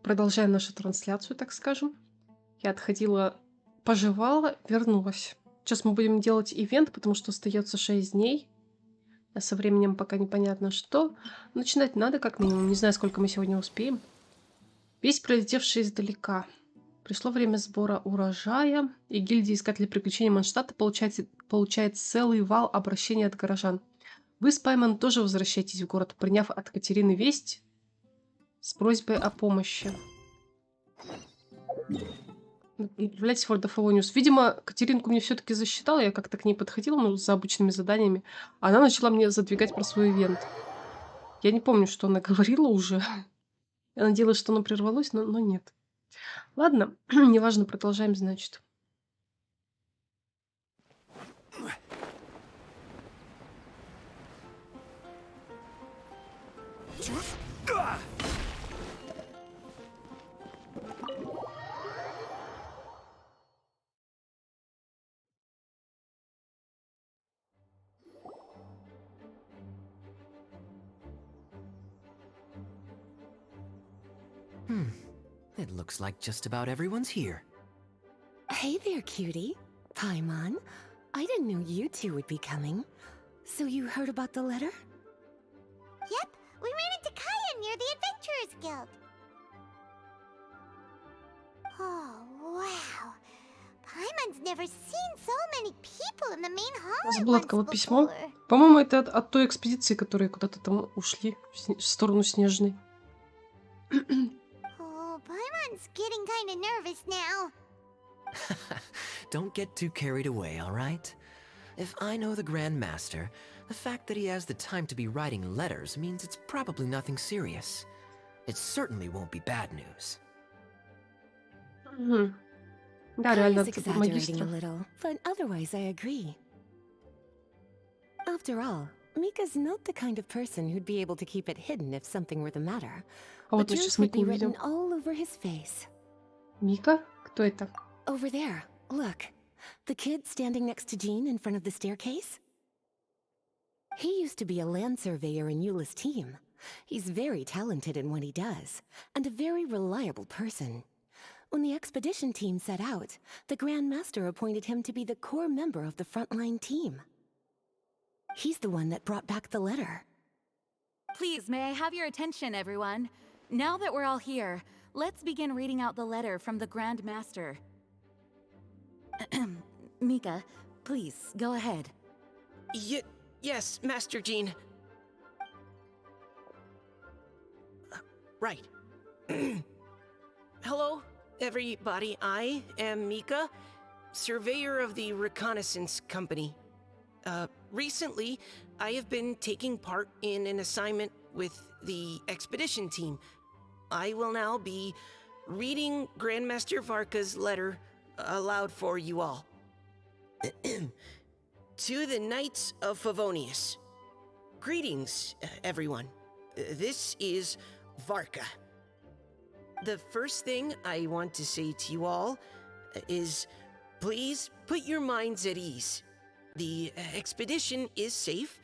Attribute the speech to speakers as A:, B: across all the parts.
A: Продолжаем нашу трансляцию, так скажем. Я отходила, пожевала, вернулась. Сейчас мы будем делать ивент, потому что остается 6 дней. А со временем пока непонятно что. Начинать надо как минимум. Не знаю, сколько мы сегодня успеем. Весь пролетевший издалека. Пришло время сбора урожая, и гильдия Искателей Приключений Манштата получает целый вал обращений от горожан. Вы с Пайман тоже возвращаетесь в город, приняв от Катерины весть с просьбой о помощи. Направляйтесь в World of Evonius. Видимо, Катеринку мне все-таки засчитала, я как-то к ней подходила, ну, за обычными заданиями. Она начала мне задвигать про свой ивент. Я не помню, что она говорила уже. Я надеялась, что оно прервалось, но нет. Ладно, неважно, продолжаем, значит.
B: It looks like just about everyone's here.
C: Hey there, cutie. Paimon. I didn't know you two would be coming. So you heard about the letter?
D: Yep, we ran into Kaya near the Adventurers Guild. Oh, wow. Paimon's never seen so many people in the main hall at
A: Забыла, от
D: once
A: кого письмо.
D: before.
A: По-моему, это от той экспедиции, которые куда-то там ушли в сторону Снежной.
D: Oh, Paimon's getting kinda nervous now.
B: Don't get too carried away, all right? If I know the Grand Master, the fact that he has the time to be writing letters means it's probably nothing serious. It certainly won't be bad news.
A: Мгм. Да, реально,
C: Kaya's
A: от
C: exaggerating
A: магистра.
C: a little, but otherwise I agree. After all, Mika's not the kind of person who'd be able to keep it hidden if something were the matter.
A: А вот
C: But
A: мы
C: yours
A: сейчас
C: would
A: Мику
C: be written
A: увидим.
C: all over his face.
A: Мика? Кто это?
C: Over there, look. The kid standing next to Jean in front of the staircase? He used to be a land surveyor in Eula's team. He's very talented in what he does, and a very reliable person. When the expedition team set out, the Grand Master appointed him to be the core member of the frontline team. He's the one that brought back the letter.
E: Please, may I have your attention, everyone? Now that we're all here, let's begin reading out the letter from the Grand Master. Mika, please, go ahead.
B: Yes, Master Jean. Right. Hello, everybody. I am Mika, surveyor of the Reconnaissance Company. Recently, I have been taking part in an assignment with the expedition team. I will now be reading Grandmaster Varka's letter aloud for you all. To the Knights of Favonius. Greetings, everyone. This is Varka. The first thing I want to say to you all is please put your minds at ease. The expedition is safe,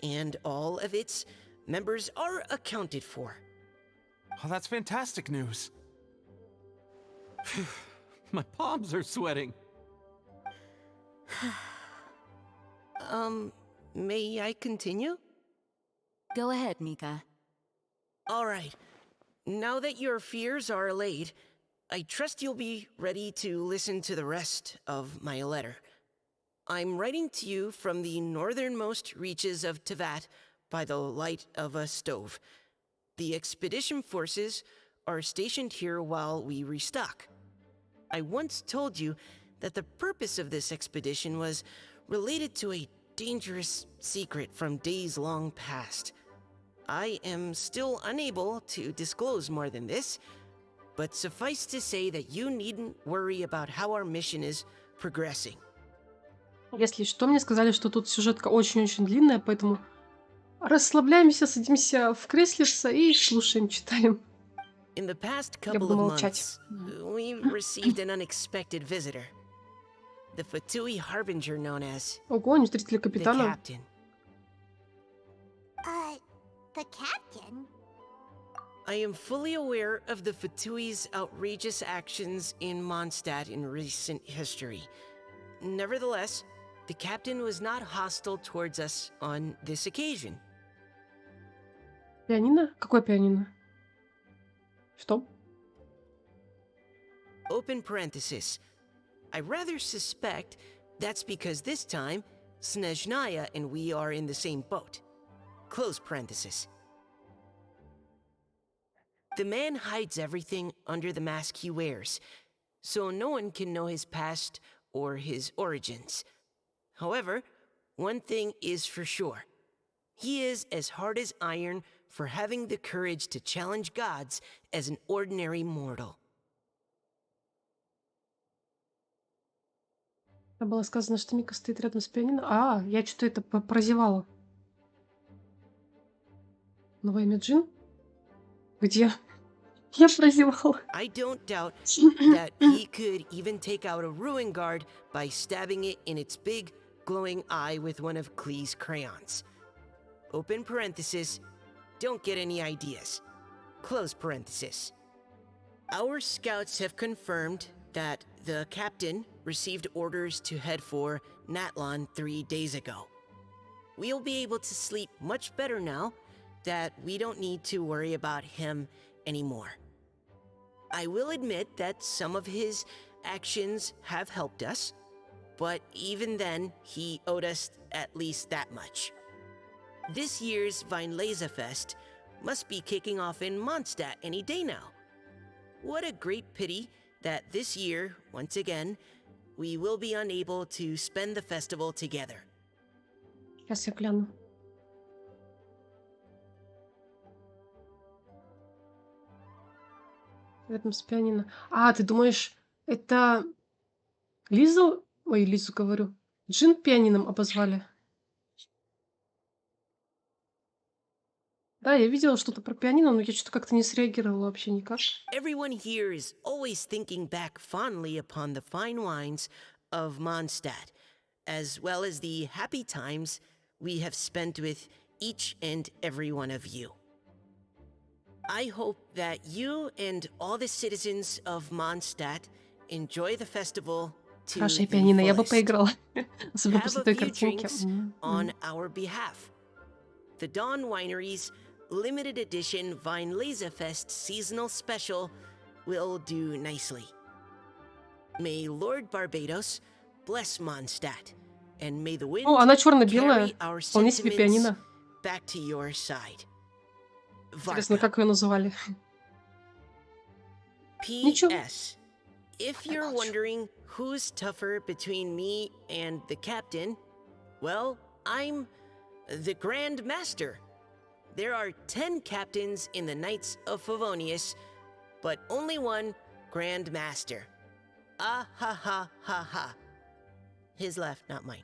B: and all of its members are accounted for.
F: Oh, that's fantastic news. My palms are sweating.
B: May I continue?
E: Go ahead, Mika.
B: All right. Now that your fears are allayed, I trust you'll be ready to listen to the rest of my letter. I'm writing to you from the northernmost reaches of Tevat by the light of a stove. The expedition forces are stationed here while we restock. I once told you that the purpose of this expedition was related to a dangerous secret from days long past. I am still unable to disclose more than this, but suffice to say that you needn't worry about how our mission is progressing.
A: Если что, мне сказали, что тут сюжетка очень-очень длинная, поэтому расслабляемся, садимся в креслице и слушаем, читаем.
B: In the past
A: Я
B: couple
A: буду
B: of
A: молчать.
B: months, we received an unexpected visitor. The Fatui Harbinger known as
A: Ого, они встретили
B: the
A: капитана.
B: Captain.
D: The captain?
B: I am fully aware of the Fatui's outrageous actions in Mondstadt in recent history. Nevertheless, the captain was not hostile towards us on this occasion.
A: Пианино? Какое пианино? Что?
B: Open parenthesis. I rather suspect that's because this time, Snezhnaya and we are in the same boat. Close parenthesis. The man hides everything under the mask he wears, so no one can know his past or his origins. However, one thing is for sure. He is as hard as iron for having the courage to challenge gods as an ordinary mortal.
A: Там было сказано, что Мика стоит рядом с пианино. А, я что-то это прозевала. Новое имя Джин? Где? Я прозевала.
B: I don't doubt that he could even take out a ruin guard by stabbing it in its big, glowing eye with one of Klee's crayons. Open parenthesis, don't get any ideas. Close parenthesis. Our scouts have confirmed that the captain received orders to head for Natlon 3 days ago. We'll be able to sleep much better now that we don't need to worry about him anymore. I will admit that some of his actions have helped us, but even then, he owed us at least that much. This year's Weinlese Fest must be kicking off in Mondstadt any day now. What a great pity that this year, once again, we will be unable to spend the festival together.
A: Сейчас я гляну. Рядом с пианино. А, ты думаешь, это Лизу... Ой, Лизу говорю. Джин пианином обозвали? Да, я видела что-то про пианино, но я что-то как-то не среагировала вообще никак.
B: Everyone here is always thinking back fondly upon the fine wines of Mondstadt, as well as the happy times we have spent with each and every one of you. I hope that you and all the citizens of Mondstadt enjoy the festival to
A: Хорошее
B: the
A: пианино, я бы
B: fullest.
A: поиграла. Особенно
B: Have
A: после
B: a
A: той
B: few
A: картинки.
B: drinks on our behalf. The Dawn Winery's limited edition Weinlese Fest seasonal special will do nicely. May Lord Barbados bless Mondstadt, and may the wind
A: О, она черно-белая.
B: carry our
A: Вполне себе
B: sentiments
A: пианино.
B: back to your side.
A: Интересно,
B: Varka.
A: как ее называли? Ничего.
B: P.S. If you're wondering who's tougher between me and the captain, well, I'm the Grand Master. There are 10 captains in the Knights of Favonius, but only one Grand Master. Ah ha ha ha ha. His laugh, not mine.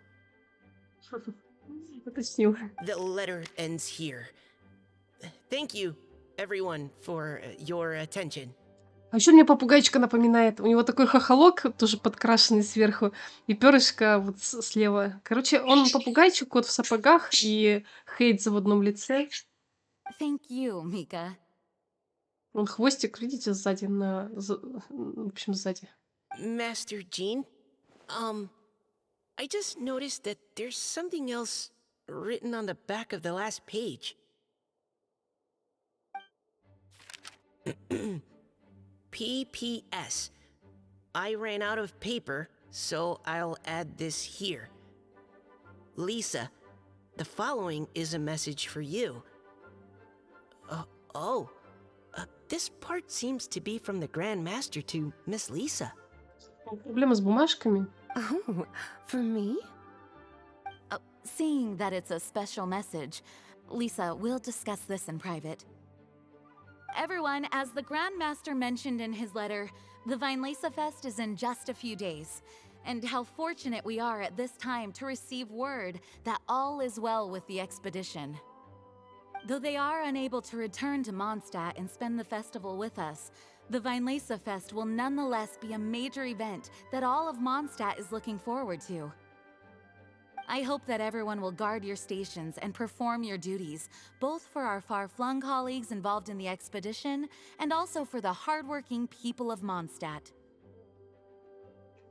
A: Уточнил.
B: The letter ends here. Thank you, everyone, for your attention.
A: А еще мне попугайчика напоминает. У него такой хохолок, тоже подкрашенный сверху, и перышко вот слева. Короче, он попугайчик, кот в сапогах и Хейтс в одном лице.
E: Thank you, Mika.
A: Он хвостик, видите, сзади в общем, сзади.
B: Master Jean, I just noticed that there's something else written on the back of the last page. P.P.S. I ran out of paper, so I'll add this here. Lisa, the following is a message for you. This part seems to be from the Grand Master to Miss Lisa.
A: Проблема с бумажками.
C: Oh, for me?
E: Seeing that it's a special message, Lisa, we'll discuss this in private. Everyone, as the Grand Master mentioned in his letter, the Weinlese Fest is in just a few days. And how fortunate we are at this time to receive word that all is well with the expedition. Though they are unable to return to Mondstadt and spend the festival with us, the Weinlese Fest will nonetheless be a major event that all of Mondstadt is looking forward to. I hope that everyone will guard your stations and perform your duties, both for our far-flung colleagues involved in the expedition and also for the hardworking people of Mondstadt.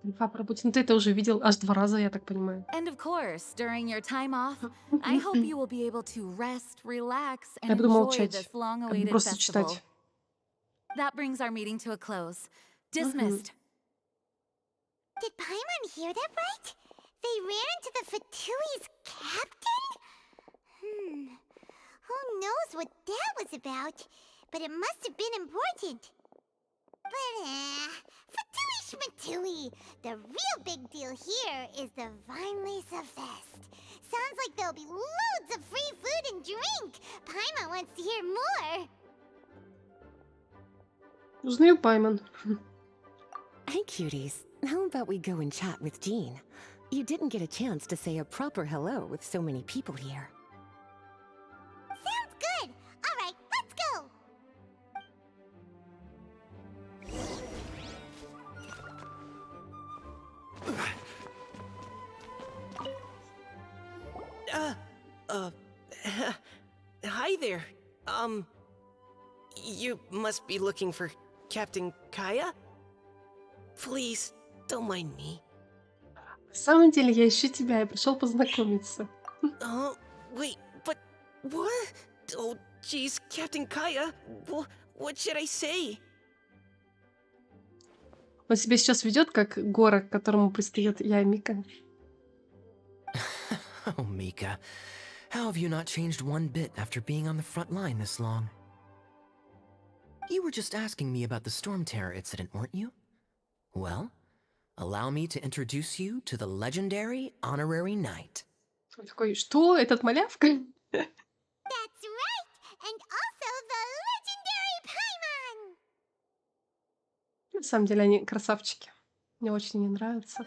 A: Инфа про путь. Ну, ты это уже видел аж 2 раза, я так понимаю.
E: And of course, during your time off, I hope you will be able to rest, relax, and
A: Я буду
E: enjoy this
A: молчать. Я буду
E: long-awaited
A: просто
E: festival.
A: читать.
E: That brings our meeting to a close.
A: Мгм.
E: Dismissed.
D: Did Paimon hear that right? They ran into the Fatui's captain? Who knows what that was about? But it must have been important. But, Fatui Schmatui. The real big deal here is the Weinlese Fest. Sounds like there'll be loads of free food and drink. Paimon wants to hear more.
A: Узнаю Пайман.
C: Hey, cuties. How about we go and chat with Jean? You didn't get a chance to say a proper hello with so many people here.
D: Sounds good. All right, let's go.
B: Hi there. You must be looking for Captain Kaya? Please, don't mind me.
A: На самом деле, я ищу тебя, я пришел познакомиться.
B: Wait, but what? Oh, jeez, Captain Kaya, what should I say?
A: Он себя сейчас ведет как Гора, к которому пристает я, Мика.
G: Oh, Mika. How have you not changed one bit after being on the front line this long? You were just asking me about the Storm Terror incident, weren't you? Well, allow me to introduce you to the legendary Honorary Knight.
A: Он такой, что? Этот малявка?
D: That's right. And also the legendary Paimon.
A: На самом деле, они красавчики. Мне очень не нравятся.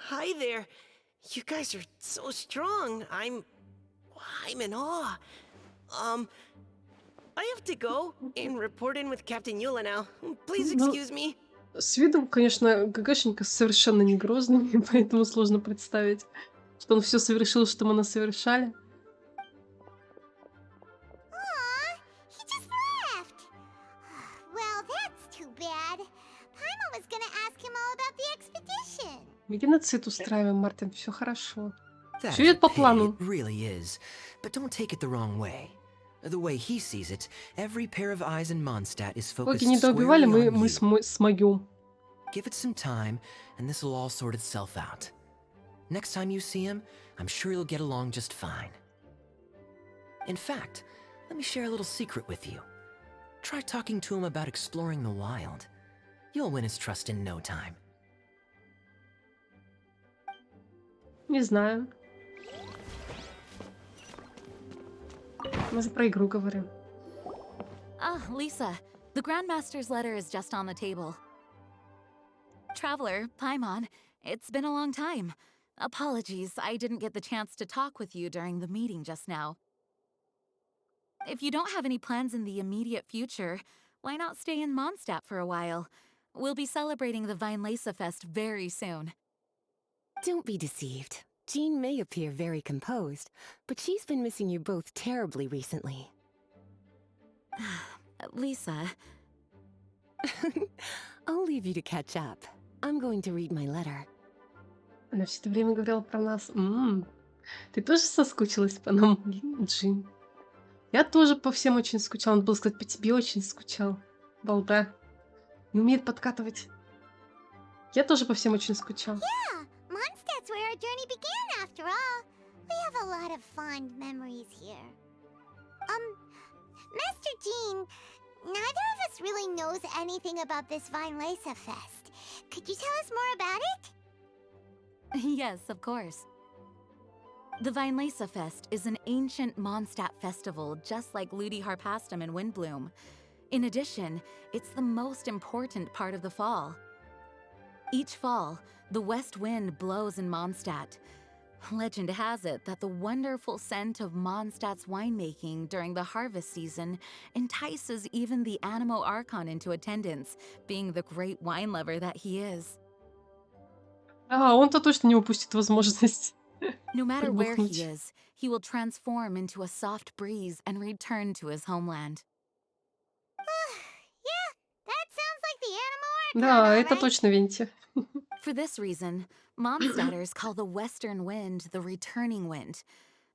B: Hi there. You guys are so strong. I'm in awe. I have to go and report in with Captain Yula now. Please
A: Ну,
B: excuse me.
A: с виду, конечно, ГГшенька совершенно не грозный, поэтому сложно представить, что он все совершил, что мы насовершали.
D: Aw, he just left. Well, that's too bad. Paimon was gonna ask him all about the expedition.
A: Мы геноцид устраиваем, Мартин, все хорошо.
G: That
A: Всё
G: is a
A: идет по
G: pity,
A: плану.
G: it really is. But don't take it the wrong way. The way he sees it, every pair of eyes in Mondstadt is
A: Боги
G: focused
A: не доубивали,
G: squarely on
A: мы
G: you.
A: смогем.
G: Give it some time, and this will all sort itself out. Next time you see him, I'm sure you'll get along just fine. In fact, let me share a little secret with you. Try talking to him about exploring the wild. You'll win his trust in no time.
A: Не знаю. Мы же про игру говорим.
E: Ah, Lisa, the Grandmaster's letter is just on the table. Traveler, Paimon, it's been a long time. Apologies, I didn't get the chance to talk with you during the meeting just now. If you don't have any plans in the immediate future, why not stay in Mondstadt for a while? We'll be celebrating the Weinlese Fest very soon.
C: Don't be deceived. Jean may appear very composed, but she's been missing you both terribly recently.
E: Lisa,
C: I'll leave you to catch up. I'm going to read my letter.
A: Она все это время говорила про нас. Ты тоже соскучилась по нам, Джин? Я тоже по всем очень скучала. Надо было сказать, по тебе очень скучал. Балда. Не умеет подкатывать. Я тоже по всем очень скучал.
D: Yeah, Mondstadt's where our journey began after all. We have a lot of fond memories here. Master Jean, neither of us really knows anything about this Weinlese Fest. Could you tell us more about it?
E: yes, of course. The Weinlese Fest is an ancient Mondstadt festival just like Ludi Harpastum and Windbloom. In addition, it's the most important part of the fall. Each fall, the west wind blows in Mondstadt. Legend has it that the wonderful scent of Mondstadt's winemaking during the harvest season entices even the Animo Archon into attendance, being the great wine lover that he is.
A: Он-то точно не упустит возможность.
E: No matter where he
A: Прибухнуть.
E: is, he will transform into a soft breeze and return to his homeland.
D: Yeah, that sounds like the Animal Archon,
A: Да,
D: all
A: это
D: right.
A: точно Венти.
E: For this reason, Mondstadters call the western wind the returning wind.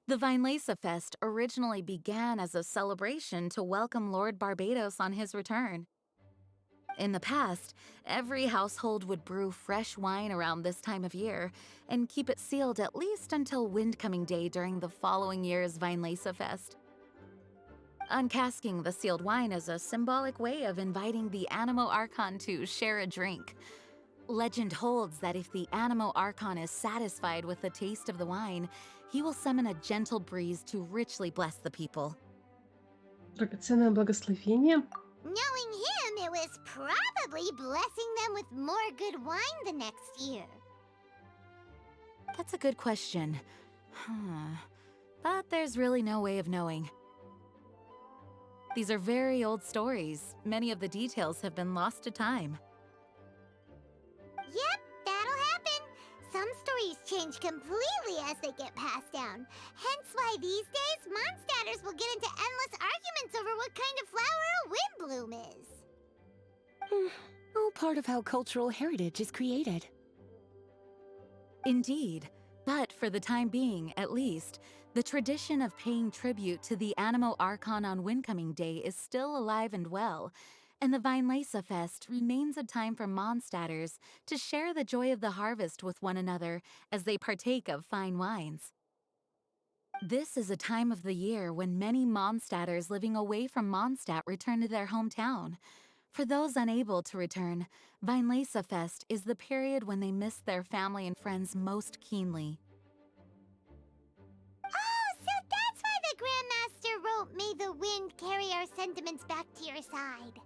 E: The Vinelesa Fest originally began as a celebration to welcome Lord Barbados on his return. In the past, every household would brew fresh wine around this time of year and keep it sealed at least until Windcoming Day during the following year's Vinelesa Fest. Uncasking the sealed wine is a symbolic way of inviting the Animo Archon to share a drink. Legend holds that if the Animo Archon is satisfied with the taste of the wine, he will summon a gentle breeze to richly bless the people.
A: Драгоценное благословение.
D: Knowing him, it was probably blessing them with more good wine the next year.
E: That's a good question. But there's really no way of knowing. These are very old stories. Many of the details have been lost to time.
D: Yep, that'll happen. Some stories change completely as they get passed down. Hence why these days, Mondstadters will get into endless arguments over what kind of flower a windbloom is.
C: All part of how cultural heritage is created.
E: Indeed. But for the time being, at least, the tradition of paying tribute to the Animo Archon on Windcoming Day is still alive and well, and the Vinelesa Fest remains a time for Mondstadters to share the joy of the harvest with one another as they partake of fine wines. This is a time of the year when many Mondstadters living away from Mondstadt return to their hometown. For those unable to return, Vinelesa Fest is the period when they miss their family and friends most keenly.
D: Oh, so that's why the Grandmaster wrote, "May the wind carry our sentiments back to your side."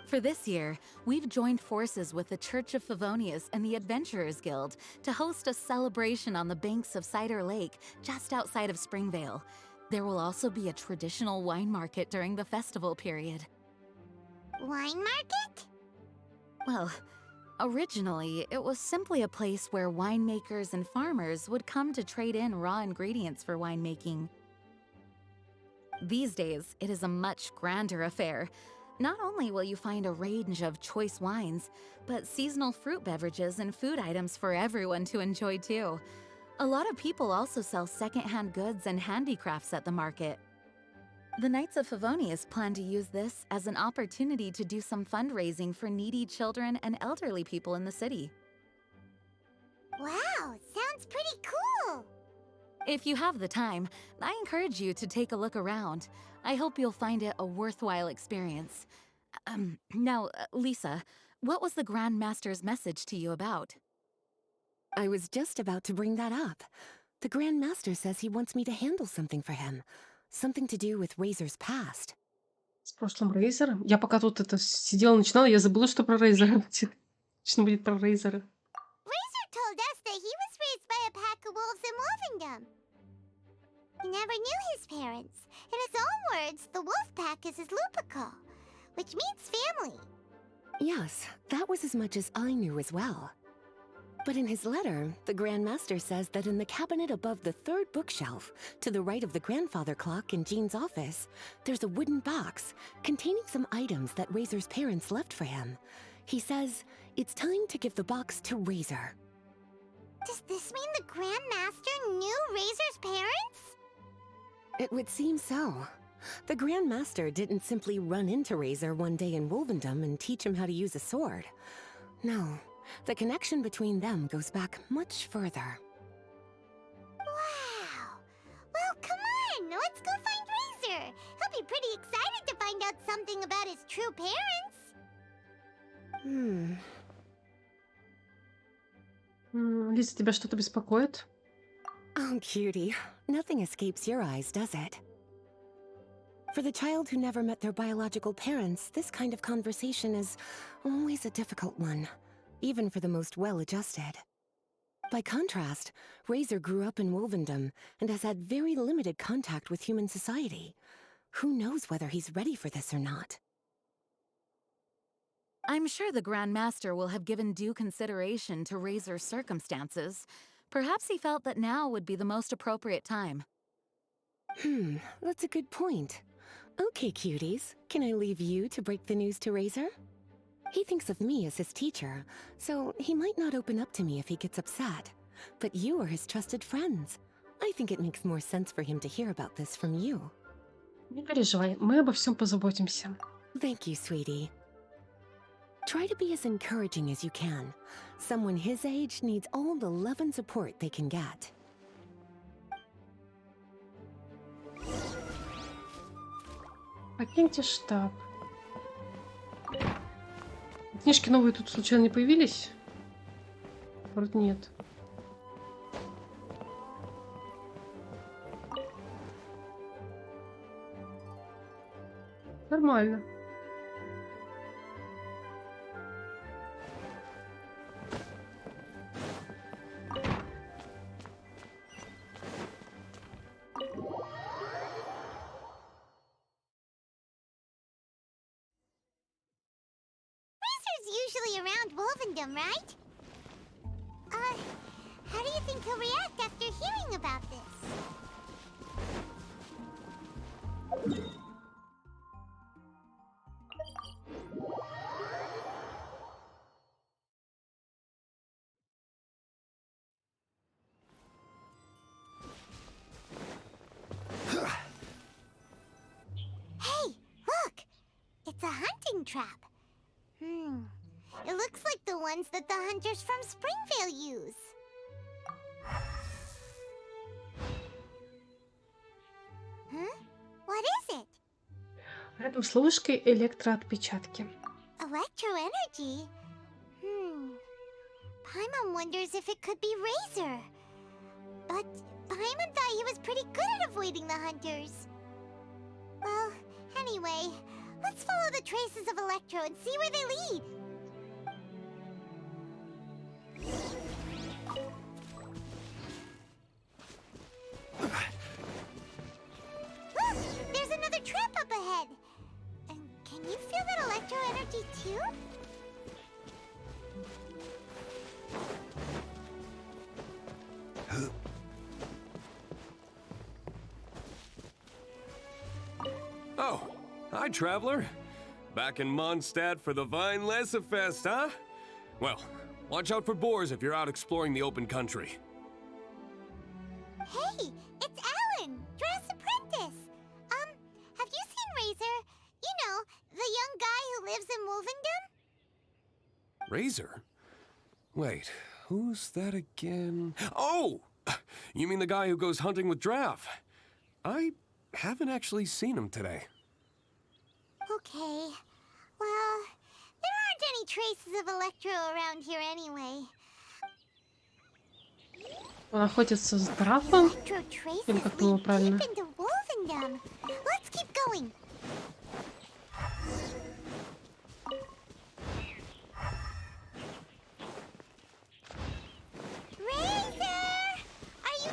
E: For this year, we've joined forces with the Church of Favonius and the Adventurers Guild to host a celebration on the banks of Cider Lake, just outside of Springvale. There will also be a traditional wine market during the festival period.
D: Wine market?
E: Well, originally, it was simply a place where winemakers and farmers would come to trade in raw ingredients for winemaking. These days, it is a much grander affair. Not only will you find a range of choice wines, but seasonal fruit beverages and food items for everyone to enjoy too. A lot of people also sell secondhand goods and handicrafts at the market. The Knights of Favonius plan to use this as an opportunity to do some fundraising for needy children and elderly people in the city.
D: Wow, sounds pretty cool.
E: If you have the time, I encourage you to take a look around. I hope you'll find it a worthwhile experience. Now, Lisa, what was the Grand Master's message to you about?
C: I was just about to bring that up. The Grand Master says he wants me to handle something for him. Something to do with Razor's past.
A: С прошлым Рейзером. Я пока тут это сидела, начинала, я забыла, что про Рейзера. Точно будет про Рейзера.
D: Razor told us that he was raised by a pack of wolves in Wolvendom. He never knew his parents. In his own words, the wolf pack is his lupical, which means family.
C: Yes, that was as much as I knew as well. But in his letter, the Grand Master says that in the cabinet above the third bookshelf, to the right of the grandfather clock in Jean's office, there's a wooden box containing some items that Razor's parents left for him. He says it's time to give the box to Razor.
D: Does this mean the Grand Master knew Razor's parents?
C: It would seem so. The Grand Master didn't simply run into Razor one day in Wolvendom and teach him how to use a sword. No, the connection between them goes back much further.
D: Wow. Well, come on, let's go find Razor. He'll be pretty excited to find out something about his true parents.
A: Лиза, тебя что-то беспокоит?
C: Oh, cutie. Nothing escapes your eyes, does it? For the child who never met their biological parents, this kind of conversation is always a difficult one, even for the most well-adjusted. By contrast, Razor grew up in Wolvendom and has had very limited contact with human society. Who knows whether he's ready for this or not?
E: I'm sure the Grand Master will have given due consideration to Razor's circumstances. Perhaps he felt that now would be the most appropriate time.
C: That's a good point. Okay, cuties, can I leave you to break the news to Razor? He thinks of me as his teacher, so he might not open up to me if he gets upset. But you are his trusted friends. I think it makes more sense for him to hear about this from you.
A: Не переживай, мы обо всем позаботимся.
C: Thank you, sweetie. Try to be as encouraging as you can. Someone his age needs all the love and support they can get.
A: Покиньте штаб. Книжки новые тут случайно не появились? Вроде нет. Нормально.
D: Usually around Wolvendom, right? How do you think he'll react after hearing about this? Hey, look! It's a hunting trap. It looks like the ones that the hunters from Springvale use. Huh? What is it?
A: Рядом с ловушкой электроотпечатки.
D: Electro-energy? Paimon wonders if it could be Razor. But Paimon thought he was pretty good at avoiding the hunters. Well, anyway, let's follow the traces of Electro and see where they lead. Look! There's another trap up ahead! And can you feel that electro energy too?
H: Oh, hi, traveler. Back in Mondstadt for the Weinlese Fest, huh? Well, watch out for boars if you're out exploring the open country.
D: Hey, it's Alan, Dress Apprentice. Have you seen Razor? You know, the young guy who lives in Wolvendom?
H: Razor? Wait, who's that again? Oh! You mean the guy who goes hunting with Draff? I haven't actually seen him today.
D: Okay. Well, there aren't any traces of Electro around here anyway.
A: Он охотится с Драфом.
D: Electro traces
A: Или как было
D: lead
A: правильно?
D: deep into Wolvendom. Let's keep going. Razor! Are you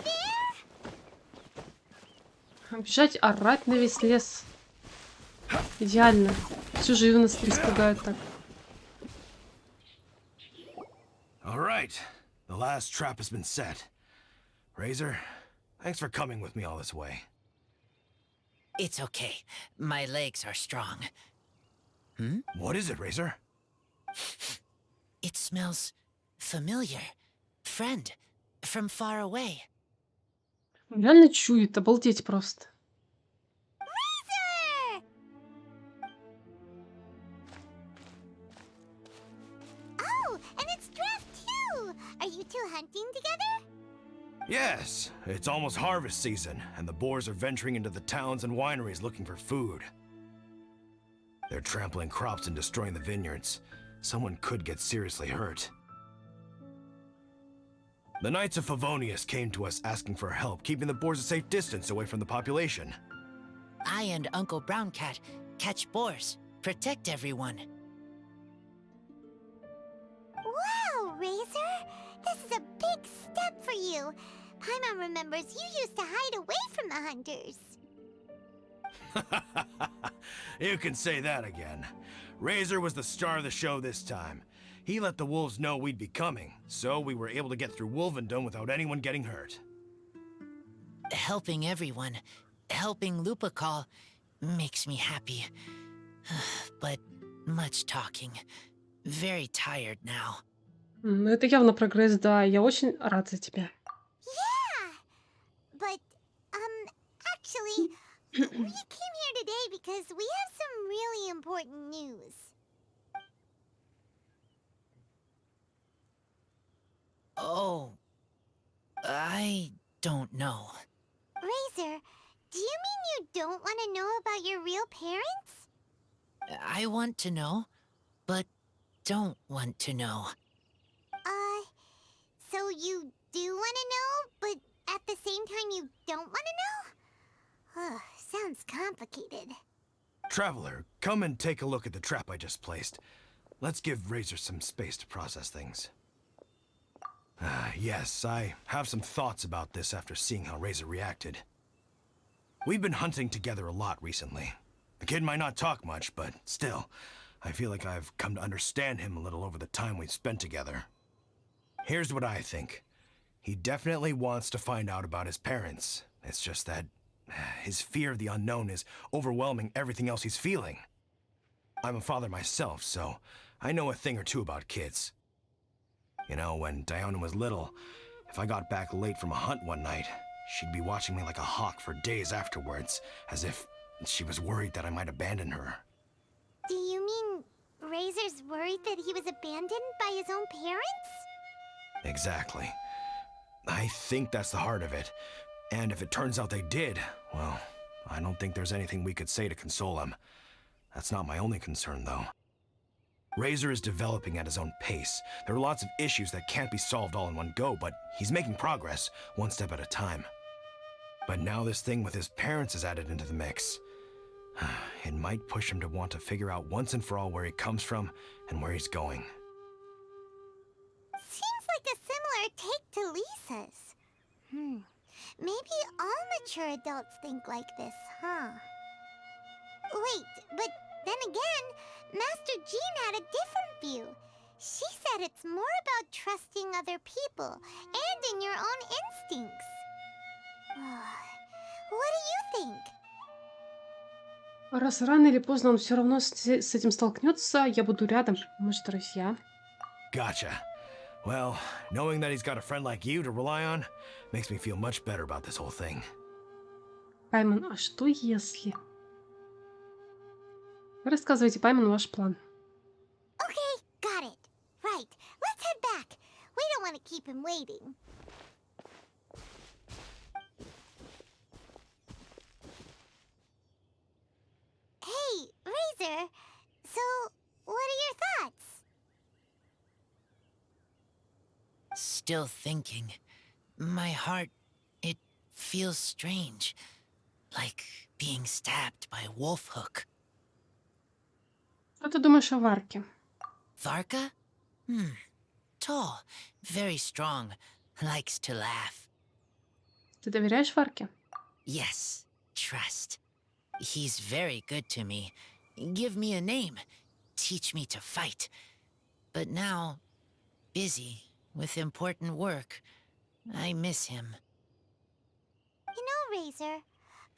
D: there?
A: Бежать, орать на весь лес. Идеально. Всю живность испугают так.
I: All right, the last trap has been set. Razor, thanks for coming with me all this way.
B: It's okay. My legs are strong.
I: What is it, Razor?
B: It smells familiar. Friend, from far away.
A: Реально чует, обалдеть просто.
D: Razor! Oh, and it's Draft too! Are you two hunting together?
I: Yes, it's almost harvest season, and the boars are venturing into the towns and wineries looking for food. They're trampling crops and destroying the vineyards. Someone could get seriously hurt. The Knights of Favonius came to us asking for help, keeping the boars a safe distance away from the population.
B: I and Uncle Brown Cat catch boars, protect everyone.
D: Wow, Razor! This is a big step for you. Paimon remembers you used to hide away from the hunters.
I: You can say that again. Razor was the star of the show this time. He let the wolves know we'd be coming, so we were able to get through Wolvendom without anyone getting hurt.
J: Helping everyone, helping Lupercal, makes me happy. But much talking. Very tired now.
A: Ну, это явно прогресс, да. Я очень рад за тебя.
D: Yeah! But, actually, we came here today because we have some really important news.
J: Oh, I don't know.
D: Razor, do you mean you don't want to know about your real parents?
J: I want to know, but don't want to know.
D: So you do want to know, but at the same time you don't want to know? Sounds complicated.
I: Traveler, come and take a look at the trap I just placed. Let's give Razor some space to process things. Yes, I have some thoughts about this after seeing how Razor reacted. We've been hunting together a lot recently. The kid might not talk much, but still, I feel like I've come to understand him a little over the time we've spent together. Here's what I think. He definitely wants to find out about his parents. It's just that his fear of the unknown is overwhelming everything else he's feeling. I'm a father myself, so I know a thing or two about kids. You know, when Diana was little, if I got back late from a hunt one night, she'd be watching me like a hawk for days afterwards, as if she was worried that I might abandon her.
D: Do you mean Razor's worried that he was abandoned by his own parents?
I: Exactly. I think that's the heart of it. And if it turns out they did, well, I don't think there's anything we could say to console him. That's not my only concern, though. Razor is developing at his own pace. There are lots of issues that can't be solved all in one go, but he's making progress, one step at a time. But now this thing with his parents is added into the mix. It might push him to want to figure out once and for all where he comes from and where he's going.
D: Seems like a similar take to Lisa's. Maybe all mature adults think like this, huh? Wait, but then again, Master Jean had a different view. She said it's more about trusting other people and in your own instincts. What do you think?
A: Раз рано или поздно он все равно с этим столкнется, я буду рядом. Мы же друзья.
I: Gotcha. Well, knowing that he's got a friend like you to rely on makes me feel much better about this whole thing.
A: Пайман, а что если? Рассказывайте, Пайман, ваш план.
D: Okay, got it. Right, let's head back. We don't want to keep him waiting. Hey, Razor. So, what are your thoughts?
J: Still thinking. My heart, it feels strange. Like being stabbed by a wolf hook.
A: Что ты думаешь о Варке?
J: Varka? Tall, very strong, likes to laugh.
A: Ты доверяешь Варке?
J: Yes, trust. He's very good to me. Give me a name. Teach me to fight. But now, busy with important work. I miss him.
D: You know, Razor,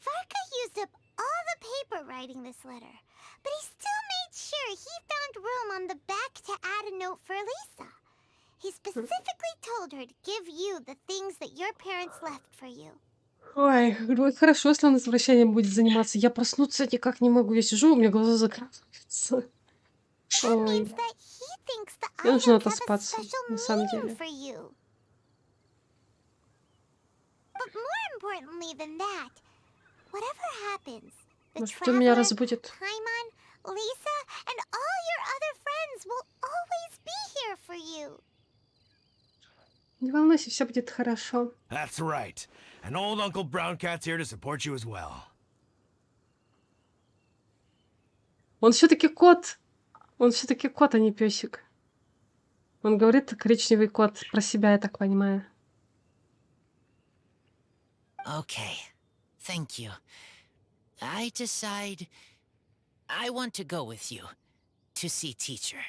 D: Varka used up all the paper writing this letter, but he still made sure he found room on the back to add a note for Lisa. He specifically told her to give you the things that your parents left for you.
A: Ой, говорю, хорошо, если он извращением будет заниматься. Я проснуться никак не могу. Я сижу, у меня глаза закрываются.
D: That
A: Ой,
D: means that he thinks the
A: мне нужно
D: items have a
A: отоспаться,
D: special
A: на самом
D: meaning
A: деле.
D: for you. But more importantly than that, whatever happens, the
A: Может, он меня
D: Traveler,
A: разбудит.
D: Paimon, Lisa, and all your other friends will always be here for you.
A: Не волнуйся, все будет хорошо.
I: That's right. And old Uncle Brown Cat's here to support you as well.
A: Он все-таки кот. Он все-таки кот, а не песик. Он говорит коричневый кот про себя, я так понимаю.
J: Okay, thank you. I decide I want to go with you. to see teacher.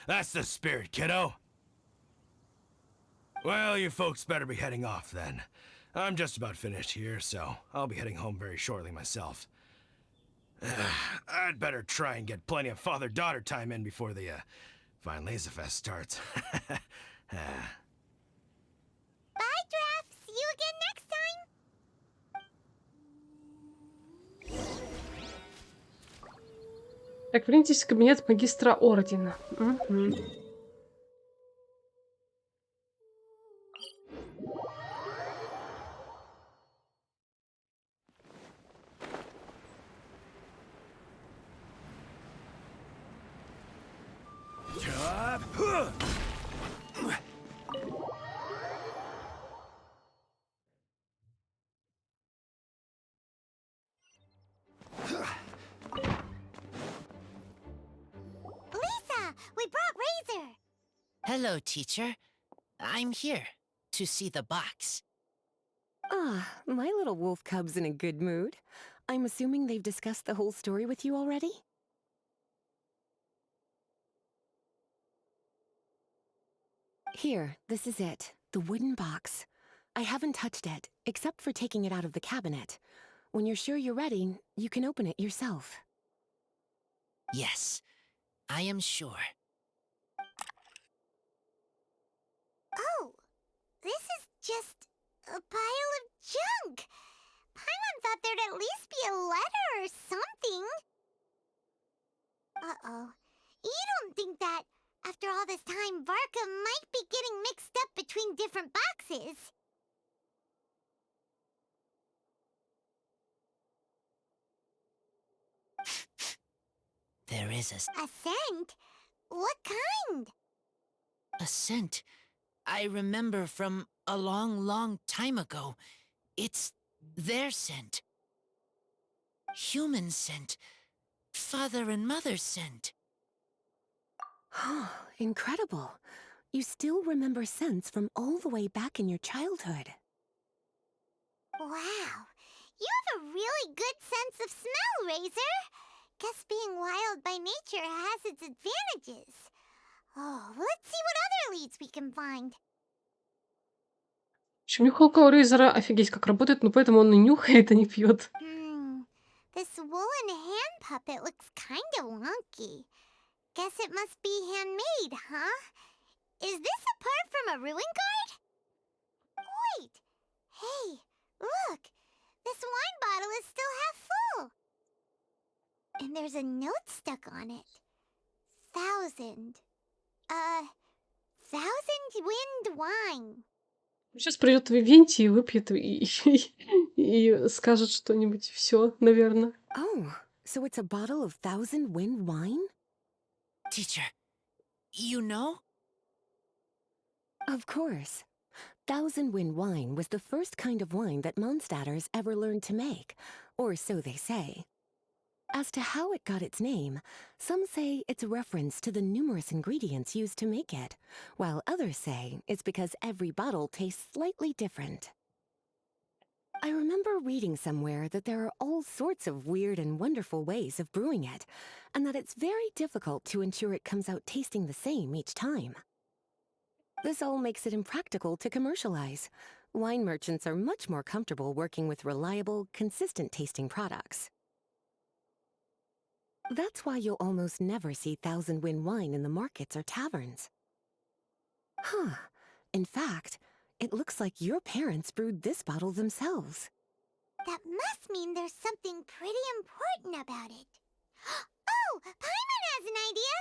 I: That's the spirit, kiddo. Well, you folks better be heading off then. I'm just about finished here, so I'll be heading home very shortly myself. I'd better try and get plenty of father-daughter time in before the Vine Laser Fest starts.
D: Bye, Draft. See you again next time.
A: Так, вернитесь в кабинет магистра ордена. Мгм.
D: Lisa, we brought Razor.
J: Hello, teacher. I'm here to see the box.
C: Ah, my little wolf cub's in a good mood. I'm assuming they've discussed the whole story with you already? Here, this is it. The wooden box. I haven't touched it, except for taking it out of the cabinet. When you're sure you're ready, you can open it yourself.
J: Yes, I am sure.
D: Oh, this is just a pile of junk. Paimon thought there'd at least be a letter or something. Uh-oh. You don't think that, after all this time, Varka might be getting mixed up between different boxes?
J: There is
D: A scent? What kind?
J: a scent I remember from a long, long time ago. It's their scent. Human scent. Father and mother scent.
C: Incredible. You still remember scents from all the way back in your childhood.
D: Wow. You have a really good sense of smell, Razor. Guess being wild by nature has its advantages. Oh, let's see what other leads we can find.
A: В общем, нюхалка у Рейзера офигеть как работает, но поэтому он и нюхает, а не пьет.
D: This woolen hand puppet looks kinda wonky. Guess it must be handmade, huh? Is this a part from a ruin guard? Wait! Hey, look! This wine bottle is still half full! And there's a note stuck on it. 1000. 1000 wind wine.
A: Сейчас придет в Ивенте и выпьет и скажет что-нибудь. Все, наверное.
C: Oh, so it's a bottle of 1000 wind wine?
J: Teacher, you know?
C: Of course. 1000 wind wine was the first kind of wine that Mondstadters ever learned to make, or so they say. As to how it got its name, some say it's a reference to the numerous ingredients used to make it, while others say it's because every bottle tastes slightly different. I remember reading somewhere that there are all sorts of weird and wonderful ways of brewing it, and that it's very difficult to ensure it comes out tasting the same each time. This all makes it impractical to commercialize. Wine merchants are much more comfortable working with reliable, consistent tasting products. That's why you'll almost never see 1000 wind wine in the markets or taverns. Huh. In fact, it looks like your parents brewed this bottle themselves.
D: That must mean there's something pretty important about it. Oh, Paimon has an idea!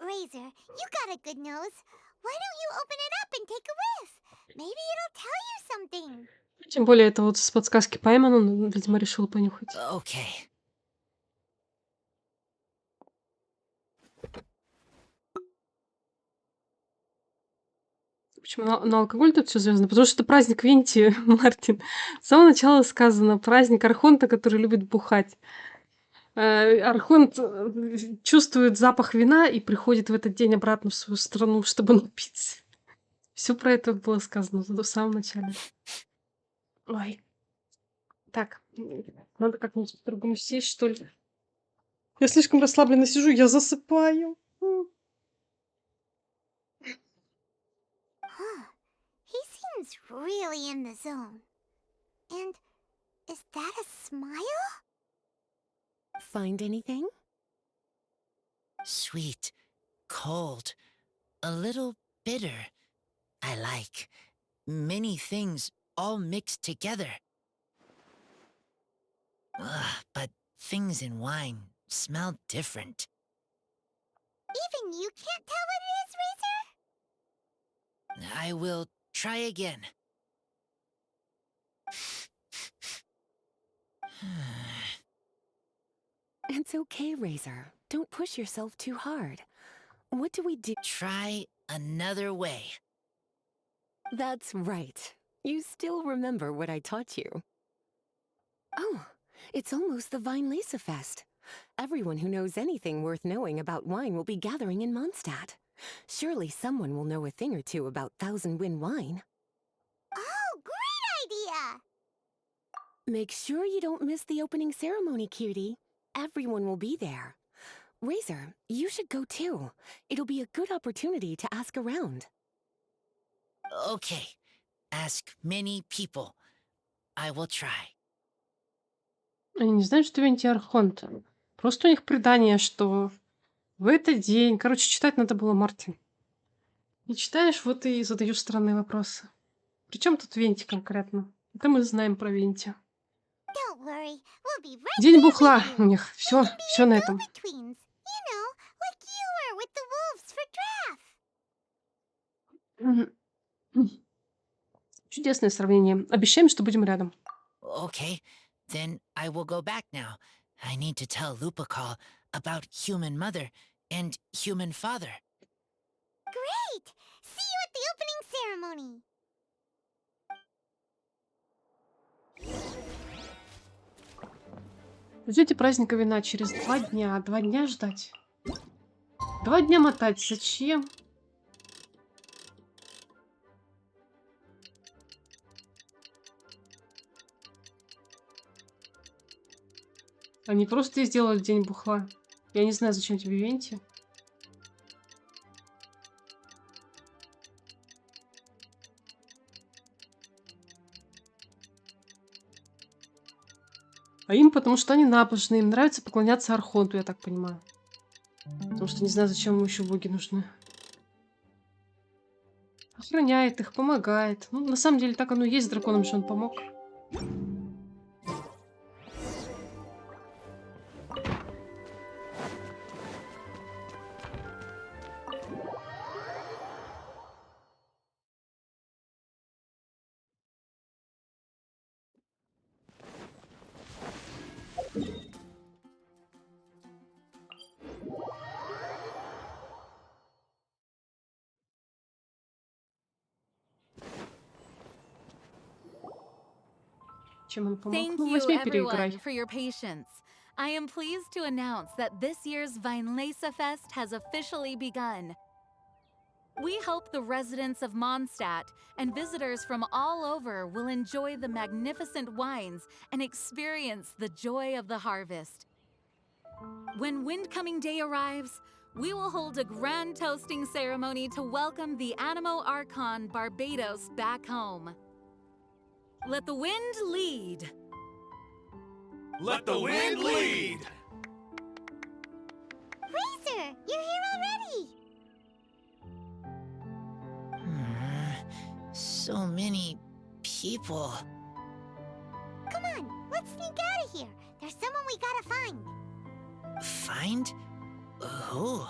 D: Razor, you got a good nose. Why don't you open it up and take a whiff? Maybe it'll tell you something.
A: Тем более это вот с подсказки Паймана, он, видимо, решил понюхать.
J: Okay.
A: Почему на алкоголь тут все завязано? Потому что это праздник Венти, Мартин. С самого начала сказано: праздник Архонта, который любит бухать. Архонт чувствует запах вина и приходит в этот день обратно в свою страну, чтобы напиться. Все про это было сказано в самом начале. Ой. Так, надо как-нибудь по-другому сесть, что ли. Я слишком расслабленно сижу, я засыпаю.
D: Huh. He seems really in the zone. And is that a smile?
C: Find anything?
J: Sweet, cold, a little bitter. I like many things all mixed together. Ugh, but things in wine smell different.
D: Even you can't tell what it is, Razor?
J: I will try again.
C: It's okay, Razor. Don't push yourself too hard. What do we do?
J: Try another way.
C: That's right. You still remember what I taught you. Oh, it's almost the Weinlese Fest. Everyone who knows anything worth knowing about wine will be gathering in Mondstadt. Surely someone will know a thing or two about Thousand Wind wine.
D: Oh, great idea!
C: Make sure you don't miss the opening ceremony, cutie. Everyone will be there. Razor, you should go too. It'll be a good opportunity to ask around.
J: Okay. Ask many people. I will try.
A: Они не знают, что Винти Архонт. Просто у них предание, что в этот день... Короче, читать надо было, Мартин. Не читаешь, вот и задаешь странные вопросы. Причем тут Венти конкретно? Это мы знаем про Венти.
D: Don't worry, we'll be right
A: День
D: there
A: бухла
D: with
A: у
D: you.
A: них. Все, все на этом.
D: Go-betweens. You know, like you were with the wolves for Draft.
A: Чудесное сравнение. Обещаем, что будем рядом.
J: Okay, then I will go back now. I need to tell Lupacall about human mother and human father.
D: Great! See you at the opening ceremony.
A: Ждите праздника вина через 2 дня. 2 дня ждать. 2 дня мотать. Зачем? Они просто сделали день бухла. Я не знаю, зачем тебе Венти. А им потому что они набожные, им нравится поклоняться Архонту, я так понимаю. Потому что не знаю, зачем ему еще боги нужны. Охраняет их, помогает. Ну, на самом деле, так оно и есть с драконом, что он помог. Чем он помог?
E: Thank
A: Ну,
E: you,
A: возьми,
E: everyone,
A: переиграй.
E: for your patience. I am pleased to announce that this year's Weinlese Fest has officially begun. We hope the residents of Mondstadt and visitors from all over will enjoy the magnificent wines and experience the joy of the harvest. When Windcoming Day arrives, we will hold a grand toasting ceremony to welcome the Animo Archon Barbados back home. Let the wind lead.
I: Let the wind lead!
D: Razor, you're here already.
J: So many people.
D: Come on, let's sneak out of here. There's someone we gotta find.
J: Find? Who?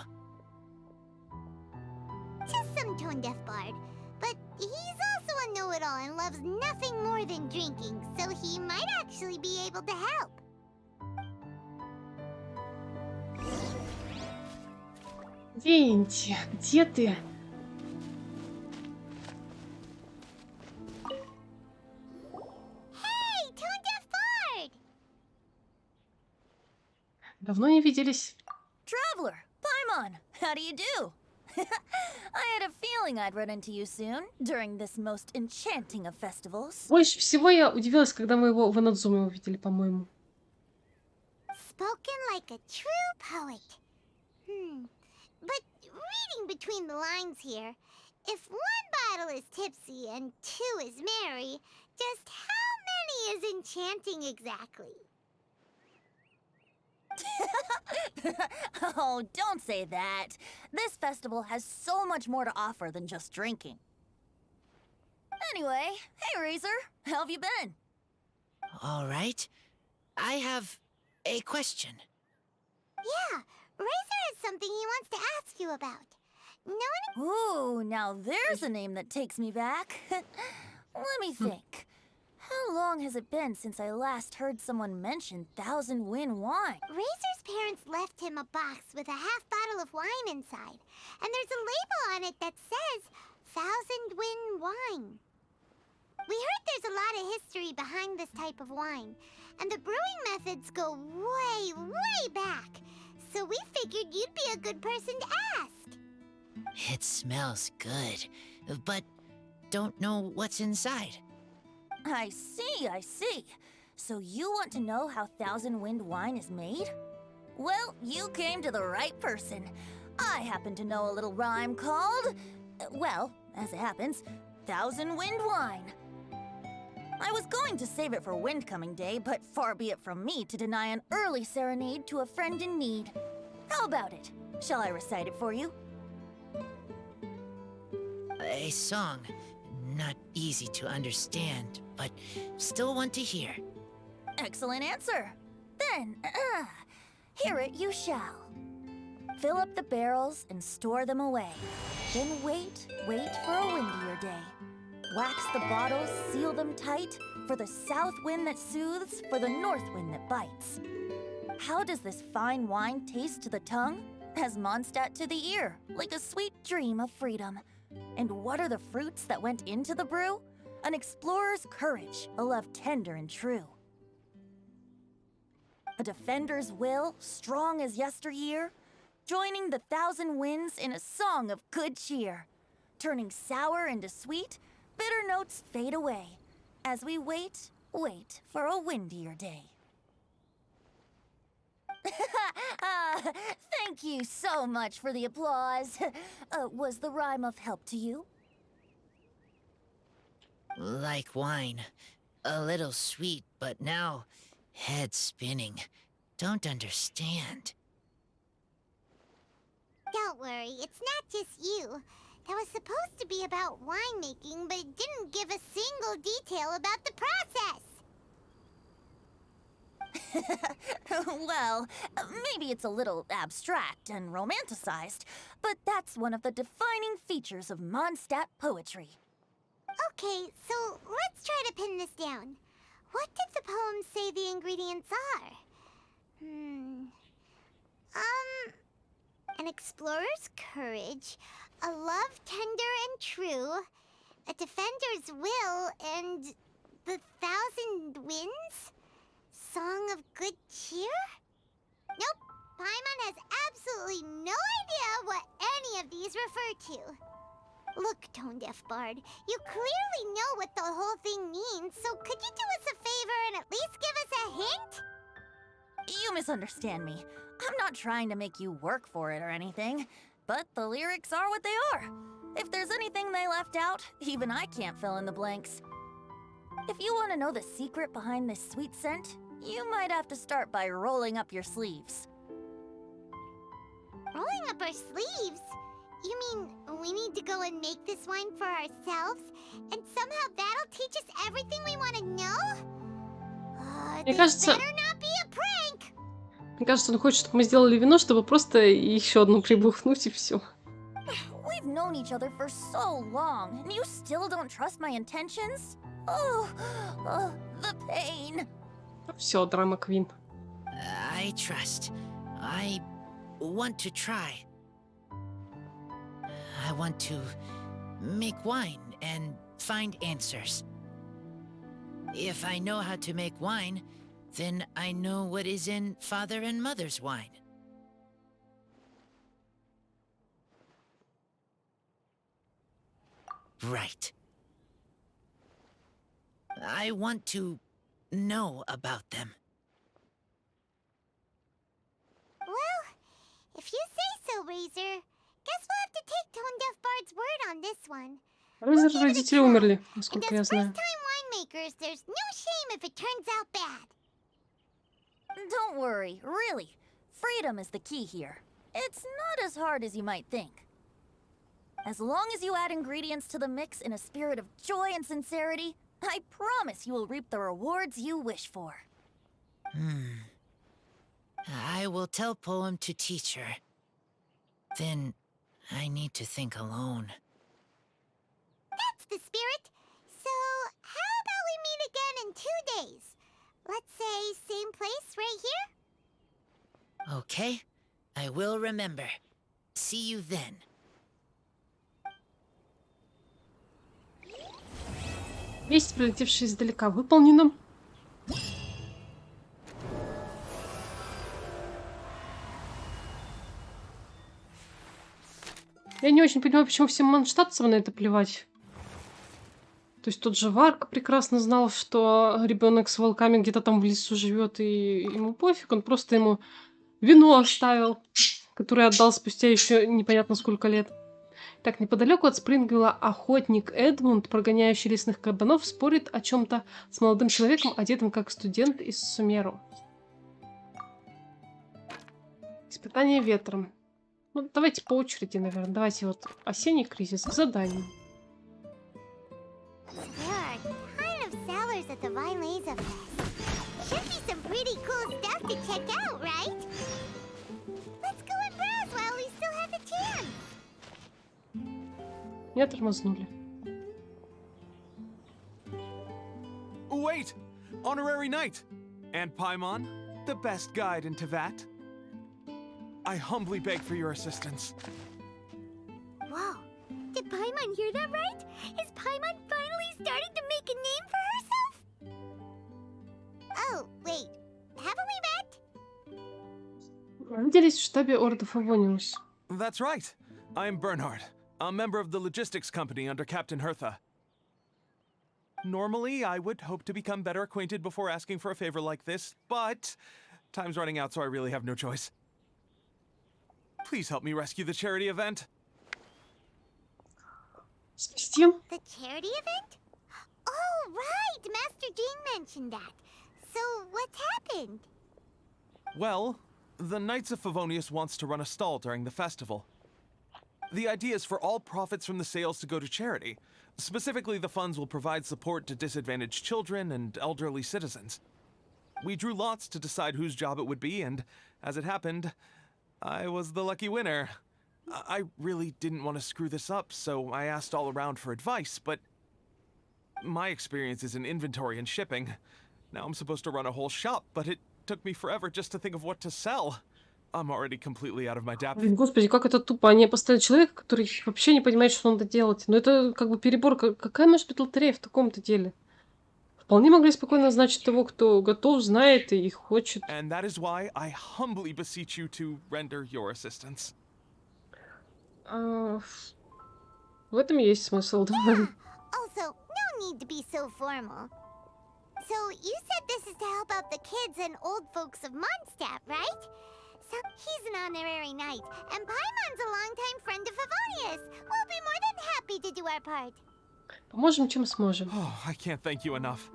D: Just some tone-deaf bard. But he's also a know-it-all and loves nothing more than drinking, so he might actually be able to help.
A: Венти, где ты?
D: Hey, tone-deaf bard!
A: Давно не виделись.
K: Traveler, Paimon, how do you do? I had a feeling I'd run into you soon, during this most enchanting of festivals.
A: Больше всего я удивилась, когда мы его в Инадзуме увидели, по-моему.
D: Spoken like a true poet. But reading between the lines here, if one bottle is tipsy and two is merry, just how many is enchanting exactly?
K: Oh, don't say that. This festival has so much more to offer than just drinking. Anyway, hey Razor, how have you been?
J: All right. I have a question.
D: Yeah, Razor has something he wants to ask you about.
K: Ooh, now there's a name that takes me back. Let me think. How long has it been since I last heard someone mention Thousand Wind wine?
D: Razor's parents left him a box with a half bottle of wine inside, and there's a label on it that says Thousand Wind wine. We heard there's a lot of history behind this type of wine, and the brewing methods go way, way back. So we figured you'd be a good person to ask.
J: It smells good, but don't know what's inside.
K: I see. So you want to know how Thousand Wind wine is made? Well, you came to the right person. I happen to know a little rhyme called, well, as it happens, Thousand Wind wine. I was going to save it for Windcoming Day, but far be it from me to deny an early serenade to a friend in need. How about it? Shall I recite it for you?
J: A song. Not easy to understand, but still want to hear.
K: Excellent answer. Then, hear it you shall. Fill up the barrels and store them away. Then wait for a windier day. Wax the bottles, seal them tight, for the south wind that soothes, for the north wind that bites. How does this fine wine taste to the tongue? As Mondstadt to the ear, like a sweet dream of freedom. And what are the fruits that went into the brew? An explorer's courage, a love tender and true. A defender's will, strong as yesteryear, joining the thousand winds in a song of good cheer. Turning sour into sweet, bitter notes fade away, as we wait for a windier day. Thank you so much for the applause. Was the rhyme of help to you?
J: Like wine. A little sweet, but now head spinning. Don't understand.
D: Don't worry, it's not just you. That was supposed to be about winemaking, but it didn't give a single detail about the process.
K: Well, maybe it's a little abstract and romanticized, but that's one of the defining features of Mondstadt poetry.
D: Okay, so let's try to pin this down. What did the poem say the ingredients are? An explorer's courage, a love tender and true, a defender's will, and the thousand winds? Song of good cheer? Nope, Paimon has absolutely no idea what any of these refer to. Look, Tone-Deaf Bard, you clearly know what the whole thing means, so could you do us a favor and at least give us a hint?
K: You misunderstand me. I'm not trying to make you work for it or anything, but the lyrics are what they are. If there's anything they left out, even I can't fill in the blanks. If you want to know the secret behind this sweet scent, you might have to start by rolling up your sleeves.
D: Rolling up our sleeves? You mean we need to go and make this wine for ourselves, and somehow that'll teach us everything we want to know?
A: Мне
D: This
A: кажется,
D: better not be a prank!
A: мне кажется, он хочет, чтобы мы сделали вино, чтобы просто еще одну прибухнуть и все.
K: We've known each other for so long, and you still don't trust my intentions? Oh, the pain.
A: Все, драма Квин.
J: I trust. I want to try. I want to make wine and find answers. If I know how to make wine, then I know what is in Father and Mother's wine. Right. I want to know about them.
A: Родители умерли,
D: And
A: насколько
D: as
A: я знаю.
D: first-time winemakers, there's no shame if it turns out bad.
K: Don't worry, really. Freedom is the key here. It's not as hard as you might think. As long as you add ingredients to the mix in a spirit of joy and sincerity, I promise you will reap the rewards you wish for.
J: I will tell Poem to teacher. Then I need to think alone.
D: That's the spirit. So, how about we meet again in 2 days? Let's say same place right here?
J: Okay, I will remember. See you then.
A: Весть, прилетевшая издалека, выполнена. Я не очень понимаю, почему всем манштатцам на это плевать. То есть тот же Варка прекрасно знал, что ребенок с волками где-то там в лесу живет, и ему пофиг, он просто ему вино оставил, которое отдал спустя еще непонятно сколько лет. Так, неподалеку от Спрингвилла охотник Эдмунд, прогоняющий лесных кабанов, спорит о чем-то с молодым человеком, одетым как студент из Сумеру. Испытание ветром. Ну, давайте по очереди, наверное. Давайте вот осенний кризис к заданию.
D: There are a ton of sellers at the Vineland Fest. Should be some pretty cool stuff to check out, right? Let's go and browse while we still have the chance.
A: Меня тормознули.
F: Wait! Honorary Knight! And Paimon, the best guide in Tevat. I humbly beg for your assistance.
D: Whoa. Did Paimon hear that right? Is Paimon finally starting to make a name for herself? Oh, wait. Haven't we met?
A: Виделись в штабе Орда Фавониус.
F: That's right. I am Bernhard, a member of the logistics company under Captain Hertha. Normally, I would hope to become better acquainted before asking for a favor like this, but time's running out, so I really have no choice. Please help me rescue the charity event.
A: Спасти.
D: The charity event? Oh, right! Master Jean mentioned that. So, what's happened?
F: Well, the Knights of Favonius wants to run a stall during the festival. The idea is for all profits from the sales to go to charity. Specifically, the funds will provide support to disadvantaged children and elderly citizens. We drew lots to decide whose job it would be, and as it happened, I was the lucky winner. I really didn't want to screw this up, so I asked all around for advice, but my experience is in inventory and shipping. Now I'm supposed to run a whole shop, but it took me forever just to think of what to sell. I'm already completely out of my depth.
A: Блин, господи, как это тупо. Они поставили человека, который вообще не понимает, что надо делать. Но это как бы перебор. Какая может быть лотерея в таком-то деле? Вполне могли спокойно назначить того, кто готов, знает и хочет.
F: And that is why I humbly beseech you to render your assistance.
A: В этом есть смысл, да.
D: Also, no need to be so formal. So, you said this is to help out the kids and old folks of Mondstadt, right? So, he's an honorary knight, and Paimon's a longtime friend of Favonius. We'll be more than happy to do our part.
A: Поможем, чем сможем.
F: Oh, I can't thank you enough.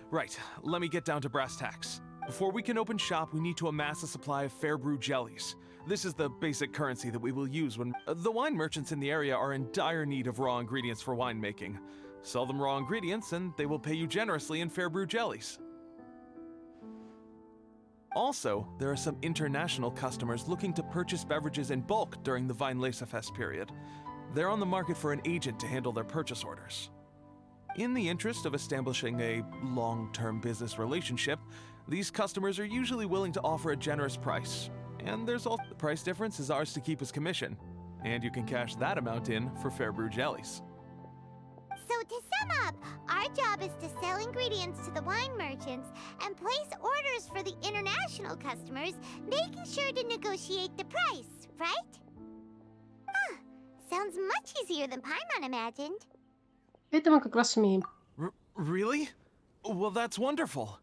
F: Right, let me get down to brass tacks. Before we can open shop, we need to amass a supply of fair brew jellies. This is the basic currency that we will use when the wine merchants in the area are in dire need of raw ingredients for winemaking. Sell them raw ingredients and they will pay you generously in fair brew jellies. Also, there are some international customers looking to purchase beverages in bulk during the Weinlesefest period. They're on the market for an agent to handle their purchase orders. In the interest of establishing a long-term business relationship, these customers are usually willing to offer a generous price. And there's also the price difference is ours to keep as commission. And you can cash that amount in for fair brew jellies.
D: So, to sum up, our job is to sell ingredients to the wine merchants and place orders for the international customers, making sure to negotiate the price, right? Huh. Sounds much easier than Paimon imagined.
A: Это мы как раз умеем.
F: Really? Well, that's wonderful.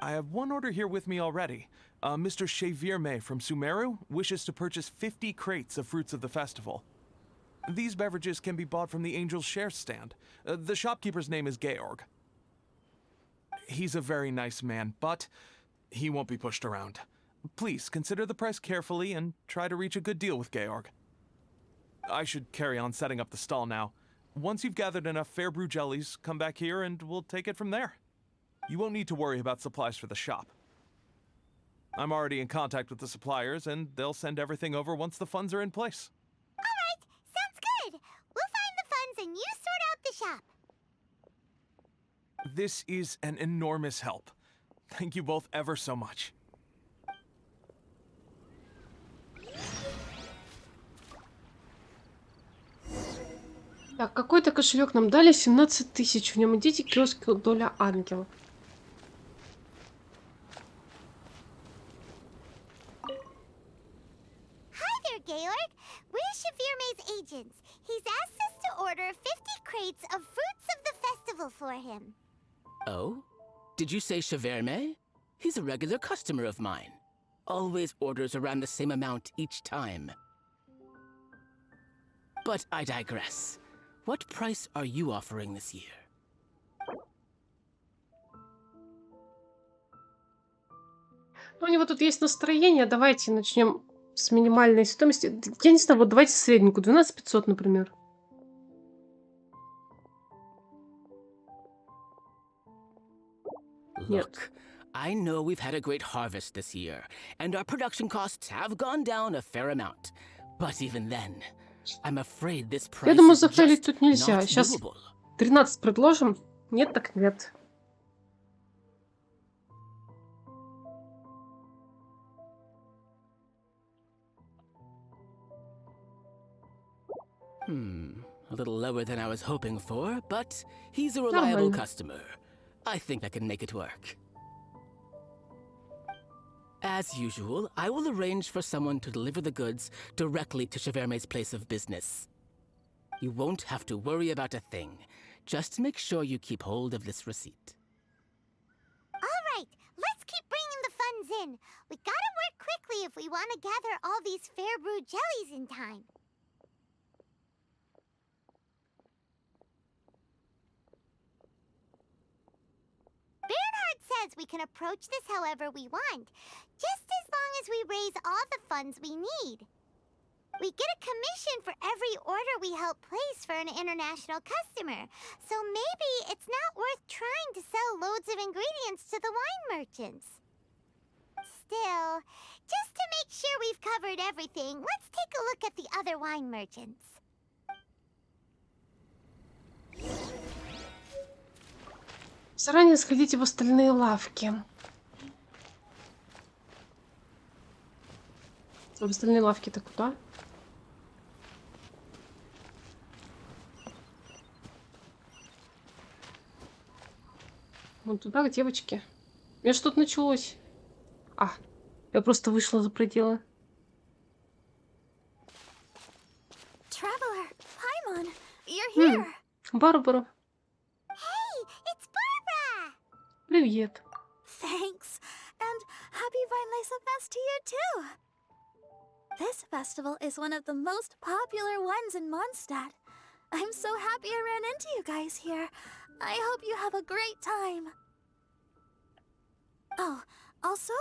F: I have one order here with me already. Mr. Xavier May from Sumeru wishes to purchase 50 crates of fruits of the festival. These beverages can be bought from the Angel's Share stand. The shopkeeper's name is Georg. He's a very nice man, but he won't be pushed around. Please consider the price carefully and try to reach a good deal with Georg. I should carry on setting up the stall now. Once you've gathered enough fair brew jellies, come back here and we'll take it from there. You won't need to worry about supplies for the shop. I'm already in contact with the suppliers, and they'll send everything over once the funds are in place.
D: All right, sounds good. We'll find the funds and you sort out the shop.
F: This is an enormous help. Thank you both ever so much.
A: Так, какой-то кошелек нам дали, 17 тысяч. В нем идите, киоск доля ангела.
D: Hi there, Georg. We're Shavirme's agents. He's asked us to order 50 crates of fruits of the festival for him.
L: Oh? Did you say Shavirme? He's a regular customer of mine. Always orders around the same amount each time. But I digress. What price are you offering this year?
A: Ну, у него тут есть настроение. Давайте начнем с минимальной стоимости. Я не знаю, вот давайте средненькую. 12 500, например.
L: Look, I know we've had a great harvest this year, and our production costs have gone down a fair amount. But even then, I'm afraid this price
A: Я думаю,
L: is
A: зафейлить
L: just
A: тут нельзя.
L: not
A: Сейчас
L: doable.
A: 13 предложим. Нет, так нет.
L: A little lower than I was hoping for, but he's a reliable
A: Нормально.
L: customer. I think I can make it work. As usual, I will arrange for someone to deliver the goods directly to Shavirme's place of business. You won't have to worry about a thing. Just make sure you keep hold of this receipt.
D: All right, let's keep bringing the funds in. We gotta work quickly if we want to gather all these fair brew jellies in time. Bernhard says we can approach this however we want, just as long as we raise all the funds we need. We get a commission for every order we help place for an international customer, so maybe it's not worth trying to sell loads of ingredients to the wine merchants. Still, just to make sure we've covered everything, let's take a look at the other wine merchants.
A: Заранее сходите в остальные лавки. В остальные лавки-то куда? Вон туда, к девочке. У меня что-то началось. А, я просто вышла за пределы.
K: Traveler, Paimon, you're here.
A: Барбара,
D: Hey, it's Barbara!
A: привет.
K: Thanks, and happy Weinlese Fest to you too. This festival is one of the most popular ones in Mondstadt. I'm so happy I ran into you guys here. I hope you have a great time. Oh, also,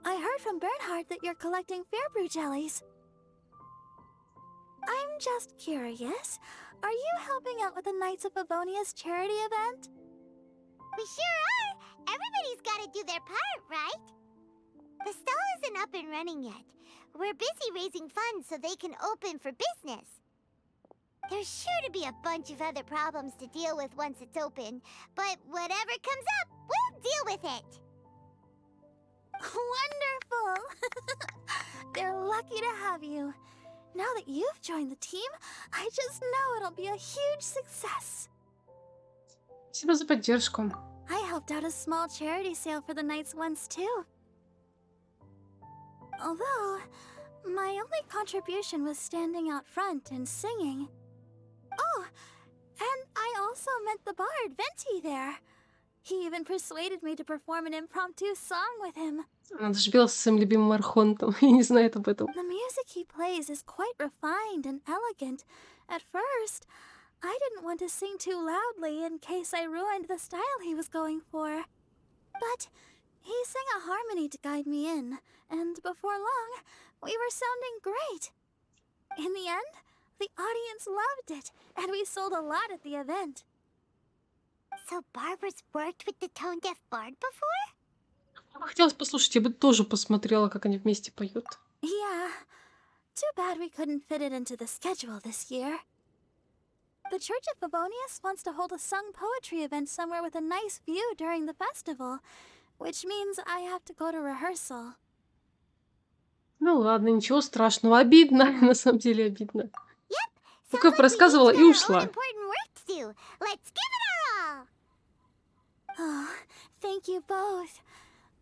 K: I heard from Bernhard that you're collecting Fairbrew jellies. I'm just curious, are you helping out with the Knights of Favonia's charity event?
D: We sure are! Everybody's gotta do their part, right? The stall isn't up and running yet. We're busy raising funds so they can open for business. There's sure to be a bunch of other problems to deal with once it's open, but whatever comes up, we'll deal with it.
K: Wonderful! They're lucky to have you. Now that you've joined the team, I just know it'll be a huge success.
A: Спасибо за поддержку.
K: I helped out a small charity sale for the Knights once too. Although, my only contribution was standing out front and singing. Oh, and I also met the bard, Venti, there. He even persuaded me to perform an impromptu song with him.
A: Она даже пела со своим любимым архонтом и не знает об этом.
K: The music he plays is quite refined and elegant, At first, I didn't want to sing too loudly in case I ruined the style he was going for. But he sang a harmony to guide me in, and before long, we were sounding great. In the end, the audience loved it, and we sold a lot at the event.
D: So Barbara's worked with the tone-deaf bard before?
A: Хотелось послушать, я бы тоже посмотрела, как они вместе поют.
K: Yeah. Too bad we couldn't fit it into the schedule this year. The Church of Favonius wants to hold a sung poetry event somewhere with a nice view during the festival, which means I have to go to rehearsal.
A: Ну ладно, ничего страшного. Обидно, на самом деле обидно.
D: Sounds
A: Только
D: like we each
A: рассказывала и
D: got our own
A: ушла.
D: important work to do. Let's give it our all!
K: Oh, thank you both.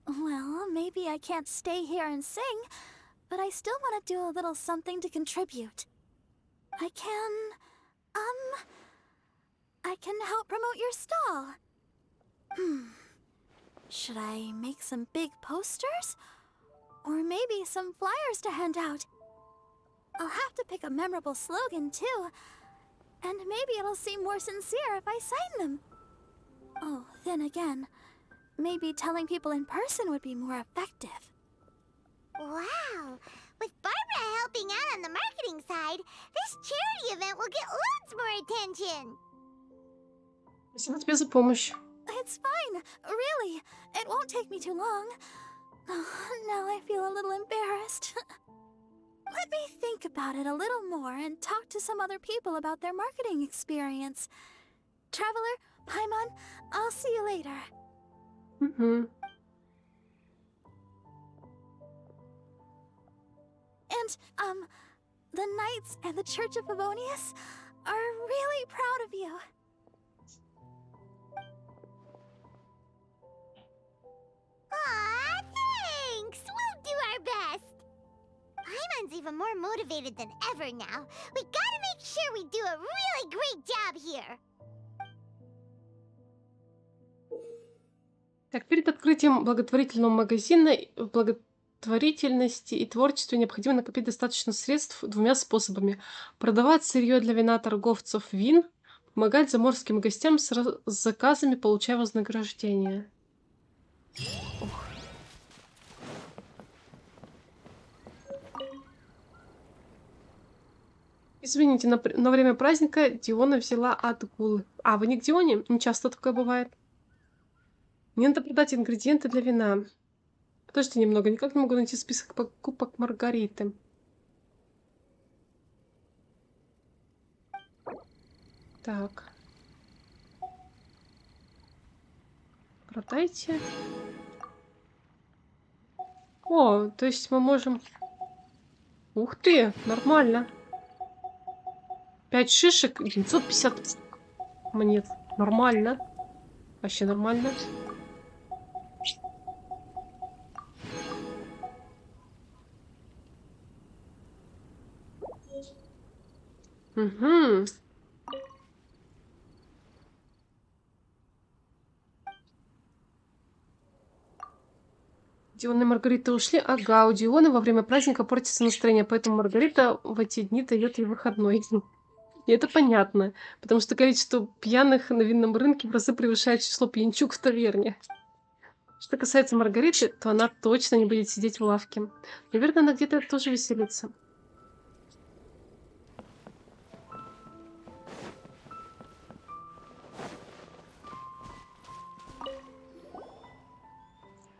K: Well, maybe I can't stay here and sing, but I still want to do a little something to contribute. I can help promote your stall. Should I make some big posters? Or maybe some flyers to hand out? I'll have to pick a memorable slogan, too. And maybe it'll seem more sincere if I sign them. Oh, then again, maybe telling people in person would be more effective.
D: Wow! With Barbara helping out on the marketing side, this charity event will get loads more attention!
A: Спасибо тебе за помощь.
K: It's fine, really. It won't take me too long. Now I feel a little embarrassed. Let me think about it a little more and talk to some other people about their marketing experience. Traveler, Paimon, I'll see you later.
A: Угу.
K: And, the Knights and the Church of Favonius are really proud of you.
D: Aw, thanks! We'll do our best! Paimon's even more motivated than ever now. We gotta make sure we do a really great job here!
A: Так, перед открытием благотворительного магазина в благотворительности и творчестве необходимо накопить достаточно средств двумя способами. Продавать сырье для вина торговцев вин, помогать заморским гостям с заказами, получая вознаграждение. Извините, на время праздника Диона взяла отгул. А, вы не к Дионе? Не часто такое бывает. Мне надо продать ингредиенты для вина. Подожди немного, никак не могу найти список покупок Маргариты. Так. Продайте. О, то есть мы можем... Ух ты, нормально. 5 шишек, 950 монет. Нормально. Вообще нормально. Угу. Диона и Маргарита ушли. Ага, у Дионы во время праздника портится настроение, поэтому Маргарита в эти дни дает ей выходной. И это понятно, потому что количество пьяных на винном рынке в разы превышает число пьянчуг в таверне. Что касается Маргариты, то она точно не будет сидеть в лавке. Наверное, она где-то тоже веселится.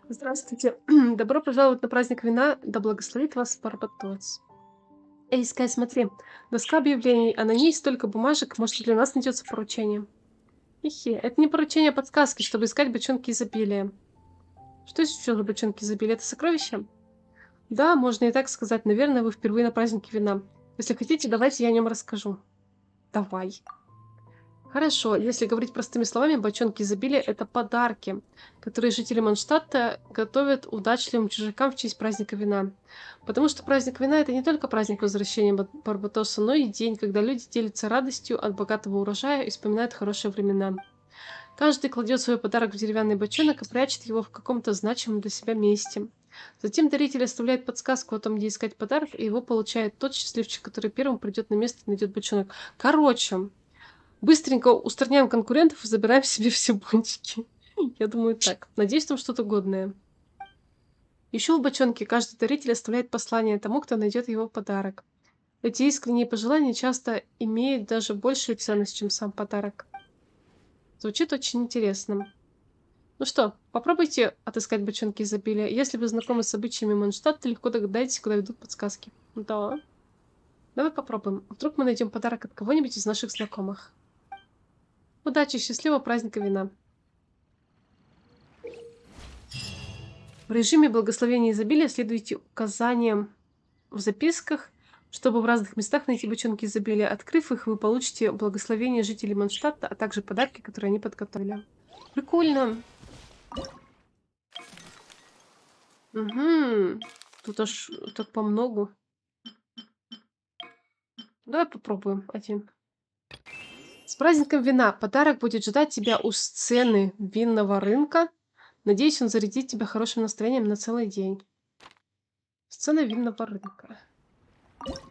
A: Здравствуйте. Добро пожаловать на праздник вина. Да благословит вас Барбатос. Эй, Скай, смотри. Доска объявлений, а на ней столько бумажек. Может, для нас найдется поручение. Хе-хе. Это не поручение, а подсказки, чтобы искать бочонки изобилия. Что еще за бочонки изобилия? Это сокровища? Да, можно и так сказать. Наверное, вы впервые на празднике вина. Если хотите, давайте я о нем расскажу. Давай. Хорошо, если говорить простыми словами, бочонки изобилия — это подарки, которые жители Манштадта готовят удачливым чужакам в честь праздника вина. Потому что праздник вина — это не только праздник возвращения Барбатоса, но и день, когда люди делятся радостью от богатого урожая и вспоминают хорошие времена. Каждый кладет свой подарок в деревянный бочонок и прячет его в каком-то значимом для себя месте. Затем даритель оставляет подсказку о том, где искать подарок, и его получает тот счастливчик, который первым придет на место и найдет бочонок. Короче, быстренько устраняем конкурентов и забираем себе все пончики. Я думаю так. Надеюсь, там что-то годное. Еще в бочонке каждый даритель оставляет послание тому, кто найдет его подарок. Эти искренние пожелания часто имеют даже большую ценность, чем сам подарок. Звучит очень интересно. Ну что, попробуйте отыскать бочонки изобилия. Если вы знакомы с обычаями Манштадта, легко догадаетесь, куда ведут подсказки. Да. Давай попробуем. Вдруг мы найдем подарок от кого-нибудь из наших знакомых. Удачи, счастливого праздника вина. В режиме благословения изобилия следуйте указаниям в записках, чтобы в разных местах найти бочонки изобилия. Открыв их, вы получите благословение жителей Манштадта, а также подарки, которые они подготовили. Прикольно. Угу. Тут аж так по многу. Давай попробуем один. С праздником вина! Подарок будет ждать тебя у сцены винного рынка. Надеюсь, он зарядит тебя хорошим настроением на целый день. Сцена винного рынка.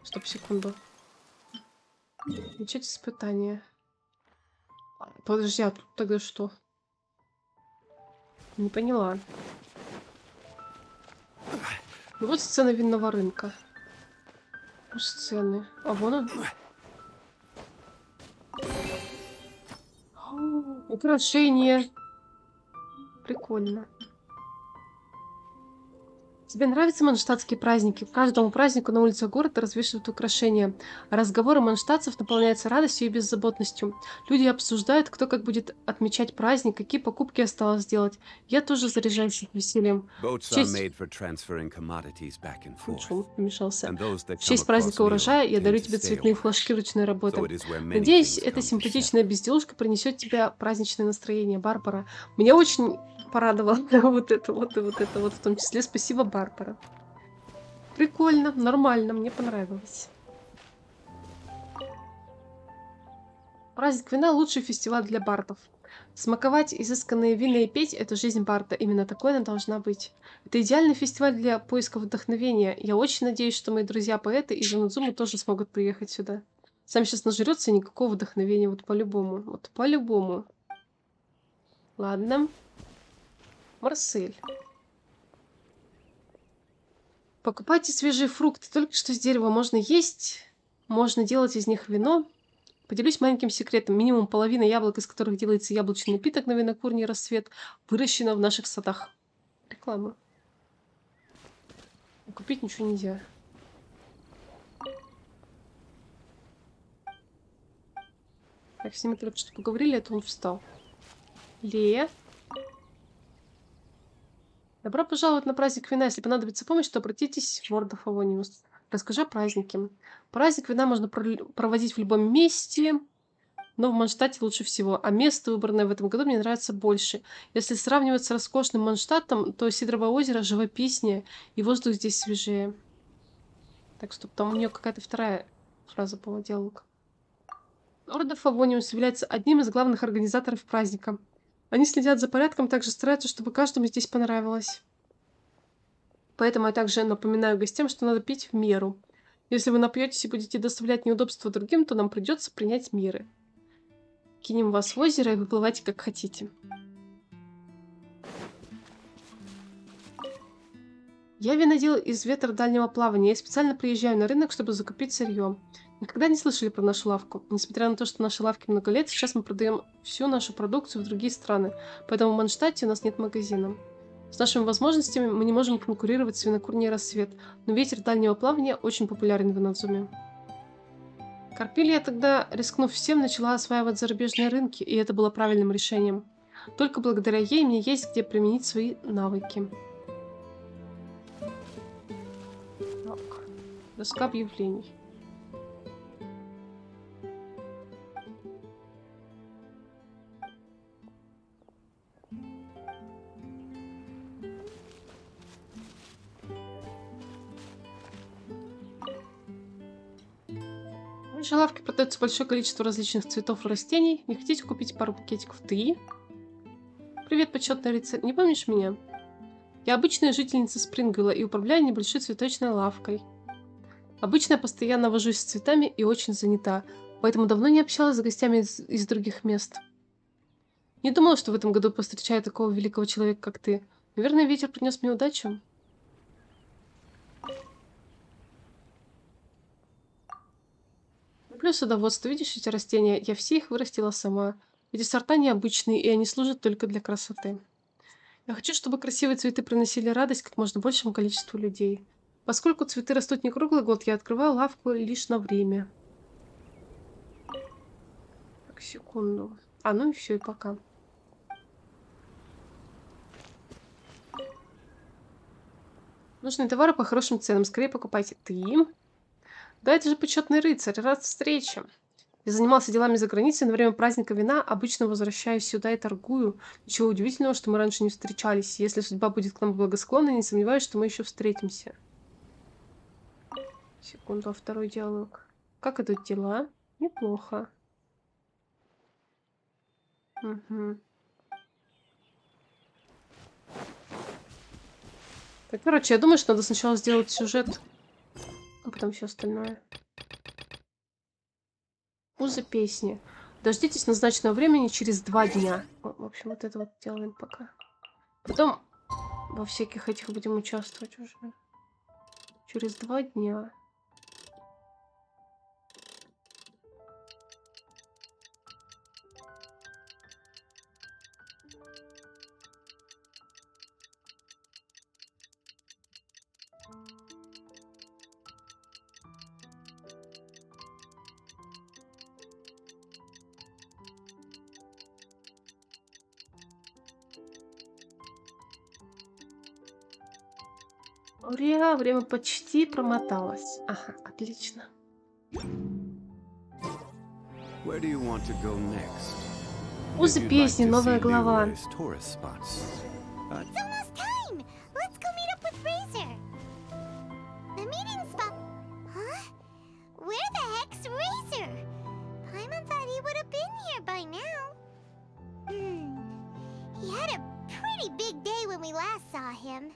A: Стоп, секунду. Начать испытание. Подожди, а тут тогда что? Не поняла. Ну вот сцена винного рынка. У сцены. А вон он. О, украшение. Прикольно. Тебе нравятся манштадтские праздники? К каждому празднику на улицах города развешивают украшения. А разговоры манштадцев наполняются радостью и беззаботностью. Люди обсуждают, кто как будет отмечать праздник, какие покупки осталось сделать. Я тоже заряжаюсь их весельем. В честь... Шум вмешался. В честь праздника урожая я дарю тебе цветные флажки ручной работы. Надеюсь, эта симпатичная безделушка принесет тебе праздничное настроение, Барбара. Мне очень порадовало вот это вот и вот это вот в том числе. Спасибо, Барбара. Прикольно, нормально, мне понравилось. Праздник вина — лучший фестиваль для бардов. Смаковать изысканные вина и петь — это жизнь барда. Именно такой она должна быть. Это идеальный фестиваль для поиска вдохновения. Я очень надеюсь, что мои друзья-поэты из Инудзумы тоже смогут приехать сюда. Сам сейчас нажрется, и никакого вдохновения. Вот по-любому. Вот по-любому. Ладно. Марсель. Покупайте свежие фрукты. Только что с дерева можно есть. Можно делать из них вино. Поделюсь маленьким секретом. Минимум половина яблок, из которых делается яблочный напиток на винокурне «Рассвет», выращена в наших садах. Реклама. Купить ничего нельзя. Так, с ними только что поговорили, это он встал. Лея. Добро пожаловать на праздник вина. Если понадобится помощь, то обратитесь в World of Avonius. Расскажи о празднике. Праздник вина можно проводить в любом месте, но в Манштадте лучше всего. А место, выбранное в этом году, мне нравится больше. Если сравнивать с роскошным Манштадтом, то Сидрово озеро живописнее, и воздух здесь свежее. Так, стоп, там у нее какая-то вторая фраза по диалогу. World of Avonius является одним из главных организаторов праздника. Они следят за порядком, также стараются, чтобы каждому здесь понравилось. Поэтому я также напоминаю гостям, что надо пить в меру. Если вы напьетесь и будете доставлять неудобства другим, то нам придется принять меры. Кинем вас в озеро и выплывайте как хотите. Я винодел из Ветра дальнего плавания. Я специально приезжаю на рынок, чтобы закупить сырье. Никогда не слышали про нашу лавку. Несмотря на то, что наши лавки много лет, сейчас мы продаем всю нашу продукцию в другие страны. Поэтому в Манштадте у нас нет магазина. С нашими возможностями мы не можем конкурировать с винокурней «Рассвет», но Ветер дальнего плавания очень популярен в Инудзуме. Карпилия тогда, рискнув всем, начала осваивать зарубежные рынки, и это было правильным решением. Только благодаря ей мне есть где применить свои навыки. Так. Доска объявлений. В нашей лавке продается большое количество различных цветов и растений. Не хотите купить пару букетиков? Ты? Привет, почетный рыцарь. Не помнишь меня? Я обычная жительница Спрингвилла и управляю небольшой цветочной лавкой. Обычно я постоянно вожусь с цветами и очень занята, поэтому давно не общалась с гостями из других мест. Не думала, что в этом году повстречаю такого великого человека, как ты. Наверное, ветер принес мне удачу. Люблю садоводство. Видишь эти растения? Я все их вырастила сама. Эти сорта необычные, и они служат только для красоты. Я хочу, чтобы красивые цветы приносили радость как можно большему количеству людей. Поскольку цветы растут не круглый год, я открываю лавку лишь на время. Так, секунду. Ну и все, и пока. Нужные товары по хорошим ценам. Скорее покупайте. Ты? Да, это же почетный рыцарь. Рад встрече. Я занимался делами за границей, на время праздника вина обычно возвращаюсь сюда и торгую. Ничего удивительного, что мы раньше не встречались. Если судьба будет к нам благосклонна, не сомневаюсь, что мы еще встретимся. Секунду, второй диалог. Как идут дела? Неплохо. Угу. Так, короче, я думаю, что надо сначала сделать сюжет, а потом все остальное. Узы песни. Дождитесь назначенного времени через 2 дня. В общем, вот это вот делаем пока. Потом во всяких этих будем участвовать уже. Через 2 дня. Ура, время почти промоталось. Ага, отлично.
H: Where do you want to go next?
A: Узы песни, новая глава.
D: It's almost time! Let's go meet up with Razor! The meeting spot... Huh? Where the heck's Razor? Paimon thought he would have been here by now. He had a pretty big day when we last saw him.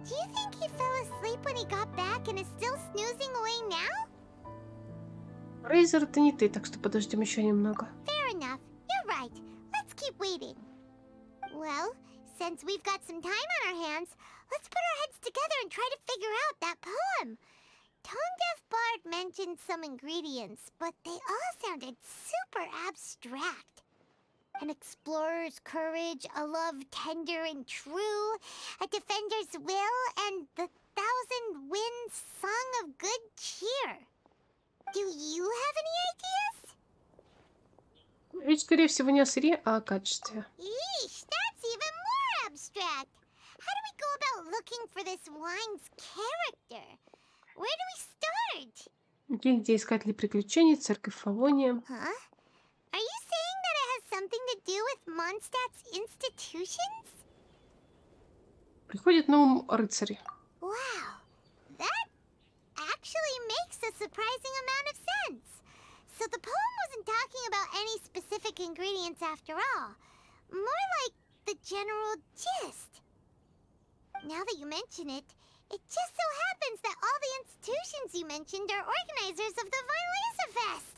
D: Do you think he fell asleep when he got back and is still snoozing away now?
A: Рейзер, это не ты, так что подождем еще немного.
D: Fair enough. You're right. Let's keep waiting. Well, since we've got some time on our hands, let's put our heads together and try to figure out that poem. Tone Deaf Bard mentioned some ingredients, but they all sounded super abstract. An explorer's courage, a love tender and true, a defender's will, and the 1,000 winds song of good cheer. Do you have any ideas?
A: Ведь, скорее всего, не о сырье, а о качестве.
D: Eesh, that's even more abstract. How do we go about looking for this wine's character? Where do we start?
A: Гильдия искателей приключений, церковь Фавония.
D: Huh? Are you saying that it has something to do with Mondstadt's institutions?
A: Приходит на ум рыцари.
D: Wow, that actually makes a surprising amount of sense. So the poem wasn't talking about any specific ingredients after all. More like the general gist. Now that you mention it, it just so happens that all the institutions you mentioned are organizers of the Vinelisa Fest.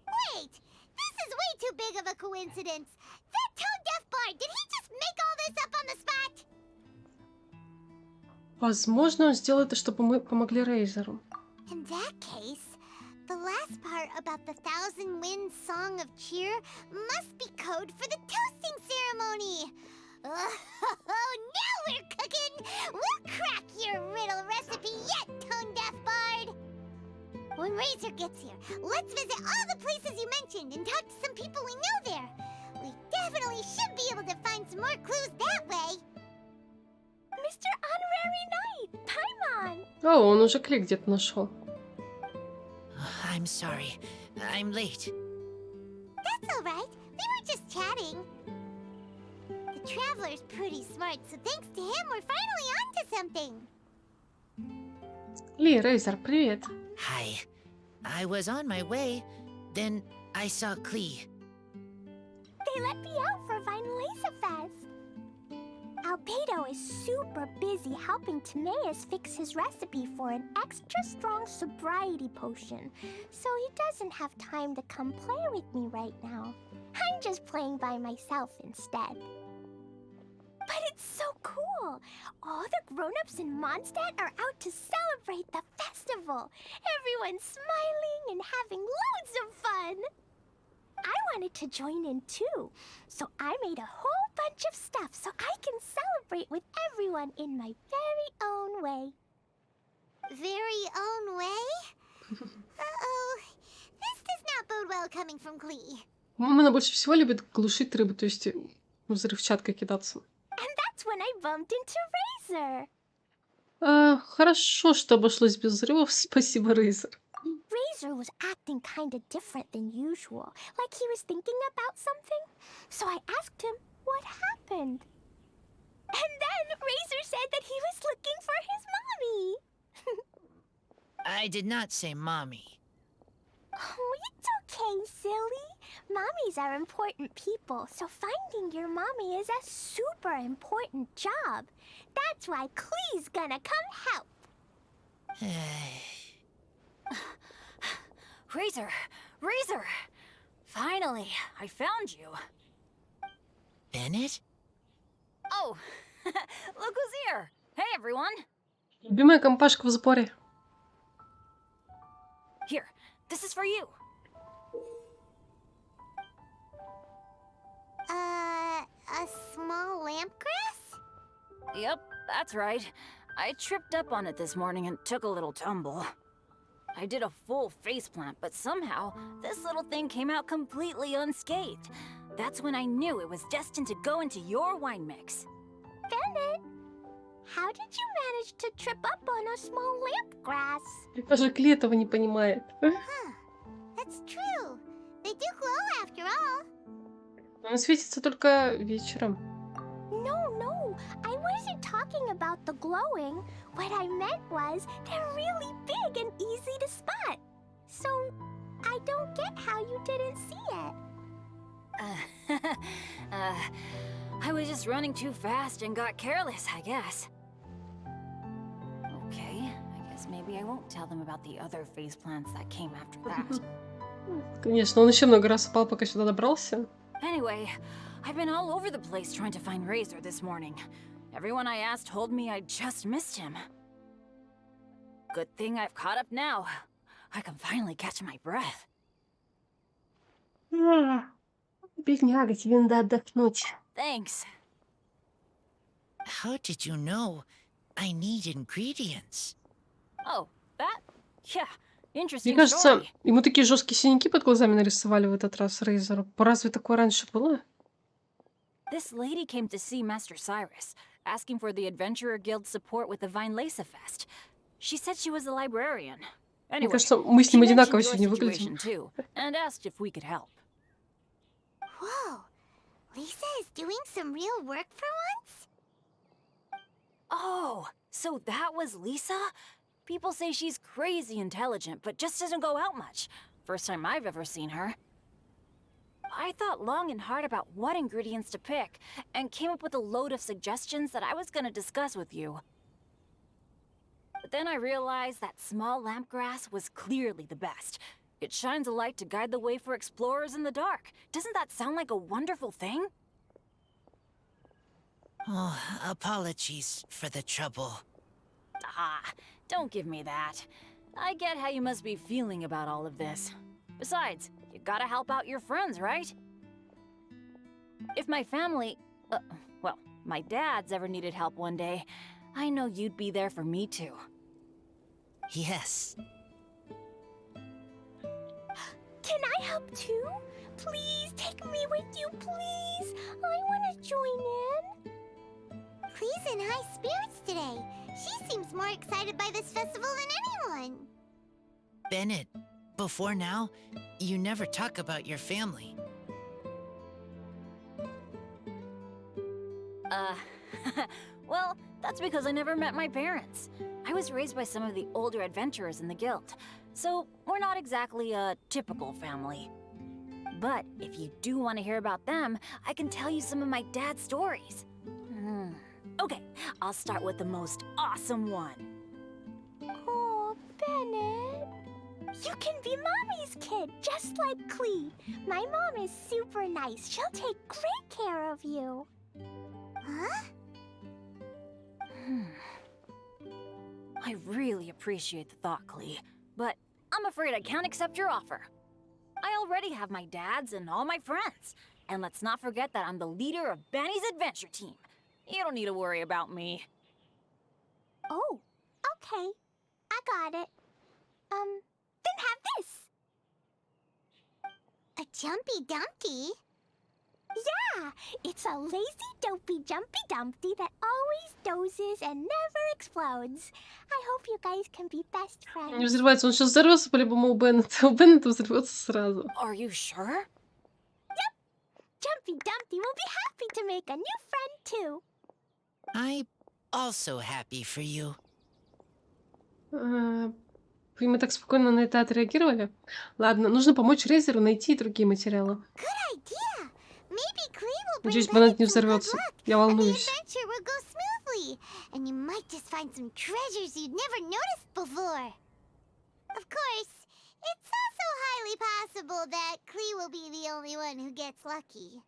D: Wait, this is way too big of a coincidence. That Tone Deaf Bard, did he just make all this up on the spot?
A: Возможно, он сделал это, чтобы мы помогли Рейзеру.
D: In that case, the last part about the 1,000 winds song of cheer must be code for the toasting ceremony. Oh, now we're cooking! We'll crack your riddle recipe yet, Tone Deaf Bard! When Razor gets here, let's visit all the places you mentioned and talk to some people we know there. We definitely should be able to find some more clues that way. Mr. Honorary Knight, Paimon!
A: О, он уже клик где-то нашел.
J: I'm sorry. I'm late.
D: That's all right. We were just chatting. The Traveler's pretty smart, so thanks to him, we're finally onto something.
A: Ли, Рейзер, привет.
J: Hi. I was on my way, then I saw Klee.
D: They let me out for Vinelisa Fest. I'll Beto is super busy helping Timaeus fix his recipe for an extra strong sobriety potion, so he doesn't have time to come play with me right now. I'm just playing by myself instead. But it's so cool! All the grown-ups in Mondstadt are out to celebrate the festival. Everyone's smiling and having loads of fun. I wanted to join in too, so I made a whole bunch of stuff so I can celebrate with everyone in my very own way. Very own way? Uh-oh. This does not bode well coming from Klee.
A: По-моему, она больше всего любит глушить рыбу, то есть взрывчаткой кидаться.
D: And that's when I bumped into Razor.
A: Хорошо, что обошлось без взрывов, спасибо, Рейзер.
D: Razor was acting kinda different than usual, like he was thinking about something. So I asked him what happened. And then Razor said that he was looking for his mommy.
J: I did not say mommy.
D: Oh, it's okay, silly. Mommies are important people, so finding your mommy is a super important job. That's why Klee's gonna come help.
K: Razor! Razor! Finally, I found you.
J: Bennett?
K: Oh, look who's here. Hey, everyone.
A: Любимая компашка в сборе.
K: Here, this is for you.
D: A small lampgrass?
K: Yep, that's right. I tripped up on it this morning and took a little tumble. I did a full faceplant, but somehow this little thing came out completely unscathed. That's when I knew it was destined to go into your wine mix.
D: Bennett, how did you manage to trip up on a small lampgrass?
A: Даже Кли этого не понимает.
D: Huh, that's true. They do glow after all.
A: Он светится только вечером.
D: No, I wasn't talking about the glowing. What I meant was they're really big and easy to spot. So I don't get how you didn't see it.
K: I was just running too fast and got careless, I guess. Okay, I guess maybe I won't tell them about the other faceplants that came after that.
A: Конечно, он еще много раз упал, пока сюда добрался.
K: Anyway, I've been all over the place trying to find Razor this morning. Everyone I asked told me I just missed him. Good thing I've caught up now. I can finally catch my breath.
A: Бедняга, тебе надо отдохнуть.
K: Thanks.
J: How did you know I need ingredients?
K: Oh, that? Yeah,
A: Мне
K: interesting
A: кажется,
K: story.
A: ему такие жесткие синяки под глазами нарисовали в этот раз Рейзеру. Разве такое раньше было?
K: This lady came to see Master Cyrus, asking for the Adventurer Guild's support with the Vinelesa Fest. She said she was a librarian.
A: Мне
K: Anyway,
A: кажется, мы с
K: she
A: ним
K: mentioned
A: одинаково
K: your
A: сегодня
K: situation
A: выглядим.
K: too, and asked if we could help.
D: Whoa, Lisa is doing some real work for once?
K: Oh, so that was Lisa? People say she's crazy intelligent, but just doesn't go out much. First time I've ever seen her. I thought long and hard about what ingredients to pick, and came up with a load of suggestions that I was gonna discuss with you. But then I realized that small lampgrass was clearly the best. It shines a light to guide the way for explorers in the dark. Doesn't that sound like a wonderful thing?
J: Oh, apologies for the trouble.
K: Ah, don't give me that. I get how you must be feeling about all of this. Besides, you gotta help out your friends, right? If my family, well, my dad's ever needed help one day, I know you'd be there for me too.
J: Yes.
D: Can I help too? Please take me with you, please. I want to join in. Please in high spirits today. She seems more excited by this festival than anyone.
J: Bennett, before now, you never talk about your family.
K: Well, that's because I never met my parents. I was raised by some of the older adventurers in the guild, so we're not exactly a typical family. But if you do want to hear about them, I can tell you some of my dad's stories. Okay, I'll start with the most awesome one.
D: Oh, Bennett. You can be Mommy's kid, just like Clee. My mom is super nice. She'll take great care of you. Huh?
K: I really appreciate the thought, Clee, but I'm afraid I can't accept your offer. I already have my dads and all my friends. And let's not forget that I'm the leader of Benny's adventure team. You don't need to worry about me.
D: Oh, okay. I got it. Then have this. A Jumpy Dumpty? Yeah, it's a lazy, dopey Jumpy Dumpty that always dozes and never explodes. I hope you guys can be best
A: Не
D: friends.
A: взрывается, он сейчас взорвется по-любому у Беннета. У Беннета взорвется сразу.
K: Are you sure?
D: Jumpy Dumpty will be happy to make a new friend too.
J: I'm also happy for you.
A: Мы так спокойно на это отреагировали. Ладно, нужно помочь Рейзеру найти другие материалы.
D: Good idea. Maybe Clee will bring
A: Надеюсь,
D: Bennett
A: Беннет не
D: some good
A: взорвется.
D: luck,
A: Я
D: and the
A: волнуюсь.
D: adventure will go smoothly. And you might just find some treasures you'd never noticed before. Of course, it's also highly possible that Clee will be the only one who gets lucky.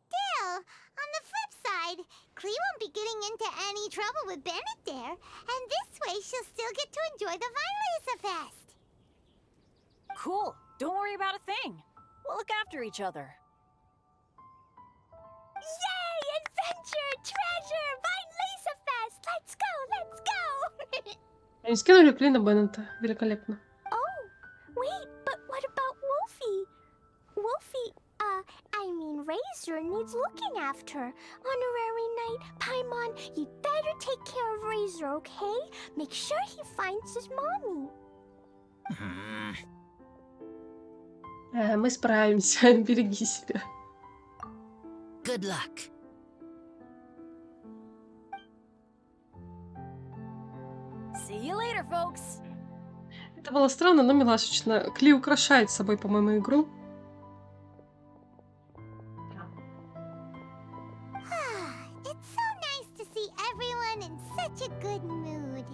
D: Still, on the flip side, Clee won't be getting into any trouble with Bennett there, and this way she'll still get to enjoy the Vinelisa Fest.
K: Cool. Don't worry about a thing. We'll look after each other.
D: Yay! Adventure! Treasure! Vinelisa Fest! Let's go! Let's go!
A: Они скинули Кли на Беннета. Великолепно.
D: Oh, wait, but what about Wolfie? Wolfie, I mean Razor needs looking after. Honorary Knight, Paimon, you'd better take care of Razor, okay? Make sure he finds his mommy.
A: Мы справимся. Береги себя.
J: Good luck.
K: See you later, folks.
A: Это было странно, но милашечно. Кли украшает собой, по-моему, игру.
D: It's so nice to see everyone in such a good mood.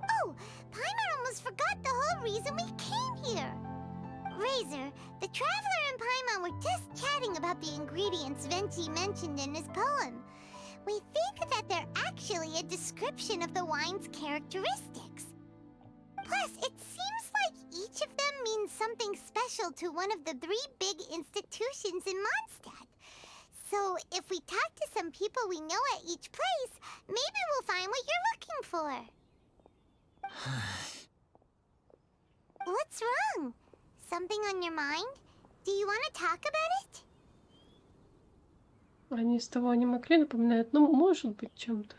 D: Oh, Paimon almost forgot the whole reason we came here. Razor, the Traveler and Paimon were just chatting about the ingredients Venti mentioned in his poem. We think that they're actually a description of the wine's characteristics. Plus, it seems like each of them means something special to one of the 3 big institutions in Mondstadt. So, if we talk to some people we know at each place, maybe we'll find what you're looking for. What's wrong? Something on your mind? Do you want to talk about it?
A: Они с того не могли напоминать. Ну, может быть, чем-то.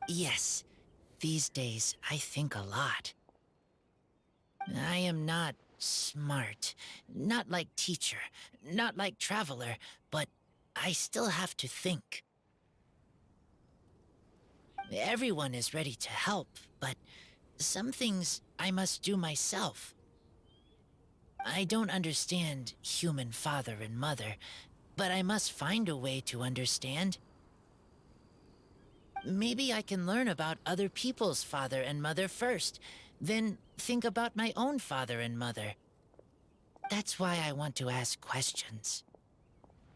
J: Yes, these days I think a lot. I am not smart, not like teacher, not like traveler, but I still have to think. Everyone is ready to help, but some things I must do myself. I don't understand human father and mother, but I must find a way to understand. Maybe I can learn about other people's father and mother first, then think about my own father and mother. That's why I want to ask questions.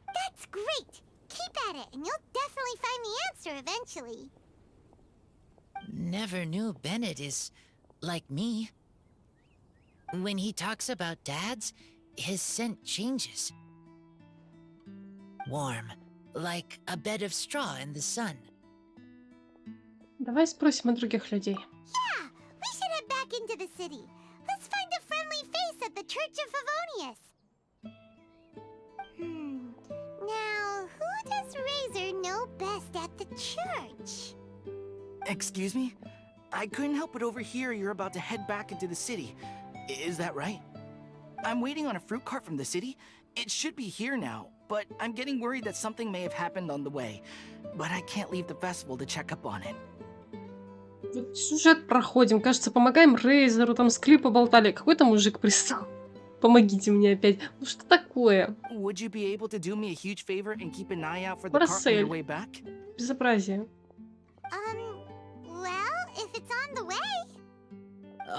D: That's great! Keep at it, and you'll definitely find the answer eventually.
J: Never knew Bennett is like me. When he talks about dads, his scent changes. Warm, like a bed of straw in the sun.
A: Давай спросим о других людей.
D: Yeah, we should head back into the city. Let's find a friendly face at the Church of Favonius. Now, who does Razor know best at the church?
M: Excuse me? I couldn't help but overhear you're about to head back into the city. Is that right? I'm waiting on a fruit cart from the city. It should be here now, but I'm getting worried that something may have happened on the way. But I can't leave the festival to check up on it.
A: Вот сюжет проходим. Кажется, помогаем Рейзеру, там с Кли поболтали. Какой-то мужик пристал. Помогите мне опять. Ну что такое?
M: Would you be able to do me a huge favor and keep an eye out for the cart on your
A: Марсель.
M: way back?
A: Безобразие.
D: Well, if it's on the way.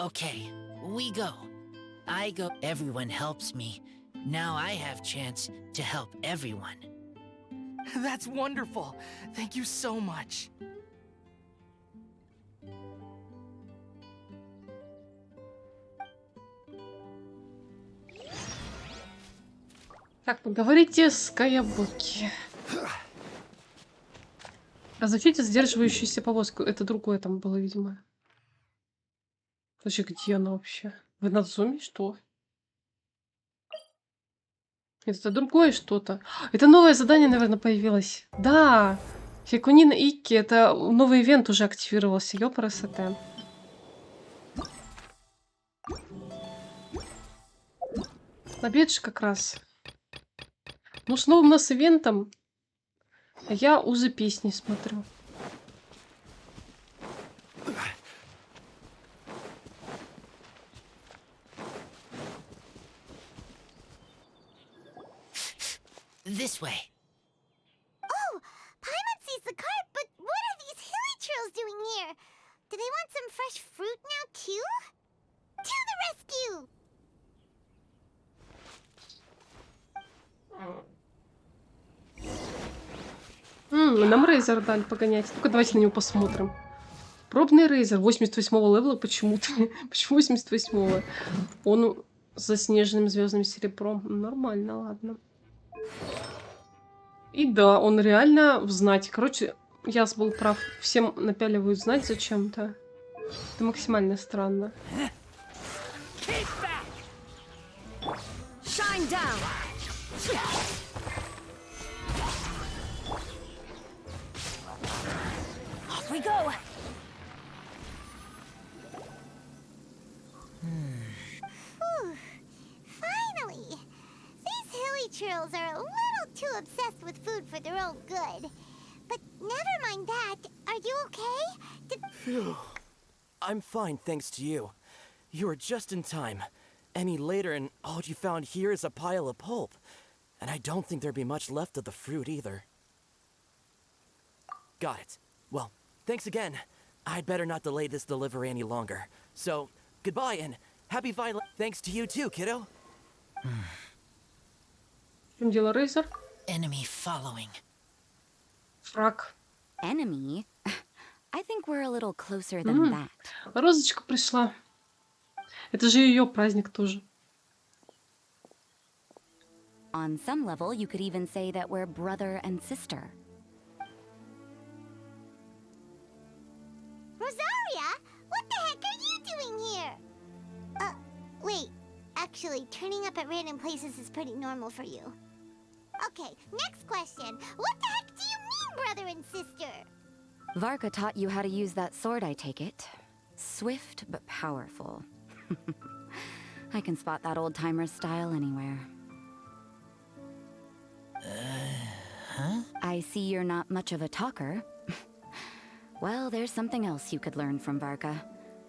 J: Okay, we go. I go. Everyone helps me. Now I have chance to help everyone.
M: That's wonderful. Thank you so much.
A: Так, поговорите с Каябуки. Разошлите сдерживающуюся повозку. Это другое там было, видимо. Слушай, где она вообще? В Надзуме? Что? Нет, это другое что-то. Это новое задание, наверное, появилось. Да! Хикунин Икки. Это новый ивент уже активировался. Ёпарасоте. Обед же как раз. Ну, с новым у нас ивентом. А я узы песни смотрю.
J: This way.
D: Oh, Paimon sees the cart, but what are these hilly churls doing here? Do they want some fresh fruit now, too? To the rescue!
A: Нам Рейзер дали погонять. Ну-ка, давайте на него посмотрим. Пробный Рейзер 88-го левела почему-то. Почему 88-го? Он с заснеженным звездным серебром. Нормально, ладно. И да, он реально в знать. Короче, Яс был прав. Всем напяливают знать зачем-то. Это максимально странно.
C: Shine down. Off we go.
D: Finally! These hilly churls are a little too obsessed with food for their own good. But never mind that. Are you okay?
M: Phew. I'm fine, thanks to you. You were just in time. Any later and all you found here is a pile of pulp. And I don't think there'd be much left of the fruit either. Got it. Well, thanks again. I'd better not delay this delivery any longer. So, goodbye and happy vine. Thanks to you too, kiddo.
A: В чем дело, Рейзер?
J: Enemy following.
A: Фраг.
C: Enemy? I think we're a little closer than that.
A: Розочка пришла. Это же ее праздник тоже.
C: On some level, you could even say that we're brother and sister.
D: Rosaria? What the heck are you doing here? Wait. Actually, turning up at random places is pretty normal for you. Okay, next question. What the heck do you mean, brother and sister?
C: Varka taught you how to use that sword, I take it. Swift but powerful. I can spot that old-timer's style anywhere. I see you're not much of a talker. Well, there's something else you could learn from Varka.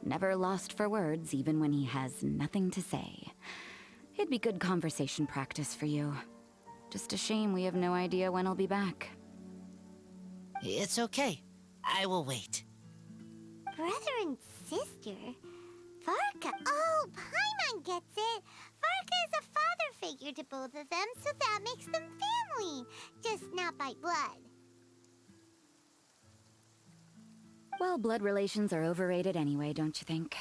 C: Never lost for words, even when he has nothing to say. It'd be good conversation practice for you. Just a shame we have no idea when he'll be back.
J: It's okay. I will wait.
D: Brother and sister? Varka? Oh, Paimon gets it. Varka is a father figure to both of them, so that makes them family. Just not by blood.
C: Well, blood relations are overrated anyway, don't you think?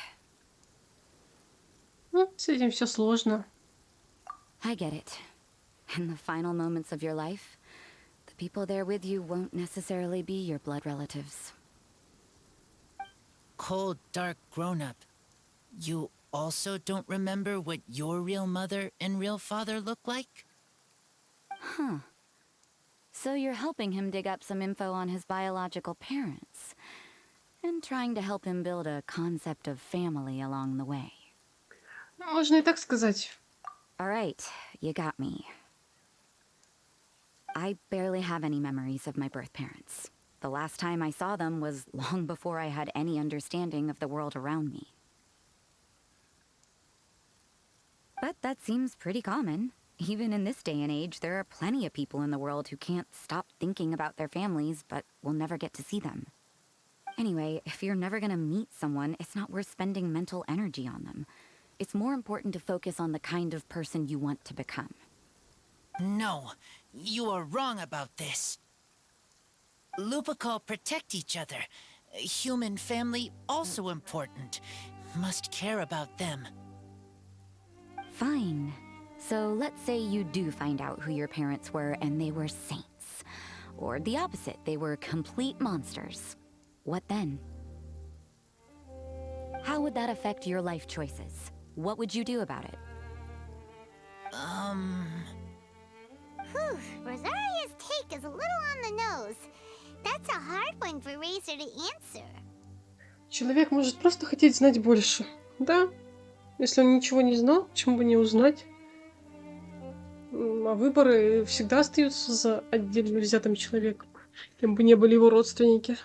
A: Ну, с этим все сложно.
C: I get it. In the final moments of your life, the people there with you won't necessarily be your blood relatives.
J: Cold, dark grown-up. You also don't remember what your real mother and real father look like?
C: Huh. So you're helping him dig up some info on his biological parents, and trying to help him build a concept of family along the way.
A: Можно и так сказать.
C: All right, you got me. I barely have any memories of my birth parents. The last time I saw them was long before I had any understanding of the world around me.
N: But that seems pretty common. Even in this day and age, there are plenty of people in the world who can't stop thinking about their families, but will never get to see them. Anyway, if you're never gonna meet someone, it's not worth spending mental energy on them. It's more important to focus on the kind of person you want to become.
J: No, you are wrong about this. Lupical protect each other. Human family also important. Must care about them.
N: Fine. So let's say you do find out who your parents were and they were saints. Or the opposite, they were complete monsters. What then? How would that affect your life choices? What would you do about it?
D: Whew, Rosaria's take is a little on the nose. That's a hard one for Razor to answer.
A: Человек может просто хотеть знать больше. Да, если он ничего не знал, почему бы не узнать? А выборы всегда остаются за отдельно взятым человеком, кем бы ни были его родственники.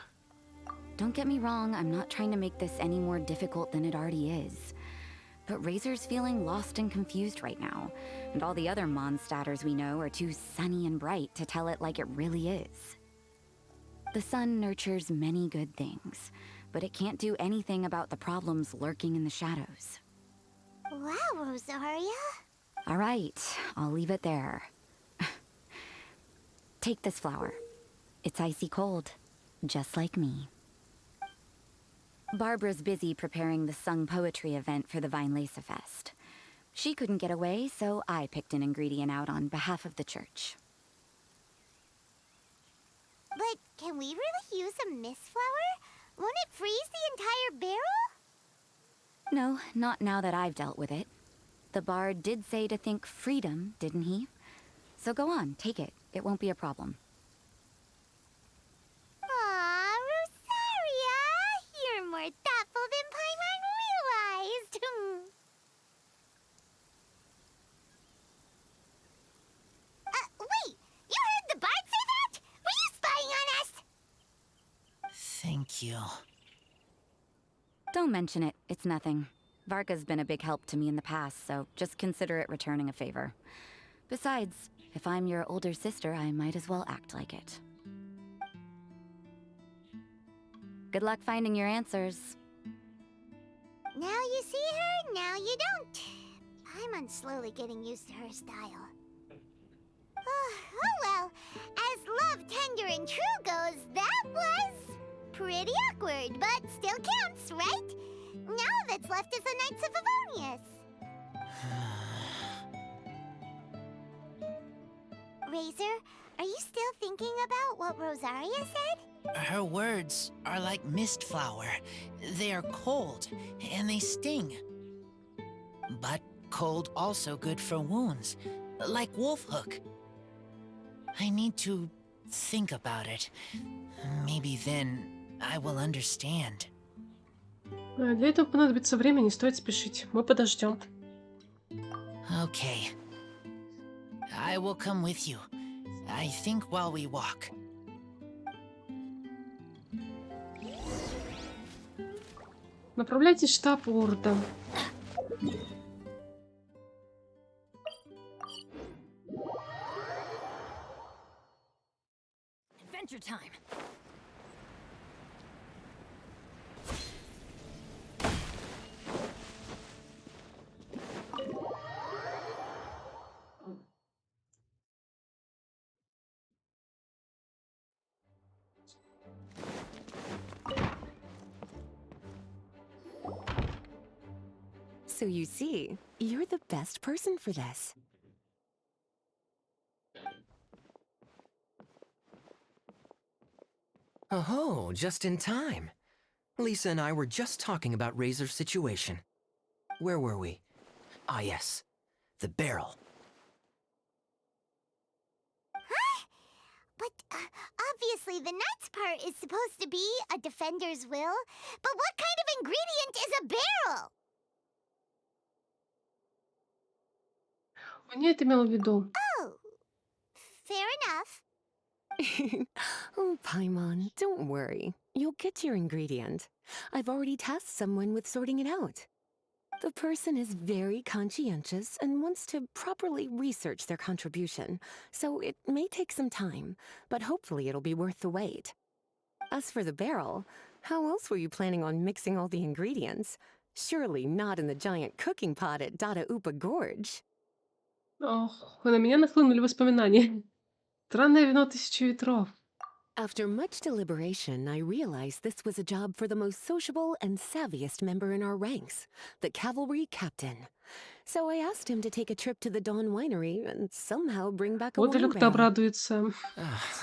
N: Don't get me wrong, I'm not trying to make this any more difficult than it already is. But Razor's feeling lost and confused right now, and all the other Mondstadters we know are too sunny and bright to tell it like it really is. The sun nurtures many good things, but it can't do anything about the problems lurking in the shadows.
D: Wow, Rosaria.
N: All right, I'll leave it there. Take this flower. It's icy cold, just like me. Barbara's busy preparing the sung poetry event for the Weinlese Fest. She couldn't get away, so I picked an ingredient out on behalf of the church.
D: But can we really use a mist flower? Won't it freeze the entire barrel?
N: No, not now that I've dealt with it. The bard did say to think freedom, didn't he? So go on, take it. It won't be a problem.
D: Aw, Rosaria! You're more thoughtful than Paimon realized. Wait! You heard the bard say that? Were you spying on us?
J: Thank you.
N: Don't mention it. It's nothing. Varga's been a big help to me in the past, so just consider it returning a favor. Besides, if I'm your older sister, I might as well act like it. Good luck finding your answers.
D: Now you see her, now you don't. Paimon's slowly getting used to her style. Oh well, as love tender and true goes, that was pretty awkward, but still counts, right? Now that's left is the Knights of Favonius. Razor, are you still thinking about what Rosaria said?
J: Her words are like mist flower. They are cold, and they sting. But cold also good for wounds, like wolfhook. I need to think about it. Maybe then I will understand.
A: Для этого понадобится время, не стоит спешить. Мы подождем.
J: Okay. I will come with you. I think while we walk.
A: Направляйтесь в штаб Орда.
N: Adventure time.
C: So you see, you're the best person for this.
G: Oh, just in time. Lisa and I were just talking about Razor's situation. Where were we? Ah, yes. The barrel.
D: Huh? But obviously the knight's part is supposed to be a defender's will. But what kind of ingredient is a barrel?
A: Он не это имел в виду.
D: Oh, fair enough.
C: Oh, Paimon, don't worry. You'll get your ingredient. I've already tasked someone with sorting it out. The person is very conscientious and wants to properly research their contribution, so it may take some time, but hopefully it'll be worth the wait. As for the barrel, how else were you planning on mixing all the ingredients? Surely not in the giant cooking pot at Dada Upa Gorge.
A: Ох, на меня нахлынули воспоминания. Странное вино тысячи ветров.
C: After much deliberation, I realized this was a job for the most sociable and savviest member in our ranks, the cavalry captain. So I asked him to take a trip to the Dawn Winery and somehow bring back a
A: Вот и
C: wine
A: Люк-то
C: barrel.
A: обрадуется.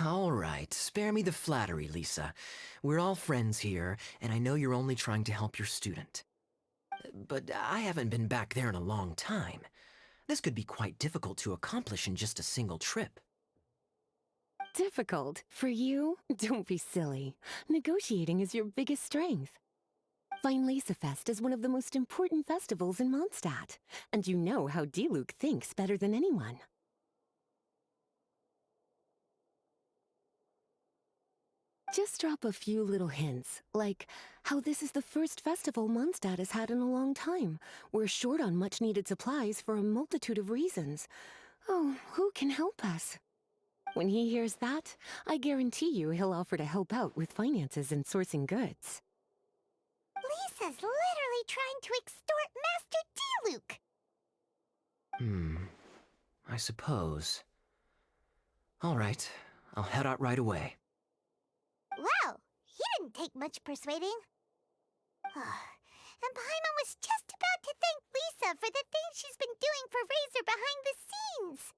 G: All right, spare me the flattery, Lisa. We're all friends here, and I know you're only trying to help your student. But I haven't been back there in a long time. This could be quite difficult to accomplish in just a single trip.
C: Difficult? For you? Don't be silly. Negotiating is your biggest strength. Fest is one of the most important festivals in Mondstadt, and you know how Diluc thinks better than anyone. Just drop a few little hints, like how this is the first festival Mondstadt has had in a long time. We're short on much-needed supplies for a multitude of reasons. Oh, who can help us? When he hears that, I guarantee you he'll offer to help out with finances and sourcing goods.
D: Lisa's literally trying to extort Master Diluc.
G: I suppose. All right, I'll head out right away.
D: Wow, he didn't take much persuading. And Paimon was just about to thank Lisa for the things she's been doing for Razor behind the scenes.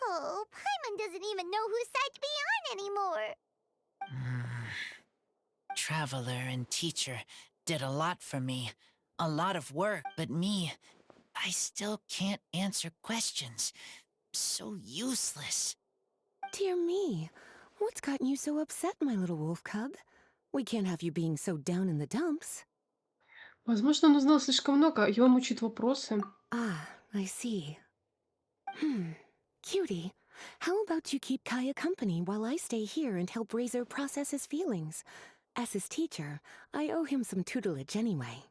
D: Oh, Paimon doesn't even know whose side to be on anymore.
J: Traveler and teacher did a lot for me. A lot of work, but me, I still can't answer questions. So useless.
C: Dear me, what's gotten you so upset, my little wolf cub? We can't have you being so down in the dumps.
A: Возможно, он узнал слишком много, его мучают вопросы.
C: Ah, I see. Cutie, how about you keep Kaya company while I stay here and help Razor process his feelings? As his teacher, I owe him some tutelage anyway.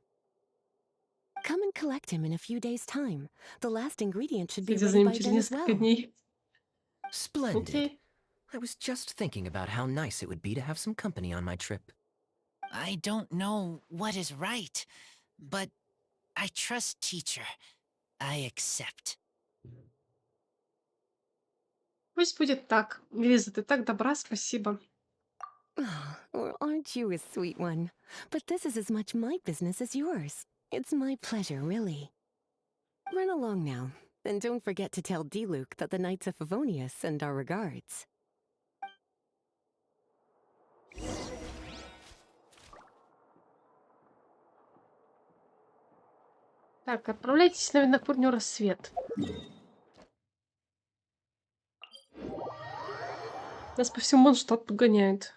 C: Come and collect him in a few days' time. The last ingredient should be
A: Следи за
C: ready
A: ним
C: by
A: через
C: then as well.
A: несколько дней.
G: Splendid.
A: Okay.
G: I was just thinking about how nice it would be to have some company on my trip.
J: I don't know what is right, but I trust teacher. I accept.
A: Пусть будет так. Лиза, ты так добра, спасибо.
C: Or aren't you a sweet one? But this is as much my business as yours. It's my pleasure, really. Run along now, and don't forget to tell Diluc that the Knights of Favonius send our regards.
A: Так, отправляйтесь на винокурню «Рассвет». Нас по всему Mondstadt гоняют.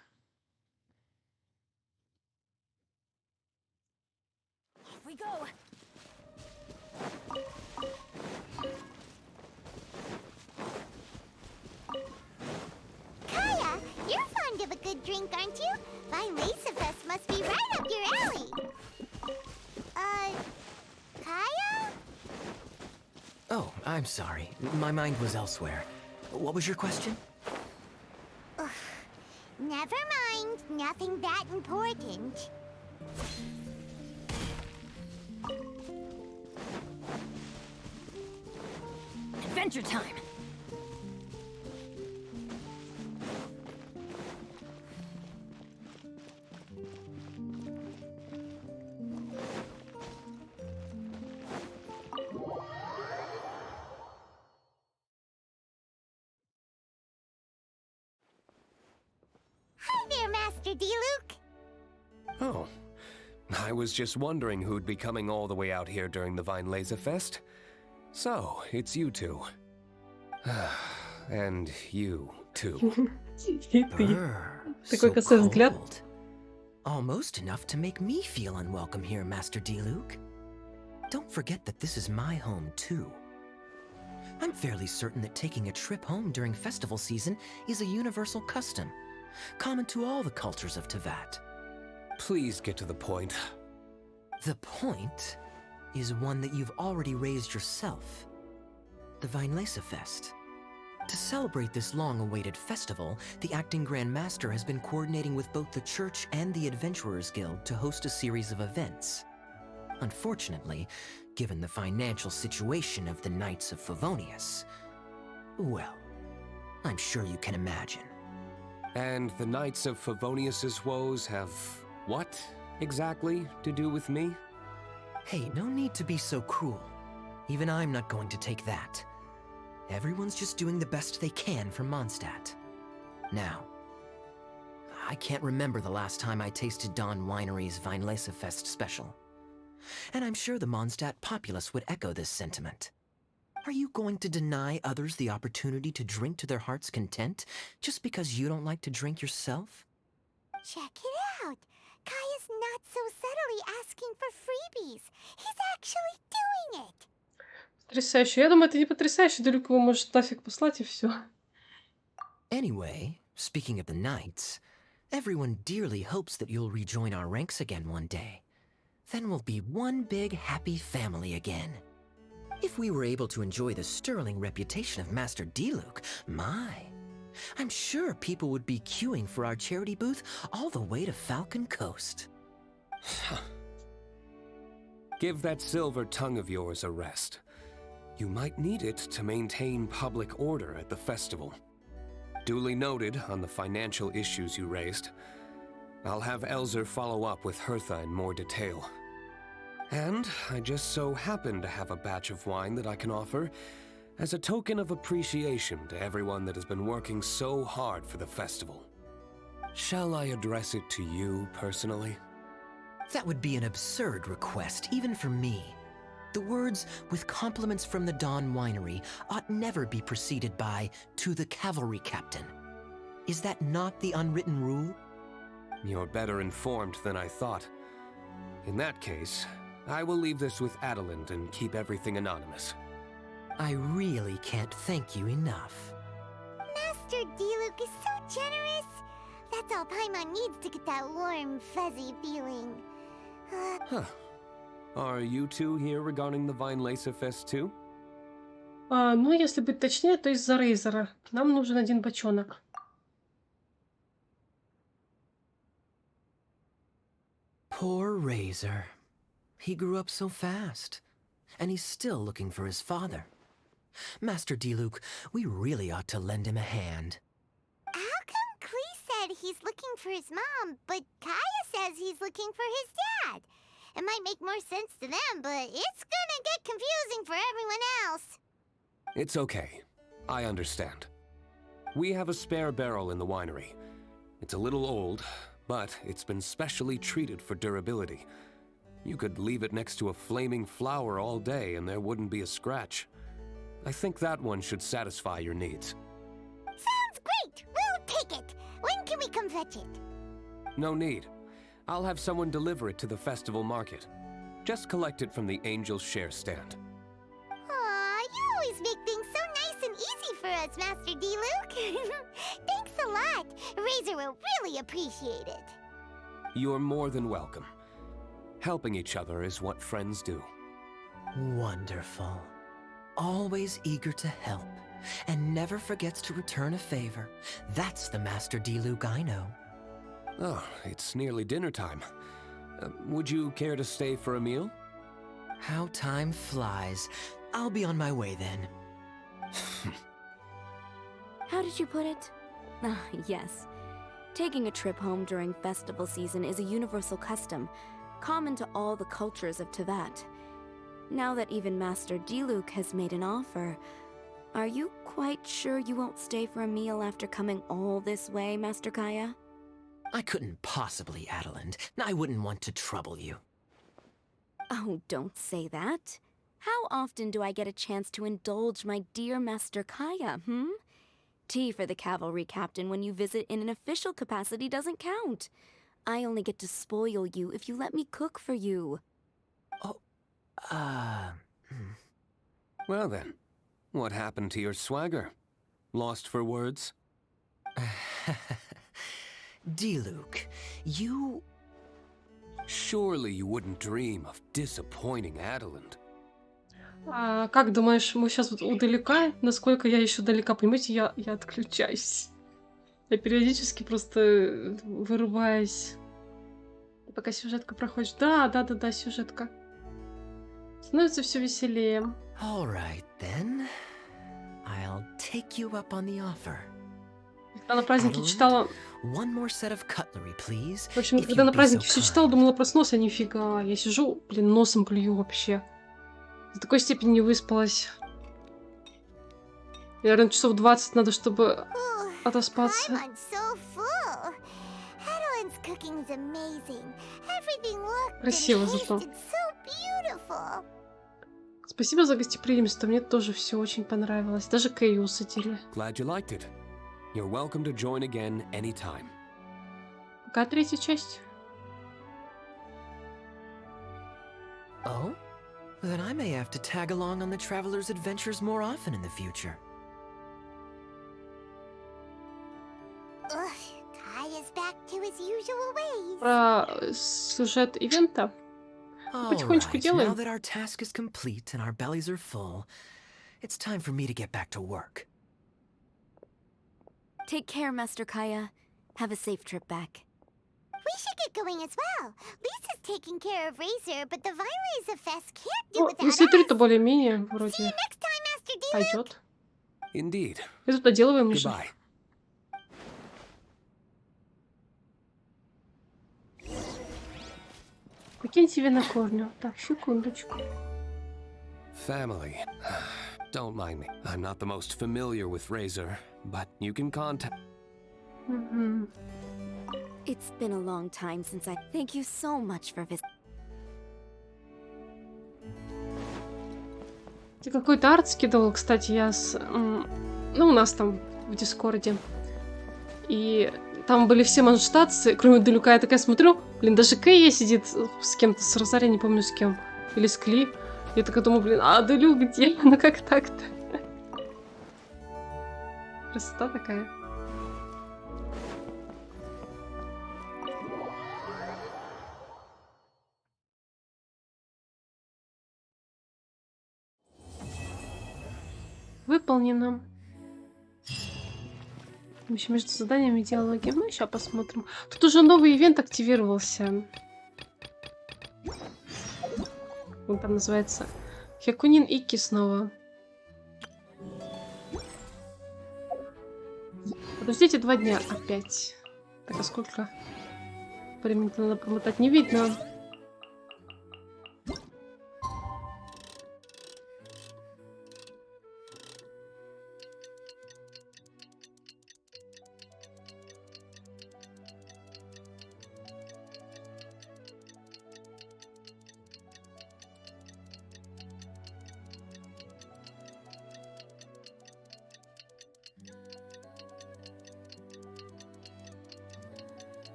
K: Here we go.
D: Kaya, you're fond of a good drink, aren't you? Fest must be right up your alley. Kaya?
G: Oh, I'm sorry. My mind was elsewhere. What was your question?
D: Ugh, never mind. Nothing that important.
K: Adventure time.
D: Hi there, Master Diluc.
H: Oh, I was just wondering who'd be coming all the way out here during the Fest. So, it's you two. And you, too.
A: Такой косой взгляд.
G: Cold. Almost enough to make me feel unwelcome here, Master Diluc. Don't forget that this is my home, too. I'm fairly certain that taking a trip home during festival season is a universal custom, common to all the cultures of Teyvat.
H: Please get to the point.
G: The point? is one that you've already raised yourself. The Weinlese Fest. To celebrate this long-awaited festival, the Acting Grand Master has been coordinating with both the Church and the Adventurers Guild to host a series of events. Unfortunately, given the financial situation of the Knights of Favonius, well, I'm sure you can imagine.
H: And the Knights of Favonius's woes have what, exactly, to do with me?
G: Hey, no need to be so cruel. Even I'm not going to take that. Everyone's just doing the best they can for Mondstadt. Now, I can't remember the last time I tasted Don Winery's Weinlese Fest special. And I'm sure the Mondstadt populace would echo this sentiment. Are you going to deny others the opportunity to drink to their heart's content just because you don't like to drink yourself?
D: Check it out. Kaya's not so subtly asking for freebies. He's actually doing it.
A: Потрясающе. Я думаю, это не потрясающе. Дрюк его может нафиг послать и все.
G: Anyway, speaking of the Knights, everyone dearly hopes that you'll rejoin our ranks again one day. Then we'll be one big happy family again. If we were able to enjoy the sterling reputation of Master Diluc, I'm sure people would be queuing for our charity booth all the way to Falcon Coast.
H: Give that silver tongue of yours a rest. You might need it to maintain public order at the festival. Duly noted on the financial issues you raised. I'll have Elzer follow up with Hertha in more detail. And I just so happen to have a batch of wine that I can offer as a token of appreciation to everyone that has been working so hard for the festival. Shall I address it to you personally?
G: That would be an absurd request, even for me. The words, with compliments from the Dawn Winery, ought never be preceded by, to the cavalry captain. Is that not the unwritten rule?
H: You're better informed than I thought. In that case, I will leave this with Adelind and keep everything anonymous.
G: I really can't thank you enough.
D: Master Diluc is so generous. That's all Paimon needs to get that warm, fuzzy feeling.
H: Huh. Are you two here regarding the Weinlese Fest too?
A: Ну, если быть точнее, то из-за Рейзера. Нам нужен один бочонок.
G: Poor Razor. He grew up so fast, and he's still looking for his father. Master Diluc, we really ought to lend him a hand.
D: How come Klee said he's looking for his mom, but Kaya says he's looking for his dad? It might make more sense to them, but it's gonna get confusing for everyone else.
H: It's okay. I understand. We have a spare barrel in the winery. It's a little old, but it's been specially treated for durability. You could leave it next to a flaming flower all day and there wouldn't be a scratch. I think that one should satisfy your needs.
D: Sounds great! We'll take it! When can we come fetch it?
H: No need. I'll have someone deliver it to the festival market. Just collect it from the Angel's Share stand.
D: Aw, you always make things so nice and easy for us, Master Diluc. Thanks a lot. Razor will really appreciate it.
H: You're more than welcome. Helping each other is what friends do.
G: Wonderful. Always eager to help, and never forgets to return a favor. That's the Master Diluc I know.
H: Oh, it's nearly dinner time. Would you care to stay for a meal?
G: How time flies. I'll be on my way then.
N: How did you put it? Ah, yes. Taking a trip home during festival season is a universal custom, common to all the cultures of Teyvat. Now that even Master Diluc has made an offer, are you quite sure you won't stay for a meal after coming all this way, Master Kaya?
G: I couldn't possibly, Adelind. I wouldn't want to trouble you.
N: Oh, don't say that. How often do I get a chance to indulge my dear Master Kaya, Tea for the cavalry captain when you visit in an official capacity doesn't count. I only get to spoil you if you let me cook for you.
G: Oh,
H: Well then, what happened to your swagger? Lost for words?
G: Diluc, you...
H: Surely you wouldn't dream of disappointing Adeland.
A: А как думаешь, мы сейчас вот удалека? Насколько я еще далека? Понимаете, я отключаюсь. Я периодически просто вырубаюсь. Пока сюжетка проходит. Да, сюжетка. Становится все веселее.
G: All right, then. I'll take you up on the offer.
A: Когда на празднике
G: Adeland,
A: читала...
G: one more set of cutlery, please,
A: В общем,
G: if
A: когда
G: you'd
A: на
G: be so
A: празднике все читала,
G: kind.
A: думала, проснулась, а нифига. Я сижу, блин, носом клюю вообще. До такой степени не выспалась. Наверное, часов 20 надо, чтобы отоспаться.
D: Paimon's so full. Adeline's cooking's amazing. Everything looked
A: Красиво
D: and
A: зато.
D: tasted so beautiful.
A: Спасибо за гостеприимство, мне тоже все очень понравилось. Даже Кэй усадили.
H: Glad you liked it. You're welcome to join again anytime.
A: Какая третья часть?
G: Oh? Then I may have to tag along on the traveler's adventures more often in the future.
D: Ugh, Kaya's back to his usual ways.
A: Про сюжет ивента. Потихонечку
G: Alright, now
A: делаем.
G: that our task is complete and our bellies are full, it's time for me to get back to work.
N: Take care, Master Kaya. Have a safe trip back.
D: We should get going as well. Lisa's taking care of Razor, but the Vine Fest can't do
A: Ну,
D: without
A: если
D: us.
A: то более-менее
D: See you
A: вроде
D: next time, Master D.
A: пойдет.
H: Indeed.
A: И тут доделываем уже.
H: Goodbye.
A: Покиньте винокурню. Так, секундочку.
H: Family. Don't mind me. I'm not the most familiar with Razor, but you can contact...
A: Мгм.
N: It's been a long time since I... Thank you so much for visiting.
A: Ты какой-то арт скидывал, кстати, я ну, у нас там в Дискорде. И там были все манштатсы, кроме Делюка. Я такая смотрю, блин, даже Кэй сидит с кем-то, с Розарией, не помню с кем. Или с Кли. Я такая думаю, блин, а Делюк где? Ну как так-то? Красота такая. Выполнено. Еще между заданиями и диалоги. Ну, сейчас посмотрим. Тут уже новый ивент активировался. Он там называется Хякунин Икки снова. Подождите 2 дня опять. Так, а сколько времени надо промотать? Не видно.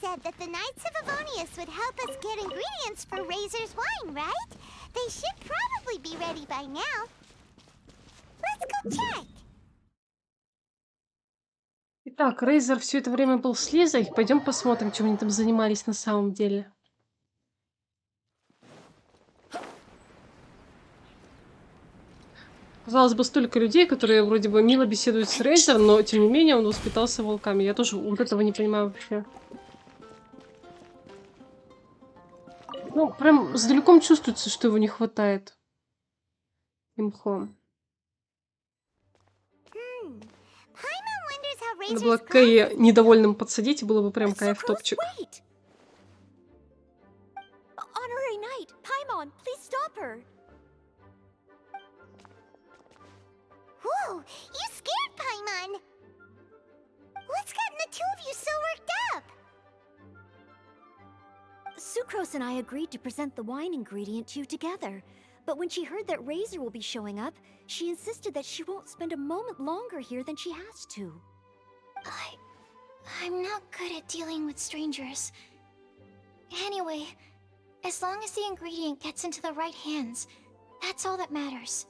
D: Said that the Knights of Avonius would help us get ingredients for Razor's wine, right? They should probably be ready by now. Let's go check.
A: Итак, Рейзер все это время был с Лизой. Пойдем посмотрим, чем они там занимались на самом деле. Казалось бы, столько людей, которые вроде бы мило беседуют с Рейзером, но тем не менее он воспитался волками. Я тоже вот этого не понимаю вообще. Ну, прям с далеком чувствуется, что его не хватает. Имхо. Надо было Кэй недовольным подсадить, и было бы прям кайф топчик.
K: Honorary Knight, Paimon, please stop her.
D: Whoa, you scared Paimon. What's gotten the two of you so worked up?
K: Sucrose and I agreed to present the wine ingredient to you together. But when she heard that Razor will be showing up, she insisted that she won't spend a moment longer here than she has to.
D: I'm not good at dealing with strangers.
K: Anyway, as long as the ingredient gets into the right hands, that's all that matters.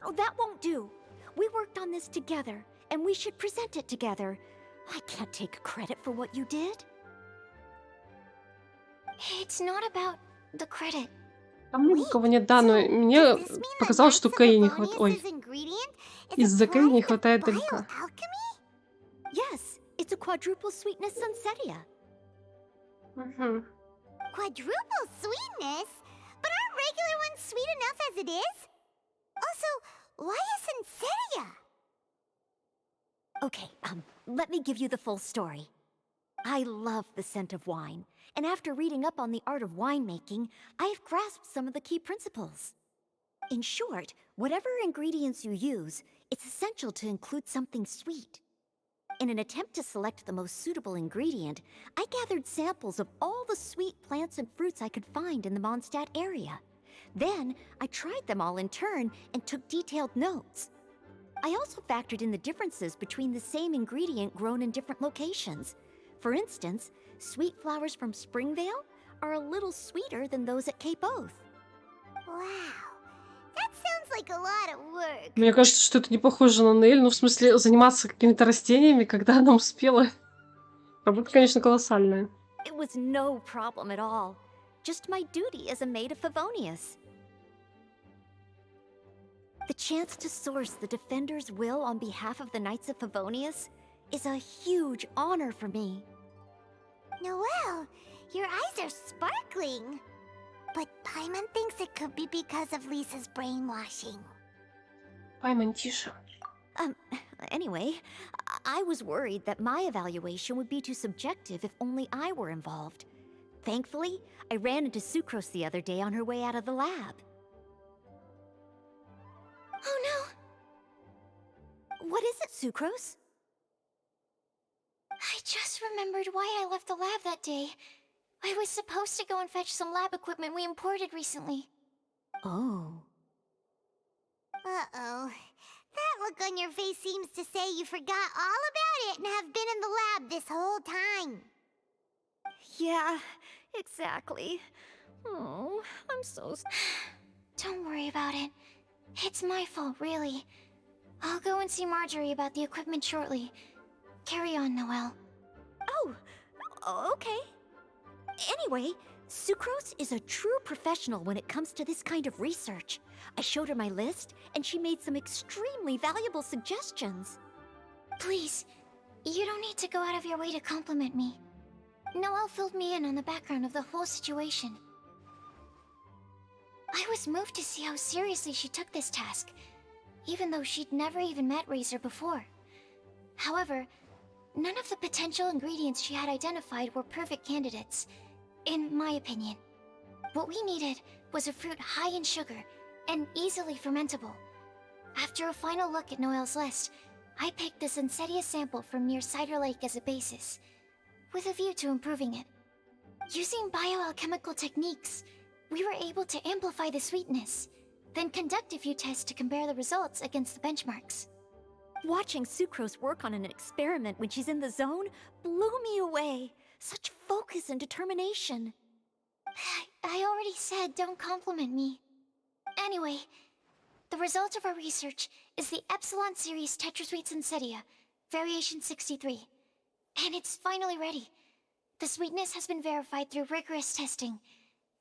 O: Oh, that won't do. We worked on this together, and we should present it together. I can't take credit for what you did.
K: It's not about the credit.
A: Там никого нет, да, но мне показалось, что Кэй не хватает... Ой, из-за Кэй не хватает далека.
O: Yes, it's a quadruple sweetness sunsetia.
D: Quadruple sweetness? But aren't regular ones sweet enough as it is? Also, why a sunsetia?
O: Okay, let me give you the full story. I love the scent of wine, and after reading up on the art of winemaking, I have grasped some of the key principles. In short, whatever ingredients you use, it's essential to include something sweet. In an attempt to select the most suitable ingredient, I gathered samples of all the sweet plants and fruits I could find in the Mondstadt area. Then, I tried them all in turn and took detailed notes. I also factored in the differences between the same ingredient grown in different locations. For instance, sweet flowers from Springvale are a little sweeter than those at Cape Oath.
D: Wow, that sounds like a lot of work.
A: Мне кажется, что это не похоже на Нейль. Ну, в смысле, заниматься какими-то растениями, когда она успела. Работа, конечно, колоссальная.
O: It was no problem at all. Just my duty as a maid of Favonius. The chance to source the Defender's will on behalf of the Knights of Favonius is a huge honor for me.
D: Noelle, your eyes are sparkling. But Paimon thinks it could be because of Lisa's brainwashing.
A: Paimon, тише.
O: Anyway, I was worried that my evaluation would be too subjective if only I were involved. Thankfully, I ran into Sucrose the other day on her way out of the lab.
K: Oh no!
O: What is it, Sucrose?
K: I just remembered why I left the lab that day. I was supposed to go and fetch some lab equipment we imported recently.
O: Oh.
D: Uh-oh. That look on your face seems to say you forgot all about it and have been in the lab this whole time.
O: Yeah, exactly. Oh, I'm so...
K: Don't worry about it. It's my fault, really. I'll go and see Marjorie about the equipment shortly. Carry on, Noelle.
O: Oh, okay. Anyway, Sucrose is a true professional when it comes to this kind of research. I showed her my list, and she made some extremely valuable suggestions.
K: Please, you don't need to go out of your way to compliment me. Noelle filled me in on the background of the whole situation. I was moved to see how seriously she took this task, even though she'd never even met Razor before. However, none of the potential ingredients she had identified were perfect candidates, in my opinion. What we needed was a fruit high in sugar and easily fermentable. After a final look at Noelle's list, I picked the Sunsetia sample from near Cider Lake as a basis, with a view to improving it. Using bioalchemical techniques, we were able to amplify the sweetness, then conduct a few tests to compare the results against the benchmarks.
O: Watching Sucrose work on an experiment when she's in the zone blew me away. Such focus and determination.
K: I already said don't compliment me. Anyway, the result of our research is the Epsilon Series Tetrasweet Sunsetia, Variation 63. And it's finally ready. The sweetness has been verified through rigorous testing,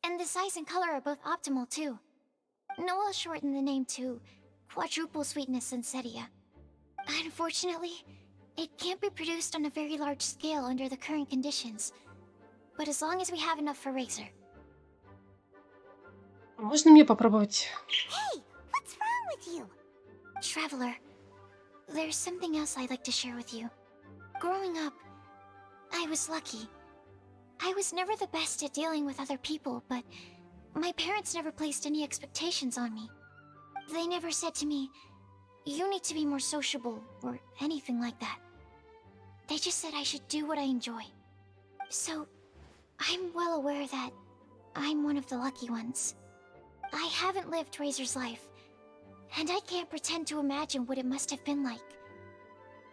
K: and the size and color are both optimal too. Noelle shortened the name to Quadruple Sweetness Sunsetia. Unfortunately, it can't be produced on a very large scale under the current conditions. But as long as we have enough for Razor.
A: Можно мне попробовать?
D: Hey, what's wrong with you?
K: Traveler, there's something else I'd like to share with you. Growing up, I was lucky. I was never the best at dealing with other people, but my parents never placed any expectations on me. They never said to me, "You need to be more sociable," or anything like that. They just said I should do what I enjoy. So, I'm well aware that I'm one of the lucky ones. I haven't lived Razor's life, and I can't pretend to imagine what it must have been like.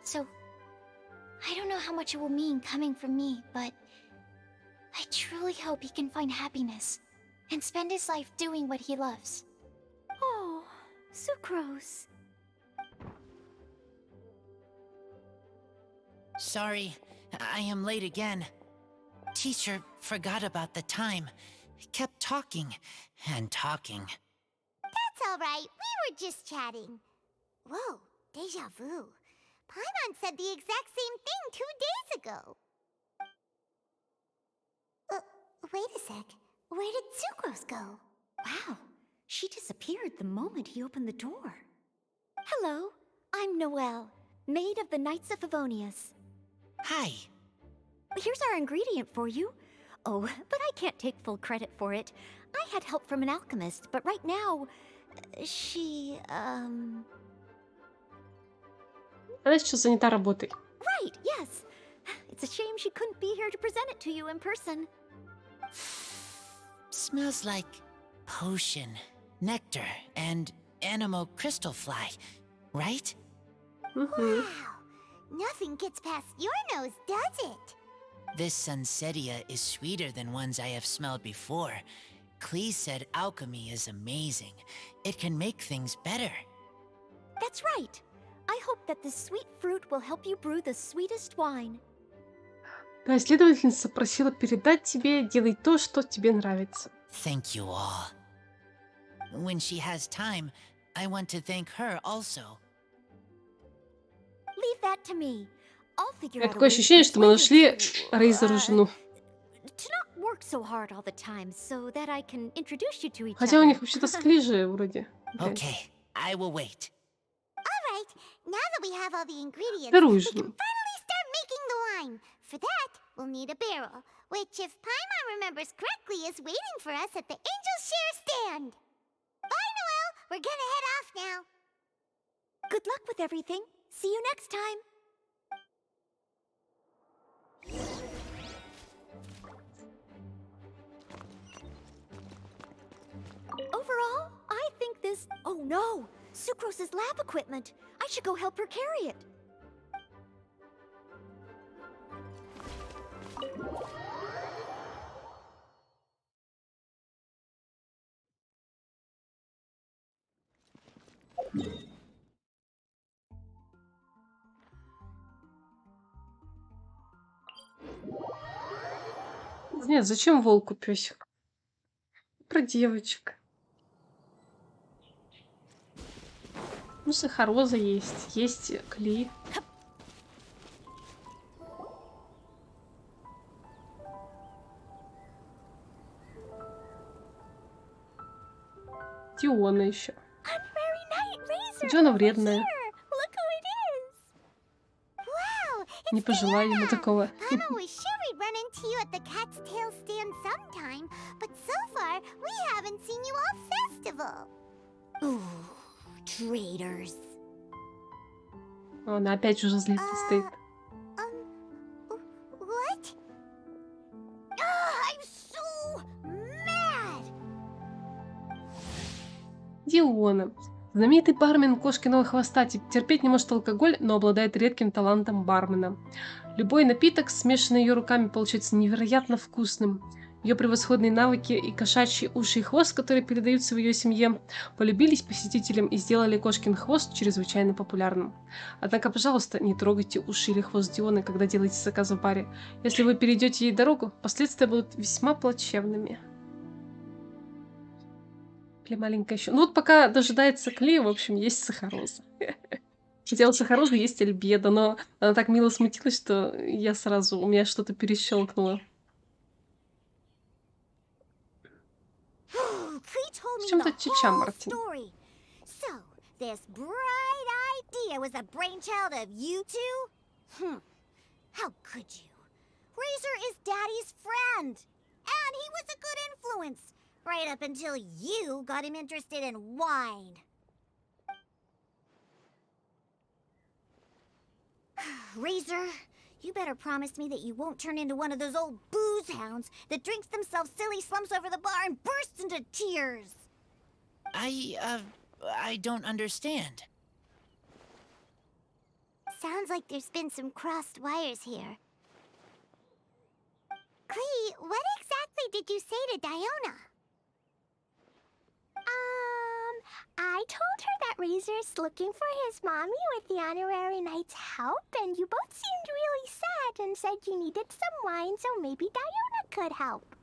K: So, I don't know how much it will mean coming from me, but I truly hope he can find happiness and spend his life doing what he loves.
O: Oh, Sucrose.
J: Sorry, I am late again. Teacher forgot about the time. Kept talking and talking.
D: That's all right. We were just chatting. Whoa, deja vu. Paimon said the exact same thing 2 days ago. Wait a sec. Where did Sucrose go?
O: Wow, she disappeared the moment he opened the door. Hello, I'm Noelle, maid of the Knights of Favonius.
J: Hi.
O: Here's our ingredient for you. Oh, but I can't take full credit for it. I had help from an alchemist, but right now, she,
A: Она сейчас занята работой.
O: Right, yes. It's a shame she couldn't be here to present it to you in person.
J: Smells like potion, nectar, and anemo crystal fly, right?
D: Wow. Nothing gets past your nose, does it?
J: This Sunsetia is sweeter than ones I have smelled before. Clee said alchemy is amazing. It can make things better.
O: That's right. I hope that this sweet fruit will help you brew the sweetest wine.
A: Да, исследовательница просила передать тебе, делай то, что тебе нравится.
J: Thank you all. When she has time, I want to thank her also.
O: Leave that to me. I'll figure
A: У меня
O: out a
A: такое
O: way to
A: ощущение, что мы
O: persuade her
A: нашли Рейзеру жену.
O: to not work so hard all the time, so that I can introduce you to each
A: Хотя у
O: other.
A: них вообще-то с Кли же вроде.
J: Okay, I will wait.
D: All right. Now that we have all the ingredients,
A: Вторую
D: we
A: жену.
D: can finally start making the wine. For that, we'll need a barrel, which, if Paimon remembers correctly, is waiting for us at the Angel Share stand. Bye, Noelle. We're gonna head off now.
O: Good luck with everything. See you next time. Overall, I think this... Oh no! Sucrose's lab equipment! I should go help her carry it.
A: Нет, зачем волку песик? Про девочек. Ну, сахароза есть. Есть Кли. Диона еще. Диона вредная.
D: Look who it is. Wow,
A: Не пожелаю ему такого.
D: Paimon was sure we'd run into you at the Cat's Tail stand sometime, but so far, we haven't seen you all festival.
O: Ooh, traitors.
A: Она опять уже злится стоит.
D: What? I'm so mad!
A: Диона. Знаменитый бармен Кошкиного хвоста терпеть не может алкоголь, но обладает редким талантом бармена. Любой напиток, смешанный ее руками, получается невероятно вкусным. Ее превосходные навыки и кошачьи уши и хвост, которые передаются в ее семье, полюбились посетителям и сделали Кошкин хвост чрезвычайно популярным. Однако, пожалуйста, не трогайте уши или хвост Дионы, когда делаете заказ в баре. Если вы перейдете ей дорогу, последствия будут весьма плачевными. Кли маленькая еще. Ну вот пока дожидается Кли, в общем, есть сахароза. Хотела сахароза, есть альбедо, но она так мило смутилась, что я сразу, у меня что-то перещелкнуло.
D: Klee told
A: В
D: me
A: чем
D: the
A: тут чича,
D: whole
A: Мартин?
D: story. So, this bright idea was the brainchild of you two? How could you? Razor is Daddy's friend, and he was a good influence, right up until you got him interested in wine. Razor, you better promise me that you won't turn into one of those old booze hounds that drinks themselves silly, slumps over the bar, and bursts into tears.
J: I don't understand.
D: Sounds like there's been some crossed wires here. Klee, what exactly did you say to Diona?
P: I told her that Razor's looking for his mommy with the honorary knight's help, and you both seemed really sad and said you needed some wine, so maybe Diona could help.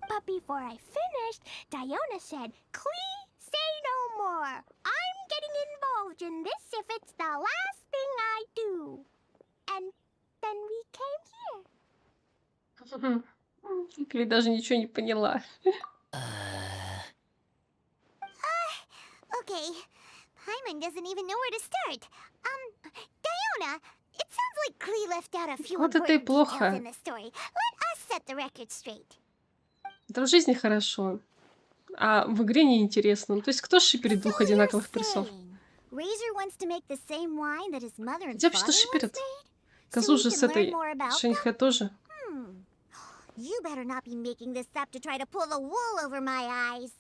P: But before I finished, Diona said, Klee, say no more. I'm getting involved in this if it's the last thing I do. And then we came here.
A: Кли даже ничего не поняла.
D: Okay. Paimon doesn't even know where to start. Diona, it sounds like Klee left out a few
A: Вот это и
D: important details
A: плохо.
D: in the story. Let us set the record straight.
A: Это в жизни хорошо, а в игре неинтересно. То есть кто шиперит двух одинаковых персов?
D: Razor wants to make the same wine that his mother and
A: Где
D: father
A: что
D: once
A: шиперит?
D: made?
A: Козу
D: we
A: же
D: can
A: с
D: learn
A: этой
D: more about
A: Шэньхэ тоже.
D: You better not be making this up to try to pull the wool over my eyes.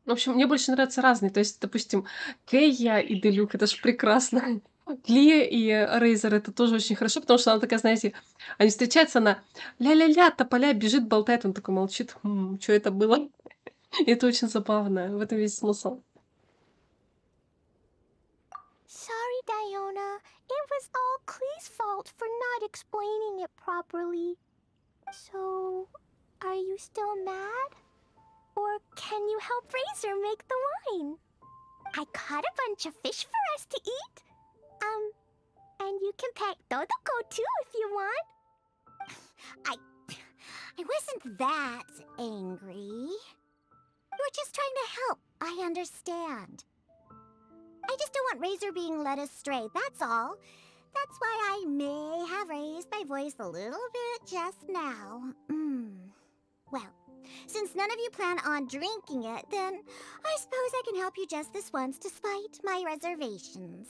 A: В общем, мне больше нравятся разные. То есть, допустим, Кэйя и Делюк, это же прекрасно. Кли и Рейзер, это тоже очень хорошо, потому что она такая, знаете, они встречаются, она ля-ля-ля, тополя, бежит, болтает, он такой молчит. Что это было? И это очень забавно. В этом весь смысл.
P: Sorry, Diona. It was all Klee's fault for not explaining it properly. So, are you still mad? Or can you help Razor make the wine? I caught a bunch of fish for us to eat. And you can pet Dodoko too if you want.
D: I wasn't that angry. We're just trying to help. I understand. I just don't want Razor being led astray, that's all. That's why I may have raised my voice a little bit just now. Well, since none of you plan on drinking it, then I suppose I can help you just this once despite my reservations.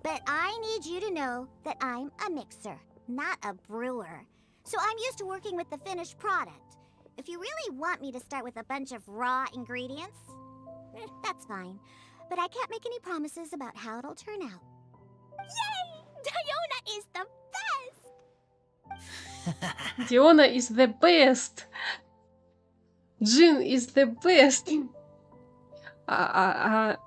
D: But I need you to know that I'm a mixer, not a brewer. So I'm used to working with the finished product. If you really want me to start with a bunch of raw ingredients, that's fine. But I can't make any promises about how it'll turn out.
P: Yay! Diona is the best!
A: Диона is the best. Джин is the best. А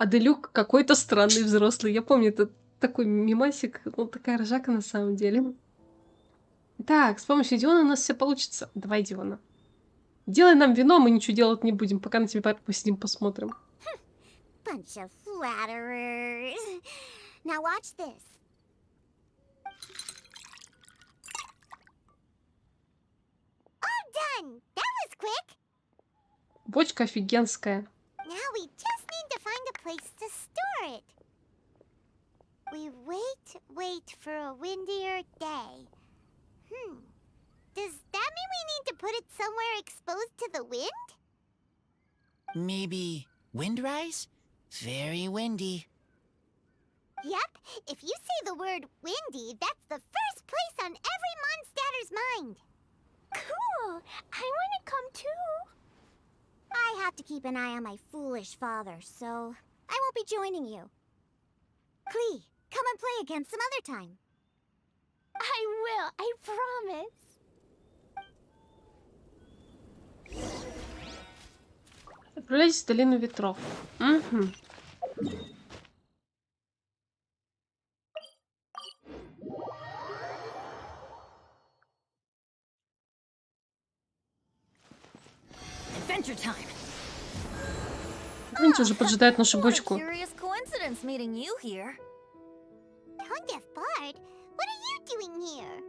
A: Делюк какой-то странный взрослый. Я помню, это такой мимасик, ну такая ржака на самом деле. Так, с помощью Диона у нас все получится. Давай, Диона. Делай нам вино, мы ничего делать не будем, пока на тебя посидим, посмотрим.
D: Bunch of flatterers. Now watch this. All done. That was quick.
A: Бочка офигенская.
D: Now we just need to find a place to store it. We wait for a windier day. Does that mean we need to put it somewhere exposed to the wind?
J: Maybe windrise? Very windy.
D: Yep, if you say the word windy, that's the first place on every Mondstatter's mind.
P: Cool! I want to come too.
D: I have to keep an eye on my foolish father, so I won't be joining you. Klee, come and play again some other time.
P: I will, I promise.
A: Отправляйтесь в долину ветров. Угу.
K: Adventure time.
A: Видите, уже поджидает нашу бочку.
K: Curious coincidence meeting you here.
D: Tone-deaf Bard, what are you doing here?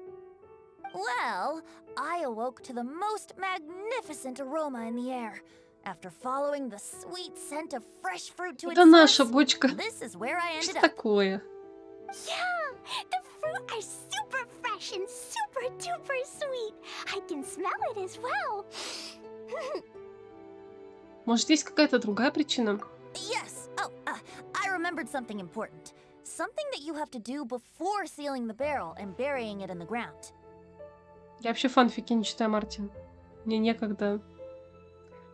K: Well, I awoke to the most magnificent aroma in the air. After following the sweet scent of fresh fruit to its
A: Это наша
K: source,
A: бочка.
K: this is where I ended
A: Что
K: up.
A: такое?
P: Yeah, the fruit are super fresh and super duper sweet. I can smell it as well.
A: Может, есть какая-то другая причина?
K: Yes. Oh, I remembered something important. Something that you have to do before sealing the barrel and burying it in the ground.
A: Я вообще фанфики не читаю, Мартин. Мне некогда.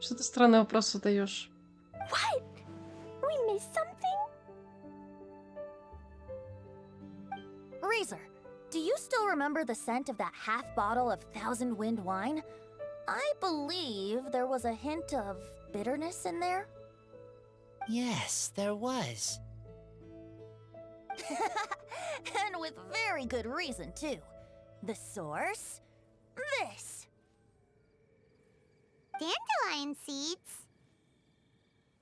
A: Что ты странные вопросы задаешь?
P: What? We missed something?
K: still remember the scent of that half bottle of Thousand Wind wine? I believe there was a hint of bitterness in there.
J: Yes, there was.
K: And with very good reason, too. The source? This.
D: Dandelion seeds?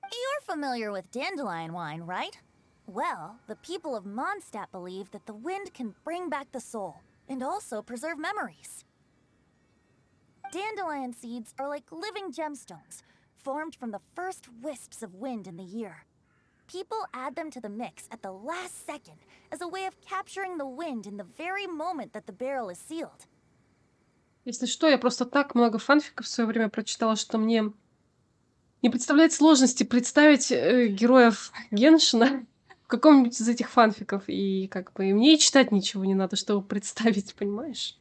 K: You're familiar with dandelion wine, right? Well, the people of Mondstadt believe that the wind can bring back the soul, and also preserve memories. Dandelion seeds are like living gemstones, formed from the first wisps of wind in the year. People add them to the mix at the last second as a way of capturing the wind in the very moment that the barrel is sealed.
A: Если что, я просто так много фанфиков в свое время прочитала, что мне не представляет сложности представить героев Геншина в каком-нибудь из этих фанфиков. И как бы и мне и читать ничего не надо, чтобы представить, понимаешь?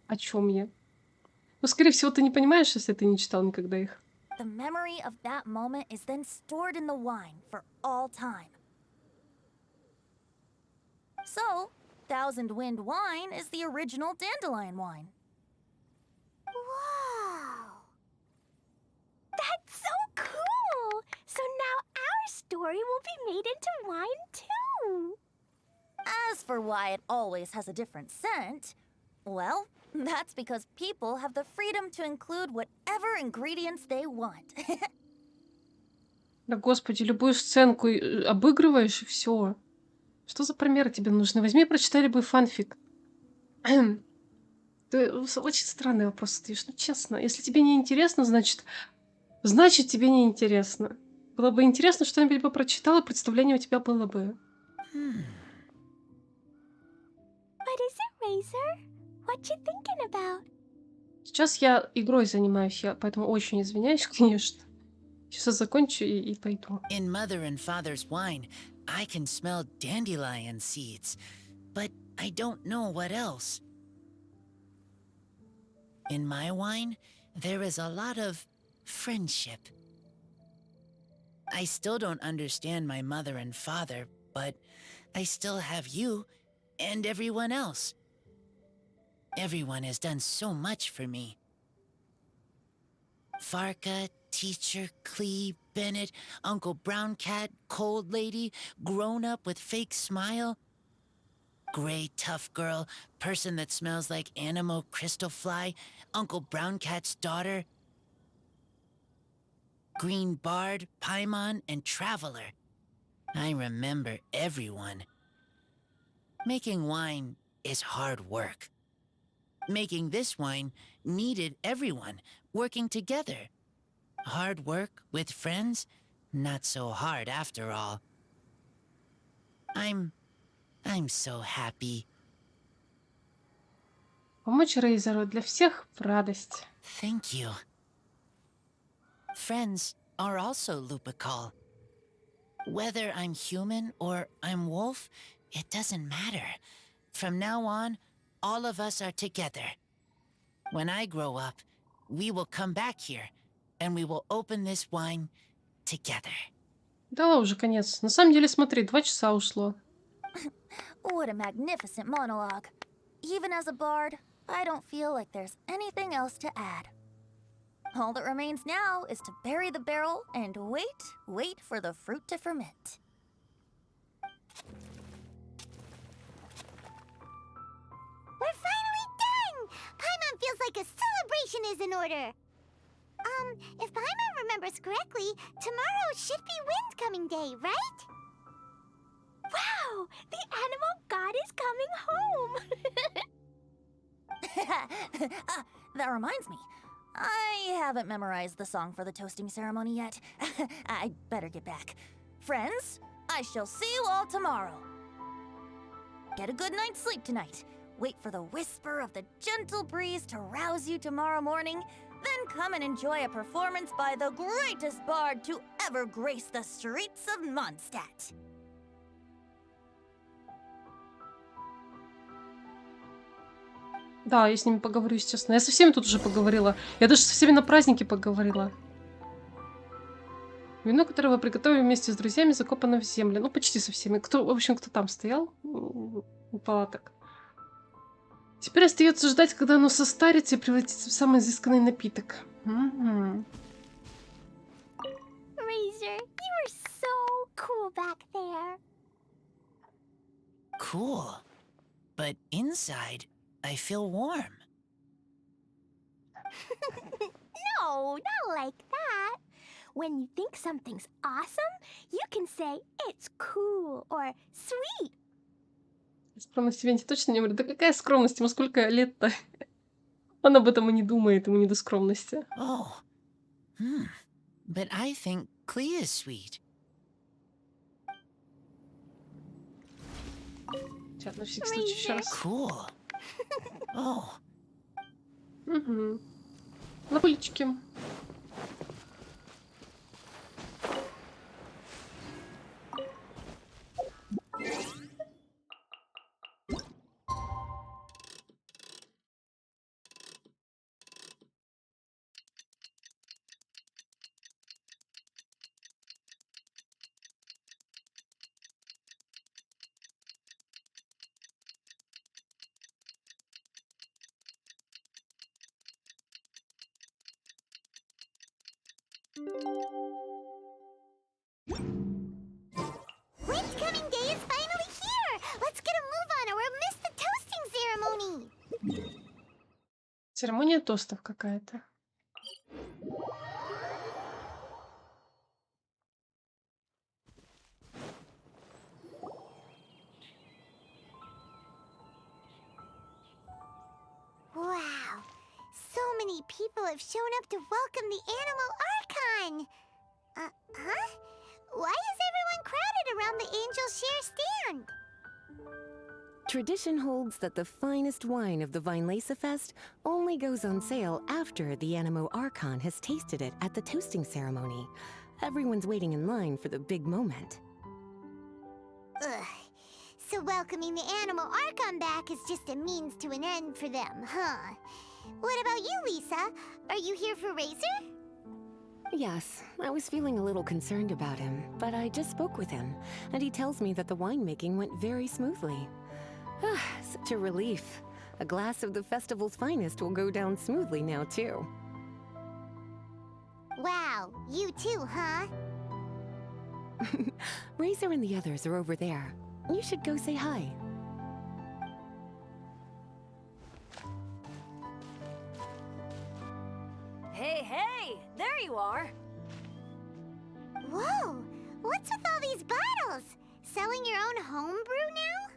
A: О чем я? Ну, скорее всего, ты не понимаешь, если ты не читал никогда их.
K: The memory of that moment is then stored in the wine for all time. So, Thousand Wind wine is the original dandelion wine.
P: Whoa! That's so cool! So now our story will be made into wine too!
K: As for why it always has a different scent, well, that's because people have the freedom to include whatever ingredients they want.
A: Да господи, любую сценку обыгрываешь, и все. Что за примеры тебе нужны? Возьми и прочитай любой фанфик. Ты очень странный вопрос задаешь, ну честно. Если тебе не интересно, значит тебе не интересно. Было бы интересно, что-нибудь бы прочитал, и представление у тебя было бы.
P: What is it, Razor? What you thinking about?
A: Сейчас я игрой занимаюсь, я поэтому очень извиняюсь, конечно. Сейчас я закончу и пойду.
J: In Mother and Father's wine, I can smell dandelion seeds, but I don't know what else. In my wine, there is a lot of friendship. I still don't understand my mother and father, but I still have you and everyone else. Everyone has done so much for me. Farka, Teacher, Clee, Bennett, Uncle Brown Cat, Cold Lady, Grown Up with Fake Smile, Gray Tough Girl, Person that smells like Animo Crystal Fly, Uncle Brown Cat's daughter, Green Bard, Paimon, and Traveler. I remember everyone. Making wine is hard work. Making this wine needed everyone working together. Hard work with friends? Not so hard after all. I'm so happy.
A: Помочь Рейзеру для всех в радость.
J: Thank you. Friends are also Lupical. Whether I'm human or I'm wolf, it doesn't matter. From now on, all of us are together. When I grow up, we will come back here, and we will open this wine together.
A: Да, уже конец. На самом деле, смотри, 2 часа ушло.
K: What a magnificent monologue. Even as a bard, I don't feel like there's anything else to add. All that remains now is to bury the barrel and wait for the fruit to ferment.
D: We're finally done! Paimon feels like a celebration is in order. If Paimon remembers correctly, tomorrow should be Wind Coming Day, right?
P: Wow! The animal god is coming home!
K: That reminds me. I haven't memorized the song for the toasting ceremony yet. I'd better get back. Friends, I shall see you all tomorrow. Get a good night's sleep tonight. Wait for the whisper of the gentle breeze to rouse you tomorrow morning. Then come and enjoy a performance by the greatest bard to ever grace the streets of Mondstadt.
A: Да, я с ними поговорю, естественно. Я со всеми тут уже поговорила. Я даже со всеми на празднике поговорила. Вино, которое вы приготовили вместе с друзьями, закопано в землю. Ну, почти со всеми. В общем, кто там стоял у палаток. Теперь остается ждать, когда оно состарится и превратится в самый изысканный напиток. Мгм.
P: Razor, you were so cool back there.
J: Cool. But inside, I feel warm.
P: No, not like that. When you think something's awesome, you can say it's cool or sweet.
A: Скромность в Ивенте точно не умрет. Да какая скромность? Ему сколько лет-то? Он об этом и не думает, ему не до скромности.
J: Oh. But I think Clea is sweet.
A: Сейчас, на всякий случай, еще раз.
J: Cool. Oh.
A: Угу. На пылечке.
D: Wind-coming day is finally here! Let's get a move on or we'll miss the toasting ceremony!
A: Церемония тостов какая-то.
D: Wow! So many people have shown up to welcome the Animal Archon! Huh? Why is everyone crowded around the Angel Share stand?
C: Tradition holds that the finest wine of the Weinlese Fest only goes on sale after the Animo Archon has tasted it at the toasting ceremony. Everyone's waiting in line for the big moment.
D: Ugh. So welcoming the Animal Archon back is just a means to an end for them, huh? What about you, Lisa? Are you here for Razor?
C: Yes, I was feeling a little concerned about him, but I just spoke with him, and he tells me that the winemaking went very smoothly. Such a relief. A glass of the festival's finest will go down smoothly now, too.
D: Wow, you too, huh?
C: Razor and the others are over there. You should go say hi.
K: Hey, there you are.
D: Whoa, what's with all these bottles? Selling your own homebrew now?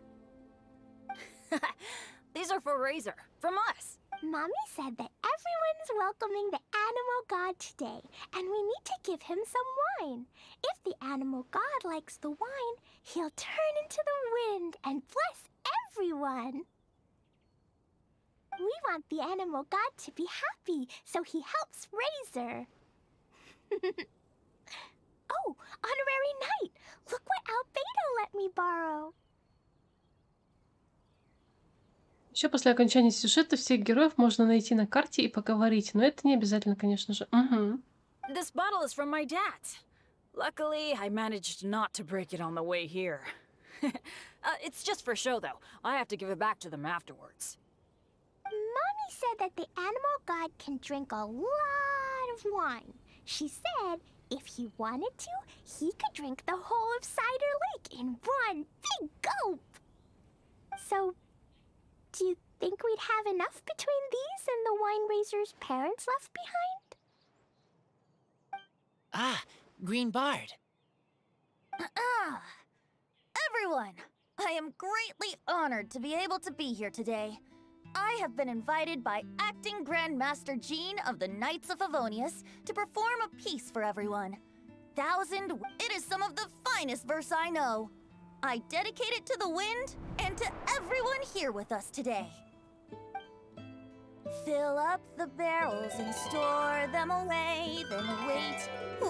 K: These are for Razor, from us.
P: Mommy said that everyone's welcoming the Animal God today, and we need to give him some wine. If the Animal God likes the wine, he'll turn into the wind and bless everyone. We want the Animal God to be happy, so he helps Razor. Oh, Honorary Knight! Look what Albedo let me borrow.
A: Еще после окончания сюжета всех героев можно найти на карте и поговорить, но это не обязательно, конечно же. Угу.
Q: This bottle is from my dad. Luckily, I managed not to break it on the way here. It's just for show, though. I have to give it back to them afterwards.
P: Mommy said that the Animal God can drink a lot of wine. She said if he wanted to, he could drink the whole of Cider Lake in one big gulp. So, do you think we'd have enough between these and the wine raiser's parents left behind?
J: Ah, Green Bard.
K: Everyone, I am greatly honored to be able to be here today. I have been invited by Acting Grandmaster Jean of the Knights of Favonius to perform a piece for everyone. It is some of the finest verse I know. I dedicate it to the wind and to everyone here with us today. Fill up the barrels and store them away, then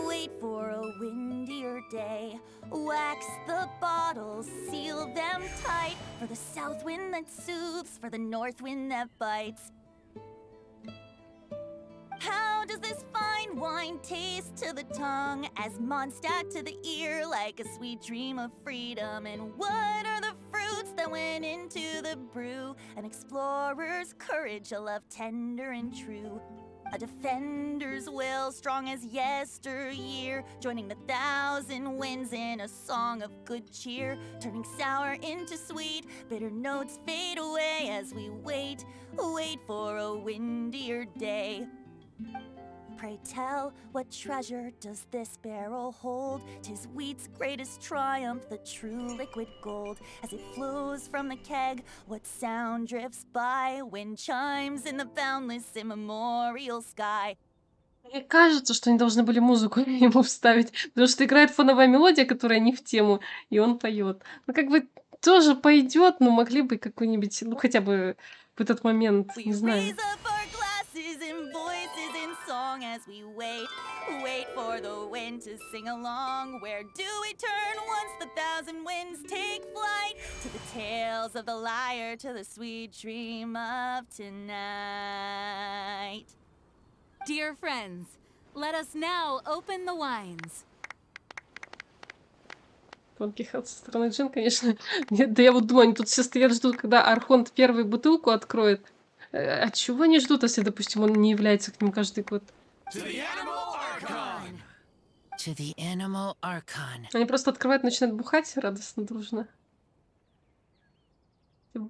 K: wait for a windier day. Wax the bottles, seal them tight, for the south wind that soothes, for the north wind that bites. How does this fine wine taste to the tongue, as Mondstadt to the ear, like a sweet dream of freedom? And what are the fruits that that went into the brew. An explorer's courage, a love tender and true. A defender's will, strong as yesteryear, joining the thousand winds in a song of good cheer, turning sour into sweet, bitter notes fade away as we wait for a windier day. Pray tell, what treasure does this barrel hold? 'Tis wheat's greatest triumph, the true liquid gold. As it flows from the keg, what sound drifts by? Wind chimes in the boundless immemorial sky.
A: Мне кажется, что они должны были музыку ему вставить, потому что играет фоновая мелодия, которая не в тему, и он поет. Ну, как бы тоже пойдет, но могли бы какой-нибудь, ну, хотя бы в этот момент, не знаю.
K: And voices in song as we wait for the wind to sing along. Where do we turn once the thousand winds take flight? To the tales of the lyre, to the sweet dream of tonight.
E: Dear friends, let us now open the wines.
A: Тонкий ход со стороны Джин, конечно. Нет, да я вот думаю, они тут все стоят, ждут, когда Архонт первую бутылку откроет. От чего они ждут, если, допустим, он не является к ним каждый год?
J: To the Animal Archon.
A: Они просто открывают, начинают бухать радостно, дружно.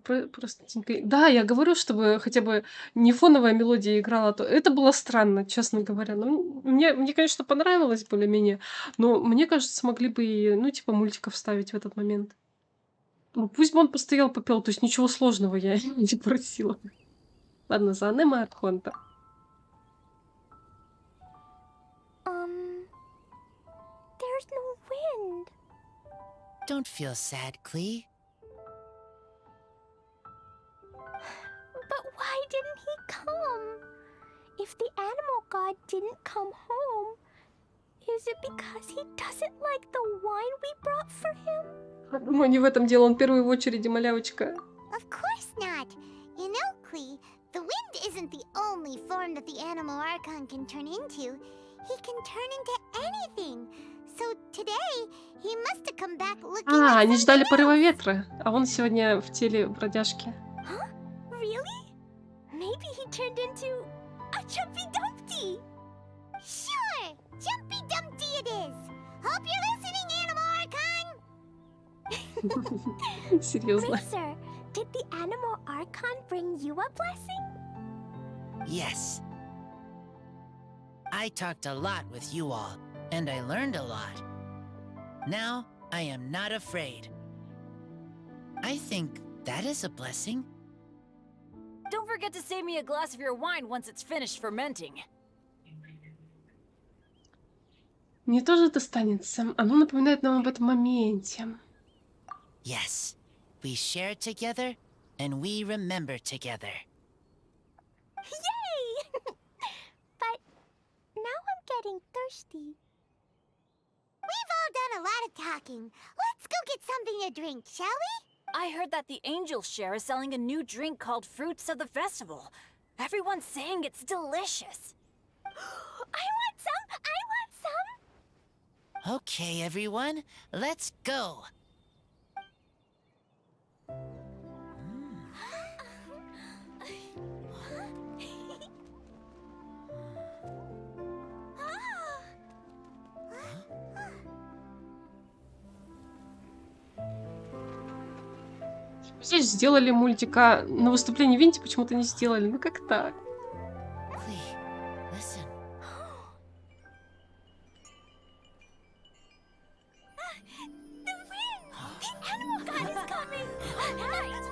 A: Просто... Да, я говорю, чтобы хотя бы не фоновая мелодия играла, то это было странно, честно говоря. Но мне, конечно, понравилось более-менее, но мне кажется, могли бы и, ну, типа, мультиков вставить в этот момент. Ну, пусть бы он постоял, попел, то есть ничего сложного я не просила. Ладно, за Анема Архонта.
P: There's no wind.
J: Don't feel sad, Klee.
P: But why didn't he come? If the animal god didn't come home, is it because he doesn't like the wine we brought for him?
A: Думаю, не в этом дело, он в первую очередь малявочка.
D: Of course not. You know, Klee, the wind isn't the only form that the Animal Archon can turn into. He can turn into anything. So today, he must have come back looking like
A: Они ждали
D: something
A: порыва
D: else.
A: ветра, а он сегодня в теле бродяжки.
P: Huh? Really? Maybe he turned into a Jumpy Dumpty.
D: Sure, Jumpy Dumpty it is. Hope you're listening, Animal Archon.
A: Серьезно.
P: Racer, did the Animal Archon bring you a blessing?
J: Yes. I talked a lot with you all, and I learned a lot. Now, I am not afraid. I think that is a blessing.
Q: Don't forget to save me a glass of your wine once it's finished fermenting.
A: Мне тоже достанется. Оно напоминает нам об этом моменте.
J: Yes. We share together, and we remember together.
P: Yay! But now I'm getting thirsty.
D: We've all done a lot of talking. Let's go get something to drink, shall we?
Q: I heard that the Angels Share is selling a new drink called Fruits of the Festival. Everyone's saying it's delicious.
P: I want some! I want some!
J: Okay, everyone, let's go.
A: Здесь сделали мультик, а на выступлении Винти почему-то не сделали. Ну как так?
J: Klee, listen.
P: The wind! The animal god is coming! Right!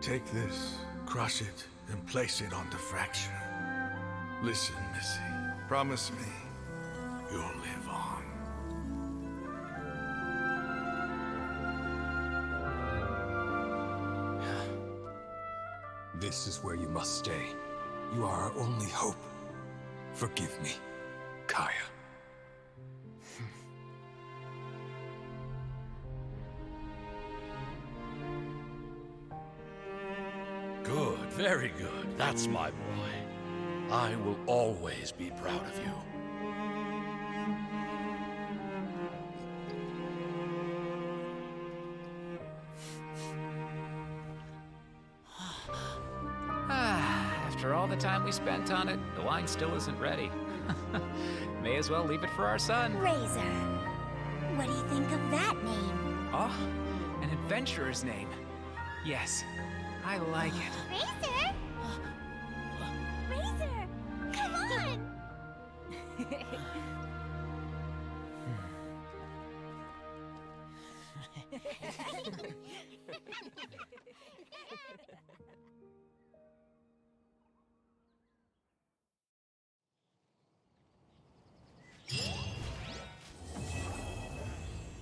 R: Take this, crush it, and place it on the fracture. Listen, Missy. Promise me you'll live on.
H: This is where you must stay. You are our only hope. Forgive me, Kaya.
S: Good, very good. That's my boy. I will always be proud of you.
T: After all the time we spent on it, the wine still isn't ready. May as well leave it for our son.
P: Razor. What do you think of that name?
T: Oh, an adventurer's name. Yes, I like it.
D: Razor? Razor, come on!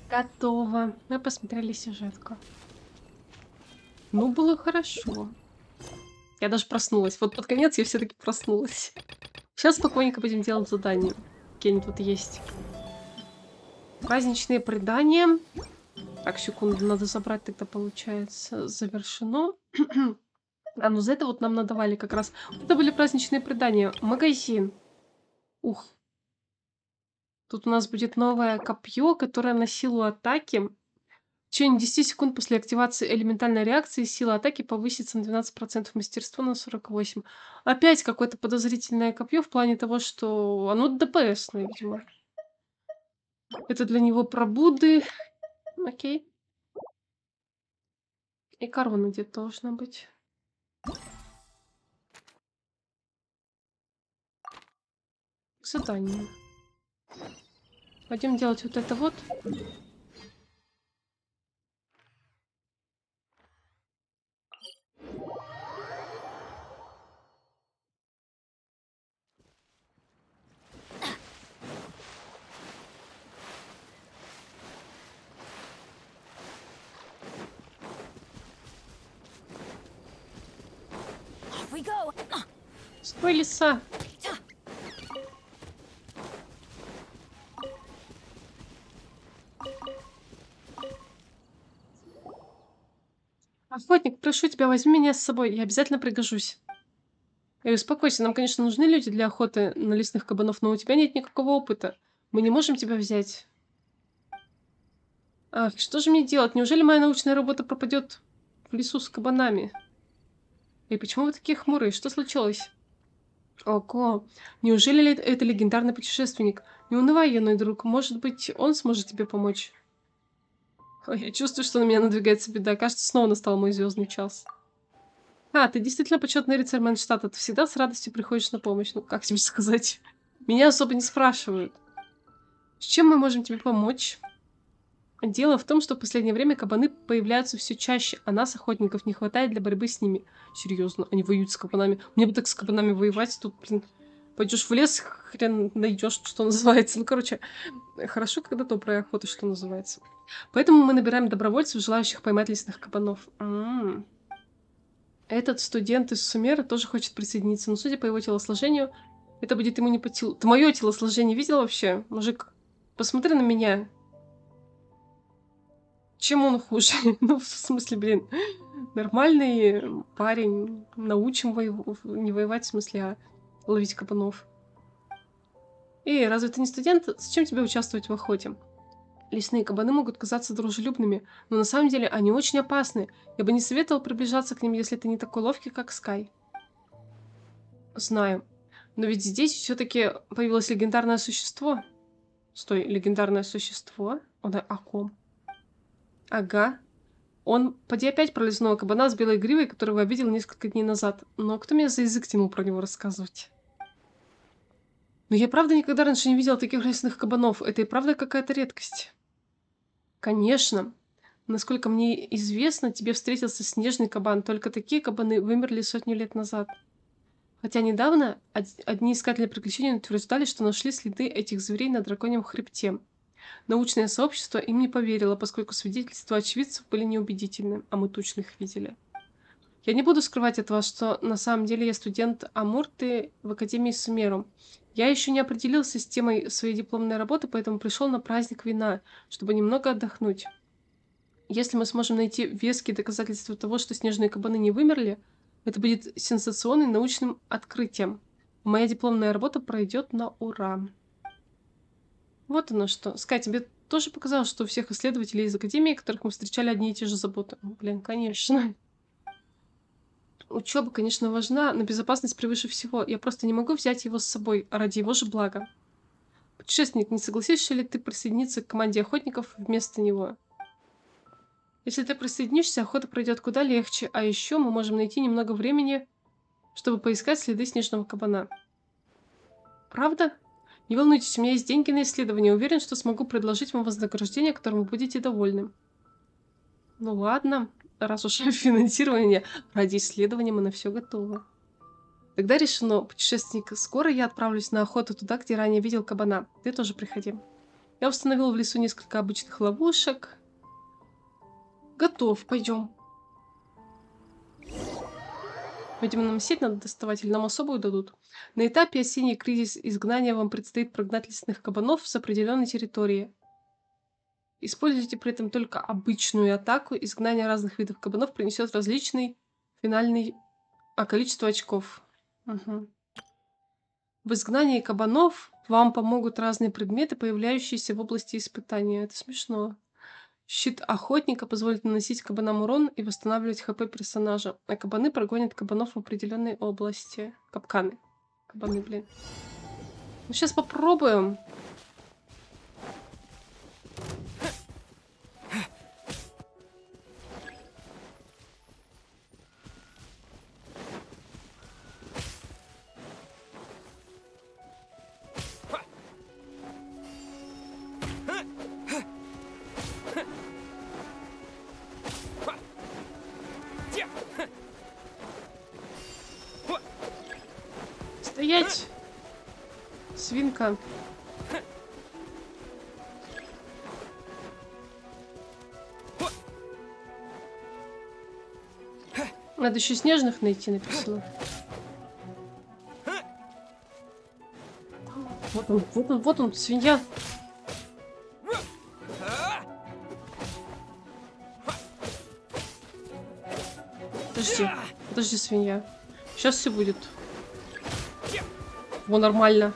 A: Готово. Мы посмотрели сюжетку. Ну, было хорошо. Я даже проснулась. Вот под конец я все-таки проснулась. Сейчас спокойненько будем делать задания. Какие они тут есть. Праздничные предания. Так, секунду, надо забрать, тогда получается завершено. А, ну за это вот нам надавали как раз. Вот это были праздничные предания. Магазин. Ух. Тут у нас будет новое копье, которое на силу атаки. В течение 10 секунд после активации элементальной реакции сила атаки повысится на 12%, мастерство на 48%. Опять какое-то подозрительное копье в плане того, что оно ДПСное, видимо. Это для него пробуды. Окей. И корона где-то должна быть. Задание. Пойдем делать вот это вот. Стой, лиса! Охотник, прошу тебя, возьми меня с собой, я обязательно пригожусь. Эй, успокойся, нам, конечно, нужны люди для охоты на лесных кабанов, но у тебя нет никакого опыта. Мы не можем тебя взять. Ах, что же мне делать? Неужели моя научная работа пропадет в лесу с кабанами? Эй, почему вы такие хмурые? Что случилось? Ого, неужели это легендарный путешественник? Не унывай, юный друг, может быть, он сможет тебе помочь? Ой, я чувствую, что на меня надвигается беда. Кажется, снова настал мой звездный час. А, ты действительно почетный рыцарь Манштата. Ты всегда с радостью приходишь на помощь. Ну, как тебе сказать? Меня особо не спрашивают. С чем мы можем тебе помочь? Дело в том, что в последнее время кабаны появляются все чаще, а нас, охотников, не хватает для борьбы с ними. Серьезно, они воюют с кабанами. Мне бы так с кабанами воевать. Тут, блин, пойдешь в лес, хрен найдешь, что называется. Ну, короче, хорошо, когда добрая охота, что называется. Поэтому мы набираем добровольцев, желающих поймать лесных кабанов. Этот студент из Сумера тоже хочет присоединиться, но судя по его телосложению, это будет ему не по силу. Ты мое телосложение видел вообще? Мужик, посмотри на меня. Чем он хуже? Ну, в смысле, блин, нормальный парень. Научим не воевать, в смысле, а ловить кабанов. Эй, разве ты не студент? Зачем тебе участвовать в охоте? Лесные кабаны могут казаться дружелюбными, но на самом деле они очень опасны. Я бы не советовал приближаться к ним, если ты не такой ловкий, как Скай. Знаю. Но ведь здесь все-таки появилось легендарное существо. Стой, легендарное существо? Он о ком? Ага. Он, поди опять про лесного кабана с белой гривой, которого я видел несколько дней назад. Но кто меня за язык тянул про него рассказывать? Но я правда никогда раньше не видела таких лесных кабанов. Это и правда какая-то редкость. Конечно. Насколько мне известно, тебе встретился снежный кабан. Только такие кабаны вымерли 100 лет назад. Хотя недавно одни искатели приключений утверждали, что нашли следы этих зверей на драконьем хребте. Научное сообщество им не поверило, поскольку свидетельства очевидцев были неубедительны, а мы точно их видели. Я не буду скрывать от вас, что на самом деле я студент Амурты в Академии Сумеру. Я еще не определился с темой своей дипломной работы, поэтому пришел на праздник вина, чтобы немного отдохнуть. Если мы сможем найти веские доказательства того, что снежные кабаны не вымерли, это будет сенсационным научным открытием. Моя дипломная работа пройдет на ура. Вот оно что. Скай, тебе тоже показалось, что у всех исследователей из Академии, которых мы встречали, одни и те же заботы? Блин, конечно. Учеба, конечно, важна, но безопасность превыше всего. Я просто не могу взять его с собой ради его же блага. Путешественник, не согласишься ли ты присоединиться к команде охотников вместо него? Если ты присоединишься, охота пройдет куда легче, а еще мы можем найти немного времени, чтобы поискать следы снежного кабана. Правда? Не волнуйтесь, у меня есть деньги на исследование. Уверен, что смогу предложить вам вознаграждение, которым вы будете довольны. Ну ладно, раз уж финансирование ради исследования, мы на все готовы. Тогда решено, путешественник, скоро я отправлюсь на охоту туда, где ранее видел кабана. Ты тоже приходи. Я установил в лесу несколько обычных ловушек. Готов, пойдем. Видимо, нам сеть надо доставать, или нам особую дадут. На этапе осенний кризис изгнания вам предстоит прогнать лесных кабанов с определенной территории. Используйте при этом только обычную атаку. Изгнание разных видов кабанов принесет различный финальный количество очков. Угу. В изгнании кабанов вам помогут разные предметы, появляющиеся в области испытания. Это смешно. Щит охотника позволит наносить кабанам урон и восстанавливать ХП персонажа. А кабаны прогонят кабанов в определенной области. Капканы. Кабаны, блин. Ну, сейчас попробуем. Стоять! Свинка. Надо еще снежных найти, написано. Вот он, свинья. Подожди, свинья. Сейчас все будет. Во, нормально.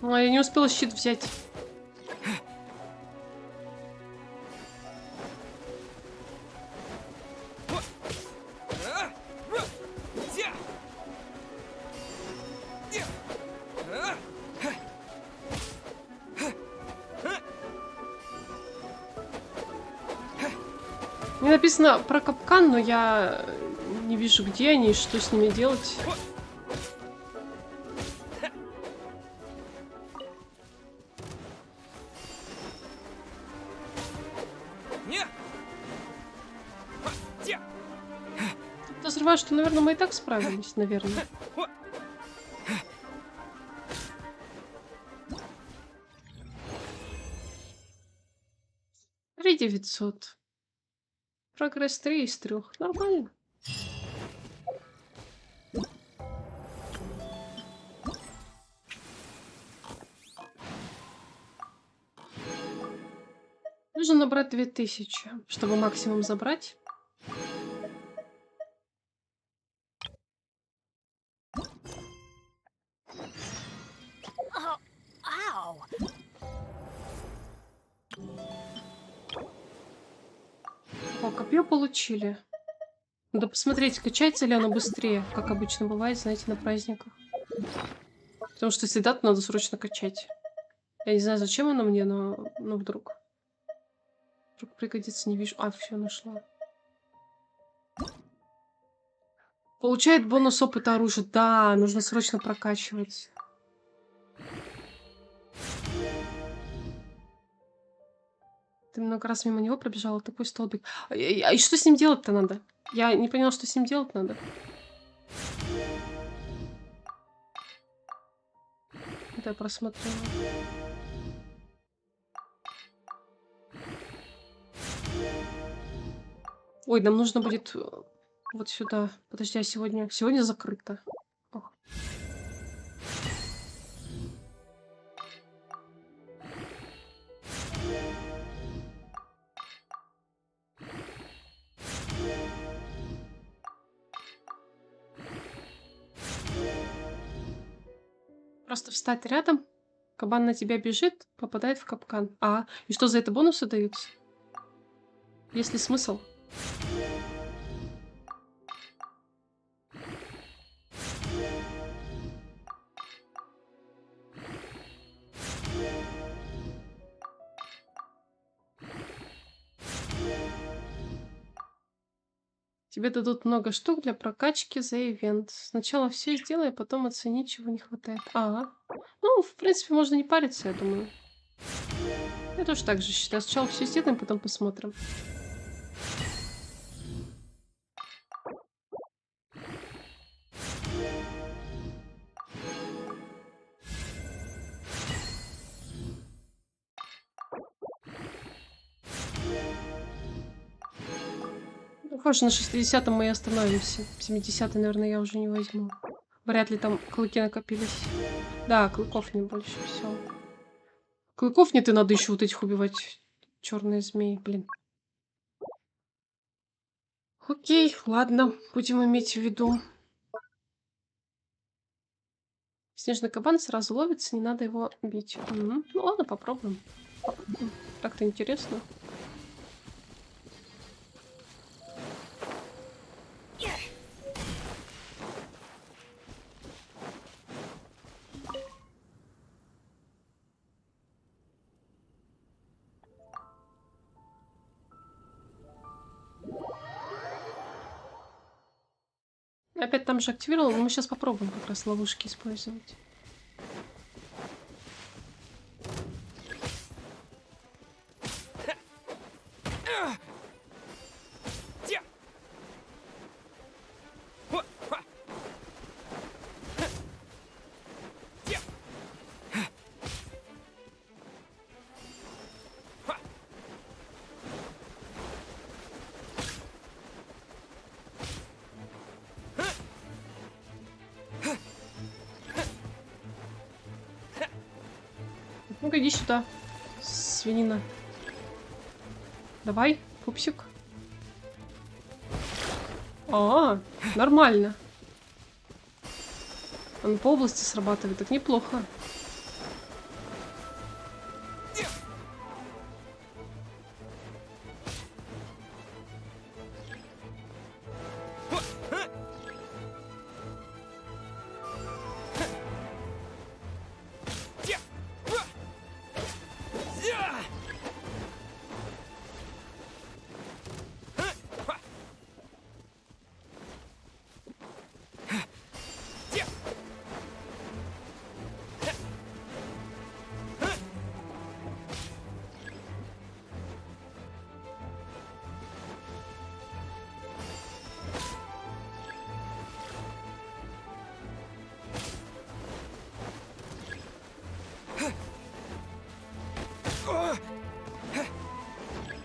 A: А, я не успела щит взять. Мне написано про капкан, но я не вижу, где они и что с ними делать. Подозреваю, что, наверное, мы и так справились, наверное. 3900. Прогресс 3 из 3. Нормально. Нужно набрать 2000, чтобы максимум забрать. О, копье получили. Надо посмотреть, качается ли оно быстрее, как обычно бывает, знаете, на праздниках. Потому что если да, то надо срочно качать. Я не знаю, зачем оно мне, но вдруг. Вдруг пригодится, не вижу. А, все, нашла. Получает бонус опыта оружия. Да, нужно срочно прокачивать. Ты много раз мимо него пробежала, такой столбик. И что с ним делать-то надо? Я не поняла, что с ним делать надо. когда я просмотрела. Ой, нам нужно будет вот сюда. Подожди, а сегодня закрыто. Ох. Просто встать рядом, кабан на тебя бежит, попадает в капкан. А, и что за это бонусы даются? Есть ли смысл? Тебе дадут много штук для прокачки за ивент. Сначала все сделай, а потом оцени, чего не хватает. Ну, в принципе, можно не париться, я думаю. Я тоже так же считаю. Сначала все сделаем, потом посмотрим. Похоже, на 60-м мы и остановимся. 70-й, наверное, я уже не возьму. Вряд ли там клыки накопились. Да, клыков нет больше, все. Клыков нет, и надо еще вот этих убивать. Черные змеи, блин. Окей, ладно, будем иметь в виду. Снежный кабан сразу ловится, не надо его бить. Ну ладно, попробуем. Так-то интересно. Опять там же активировал, но мы сейчас попробуем как раз ловушки использовать. Ну-ка, иди сюда, свинина. Давай, пупсик. Нормально. Он по области срабатывает, так неплохо.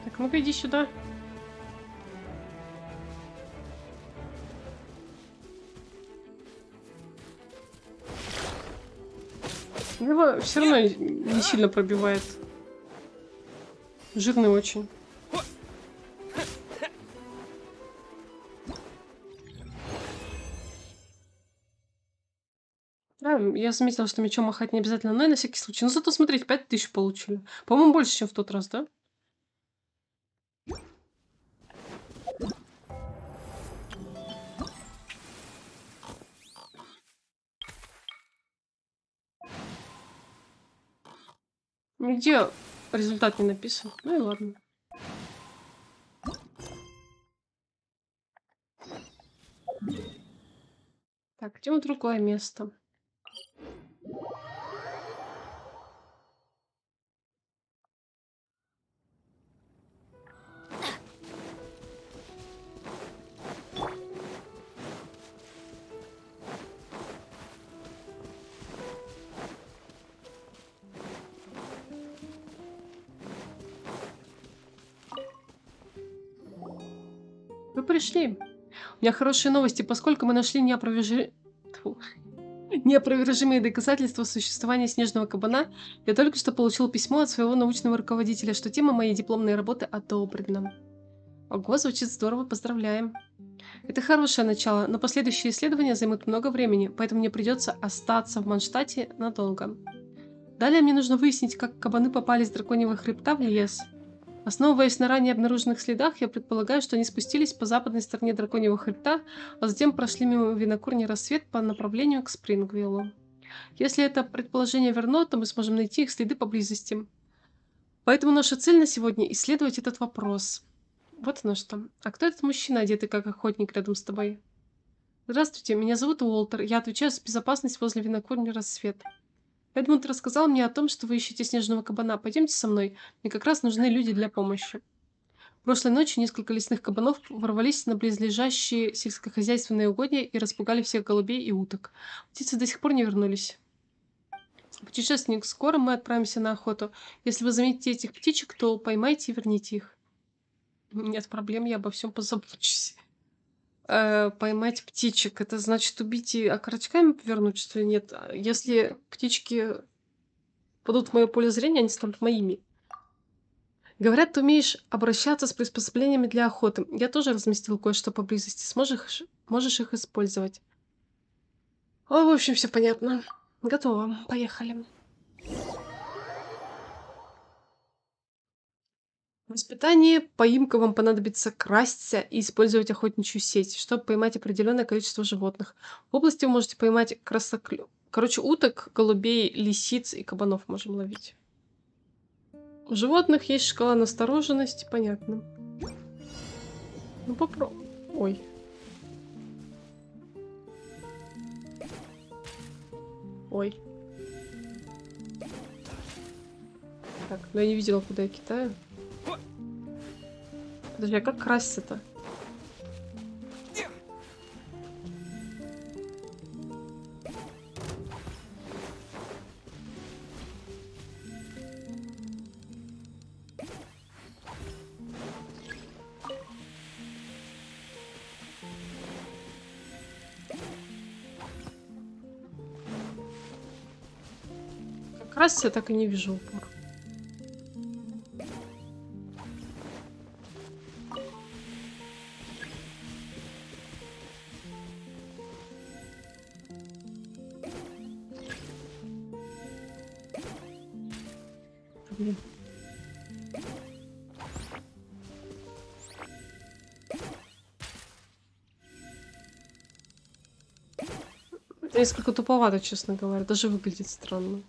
A: Так, ну-ка иди сюда. Его все равно не сильно пробивает. Жирный очень. Да, я заметила, что мечом махать не обязательно, но и на всякий случай. Ну зато смотрите, 5000 получили. По-моему, больше, чем в тот раз, да? Нигде результат не написан. Ну и ладно. Так, идем в другое место. Вы пришли. У меня хорошие новости, поскольку мы нашли неопровержимые доказательства существования снежного кабана. Я только что получил письмо от своего научного руководителя, что тема моей дипломной работы одобрена. Ого, звучит здорово, поздравляем. Это хорошее начало, но последующие исследования займут много времени, поэтому мне придется остаться в Манштате надолго. Далее мне нужно выяснить, как кабаны попали с драконьего хребта в лес. Основываясь на ранее обнаруженных следах, я предполагаю, что они спустились по западной стороне драконьего хребта, а затем прошли мимо винокурни Рассвет по направлению к Спрингвиллу. Если это предположение верно, то мы сможем найти их следы поблизости. Поэтому наша цель на сегодня – исследовать этот вопрос. Вот оно что. А кто этот мужчина, одетый как охотник рядом с тобой? Здравствуйте, меня зовут Уолтер. Я отвечаю за безопасность возле винокурни Рассвет. Эдмунд рассказал мне о том, что вы ищете снежного кабана. Пойдемте со мной. Мне как раз нужны люди для помощи. Прошлой ночью несколько лесных кабанов ворвались на близлежащие сельскохозяйственные угодья и распугали всех голубей и уток. Птицы до сих пор не вернулись. Путешественник, скоро мы отправимся на охоту. Если вы заметите этих птичек, то поймайте и верните их. Нет проблем, я обо всем позабочусь. Поймать птичек. Это значит убить и окорочками повернуть, что ли? Нет. Если птички падут в мое поле зрения, они станут моими. Говорят, ты умеешь обращаться с приспособлениями для охоты. Я тоже разместил кое-что поблизости. Можешь их использовать. О, в общем, все понятно. Готово. Поехали. В испытании поимка вам понадобится красться и использовать охотничью сеть, чтобы поймать определенное количество животных. В области вы можете поймать уток, голубей, лисиц и кабанов можем ловить. У животных есть шкала настороженности, понятно. Ну попробуй. Ой. Ой. Так, ну я не видела, куда я кидаю. Подожди, а как краситься-то? Как краситься, так и не вижу упор. Блин. Это несколько туповато, честно говоря. Даже выглядит странно.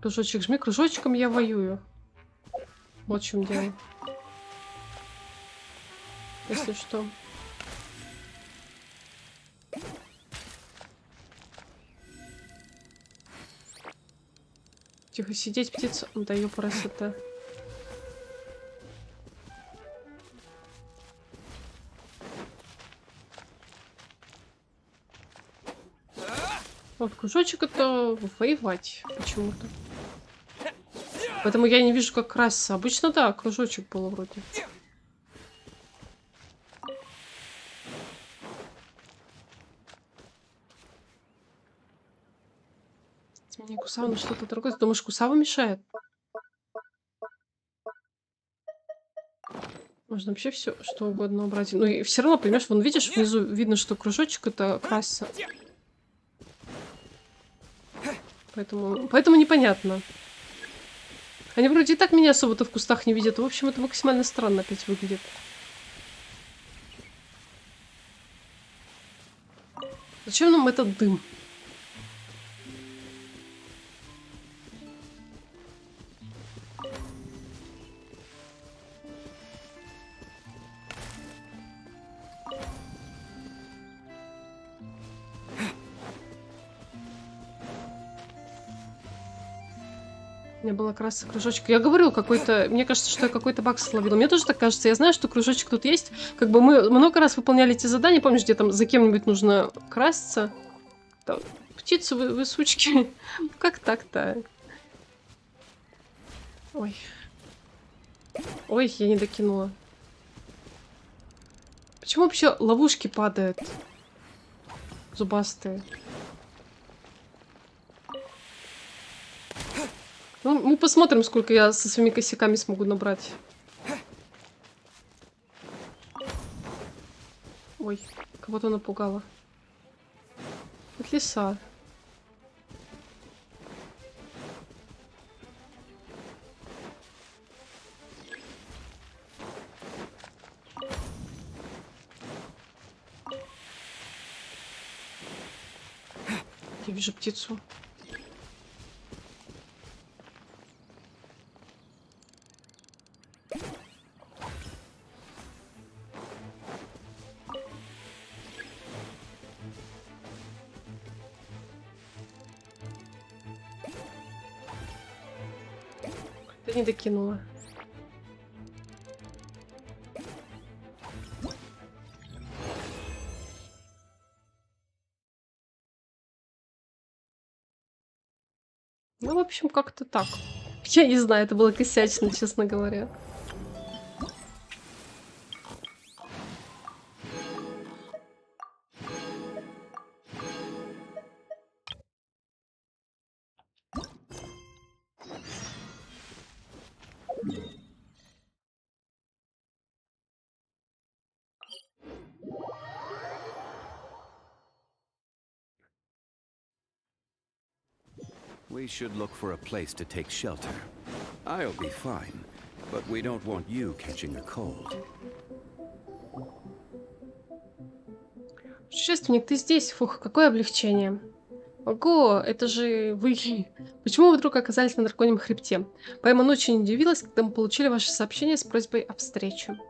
A: Кружочек жми, кружочком я воюю. Вот в чем дело. Если что. Тихо сидеть, птица. Да ее красота. Вот кружочек это воевать почему-то. Поэтому я не вижу, как краситься. Обычно, да, кружочек был вроде. Мне Кусава на что-то другое. Ты думаешь, Кусава мешает? Можно вообще все, что угодно убрать. Ну и все равно, понимаешь, вон видишь, внизу видно, что кружочек это красится. Поэтому непонятно. Они вроде и так меня особо-то в кустах не видят. В общем, это максимально странно опять выглядит. Зачем нам этот дым? У меня был окрас кружочек. Я говорю, какой-то... Мне кажется, что я какой-то баг словила. Мне тоже так кажется. Я знаю, что кружочек тут есть. Как бы мы много раз выполняли эти задания. Помнишь, где там за кем-нибудь нужно краситься? Там, птицу вы сучки. Как так-то? Ой. Ой, я не докинула. Почему вообще ловушки падают? Зубастые. Ну, мы посмотрим, сколько я со своими косяками смогу набрать. Ой, кого-то напугала. Это лиса. Я вижу птицу. Ты не докинула. Ну, в общем, как-то так. Я не знаю, это было косячно, честно говоря.
B: We should look for a place to take shelter. I'll be fine, but we don't want you catching a cold.
A: Путешественник, ты здесь? Фух, какое облегчение. Ого, это же вы. Почему вы вдруг оказались на драконьем хребте? Пайман очень удивилась, когда мы получили ваше сообщение с просьбой о встрече.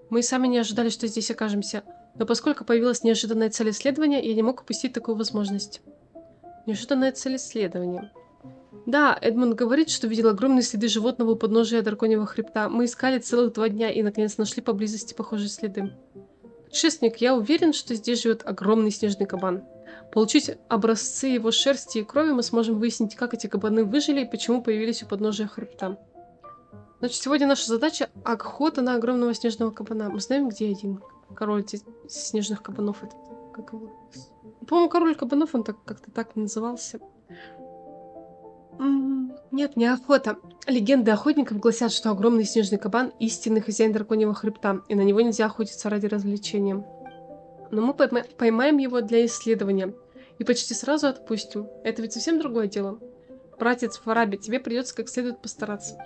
A: Мы сами не ожидали, что здесь окажемся, но поскольку появилась неожиданная цель исследования, я не мог упустить такую возможность. Неожиданная цель исследования. Да, Эдмунд говорит, что видел огромные следы животного у подножия драконьего хребта. Мы искали целых 2 дня и наконец нашли поблизости похожие следы. Путешественник, я уверен, что здесь живет огромный снежный кабан. Получить образцы его шерсти и крови мы сможем выяснить, как эти кабаны выжили и почему появились у подножия хребта. Значит, сегодня наша задача – охота на огромного снежного кабана. Мы знаем, где один король снежных кабанов. Этот, как его? По-моему, король кабанов, он так как-то так назывался. Нет, не охота. Легенды охотников гласят, что огромный снежный кабан – истинный хозяин драконьего хребта, и на него нельзя охотиться ради развлечения. Но мы поймаем его для исследования и почти сразу отпустим. Это ведь совсем другое дело. Братец Фараби, тебе придется как следует постараться.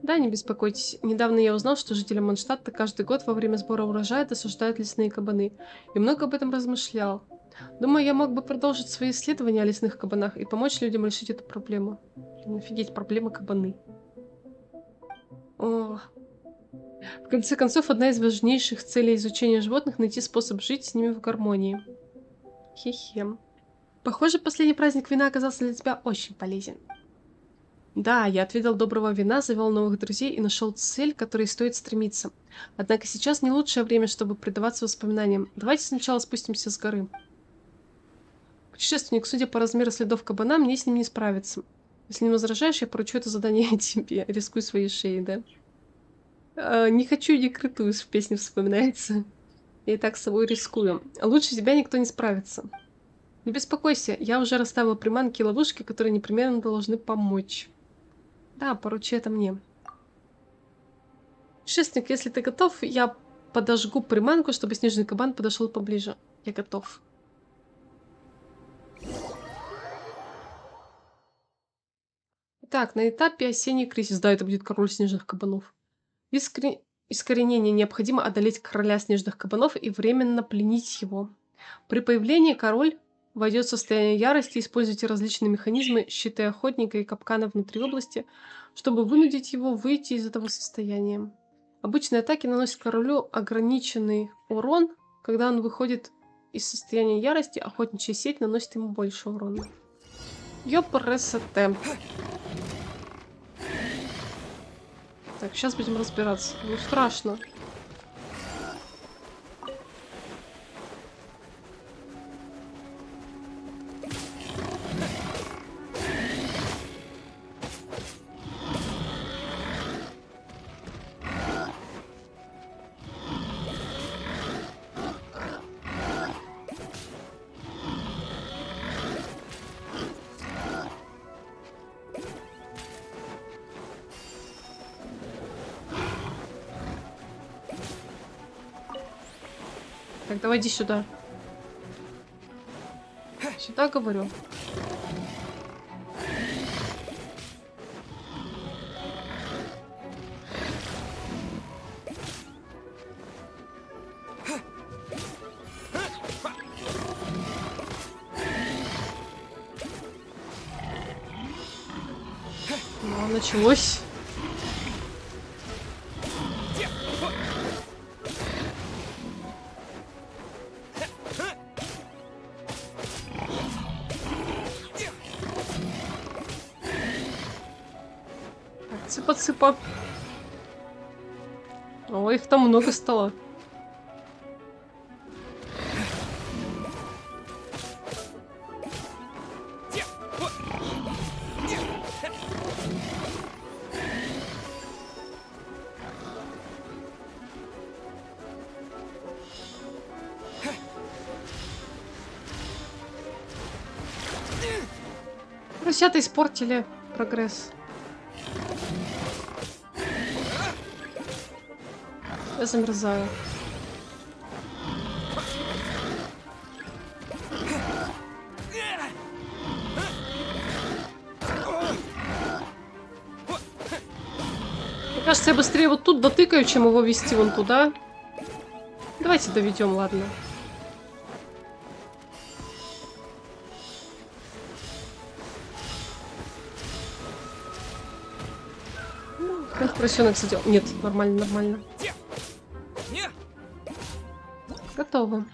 A: Да, не беспокойтесь. Недавно я узнал, что жители Манштадта каждый год во время сбора урожая досуждают лесные кабаны, и много об этом размышлял. Думаю, я мог бы продолжить свои исследования о лесных кабанах и помочь людям решить эту проблему. Офигеть, проблема кабаны. О. В конце концов, одна из важнейших целей изучения животных – найти способ жить с ними в гармонии. Хе-хе. Похоже, последний праздник вина оказался для тебя очень полезен. Да, я отведал доброго вина, завел новых друзей и нашел цель, к которой стоит стремиться. Однако сейчас не лучшее время, чтобы предаваться воспоминаниям. Давайте сначала спустимся с горы. Путешественник, судя по размеру следов кабана, мне с ним не справиться. Если не возражаешь, я поручу это задание тебе. Рискуй своей шеей, да? Не хочу, не крытуюсь, в песне вспоминается. Я и так с собой рискую. Лучше тебя никто не справится. Не беспокойся, я уже расставила приманки и ловушки, которые непременно должны помочь. Да, поручи это мне. Путешественник, если ты готов, я подожгу приманку, чтобы снежный кабан подошел поближе. Я готов. Так, на этапе осенний кризис. Да, это будет король снежных кабанов. Искоренение необходимо одолеть короля снежных кабанов и временно пленить его. При появлении король войдет в состояние ярости, используйте различные механизмы, щиты охотника и капканы внутри области, чтобы вынудить его выйти из этого состояния. Обычные атаки наносят королю ограниченный урон. Когда он выходит из состояния ярости, охотничья сеть наносит ему больше урона. Ёпрст. Так, сейчас будем разбираться. Ну, страшно. Так, давай иди сюда. Сюда, говорю. Ну, началось. Цыпа-цыпа. О, их там много стало. Ребята испортили прогресс. Я замерзаю. Мне кажется, я быстрее вот тут дотыкаю, чем его вести вон туда. Давайте доведем, ладно. Как поросенок сидел. Нет, нормально, нормально. Готово.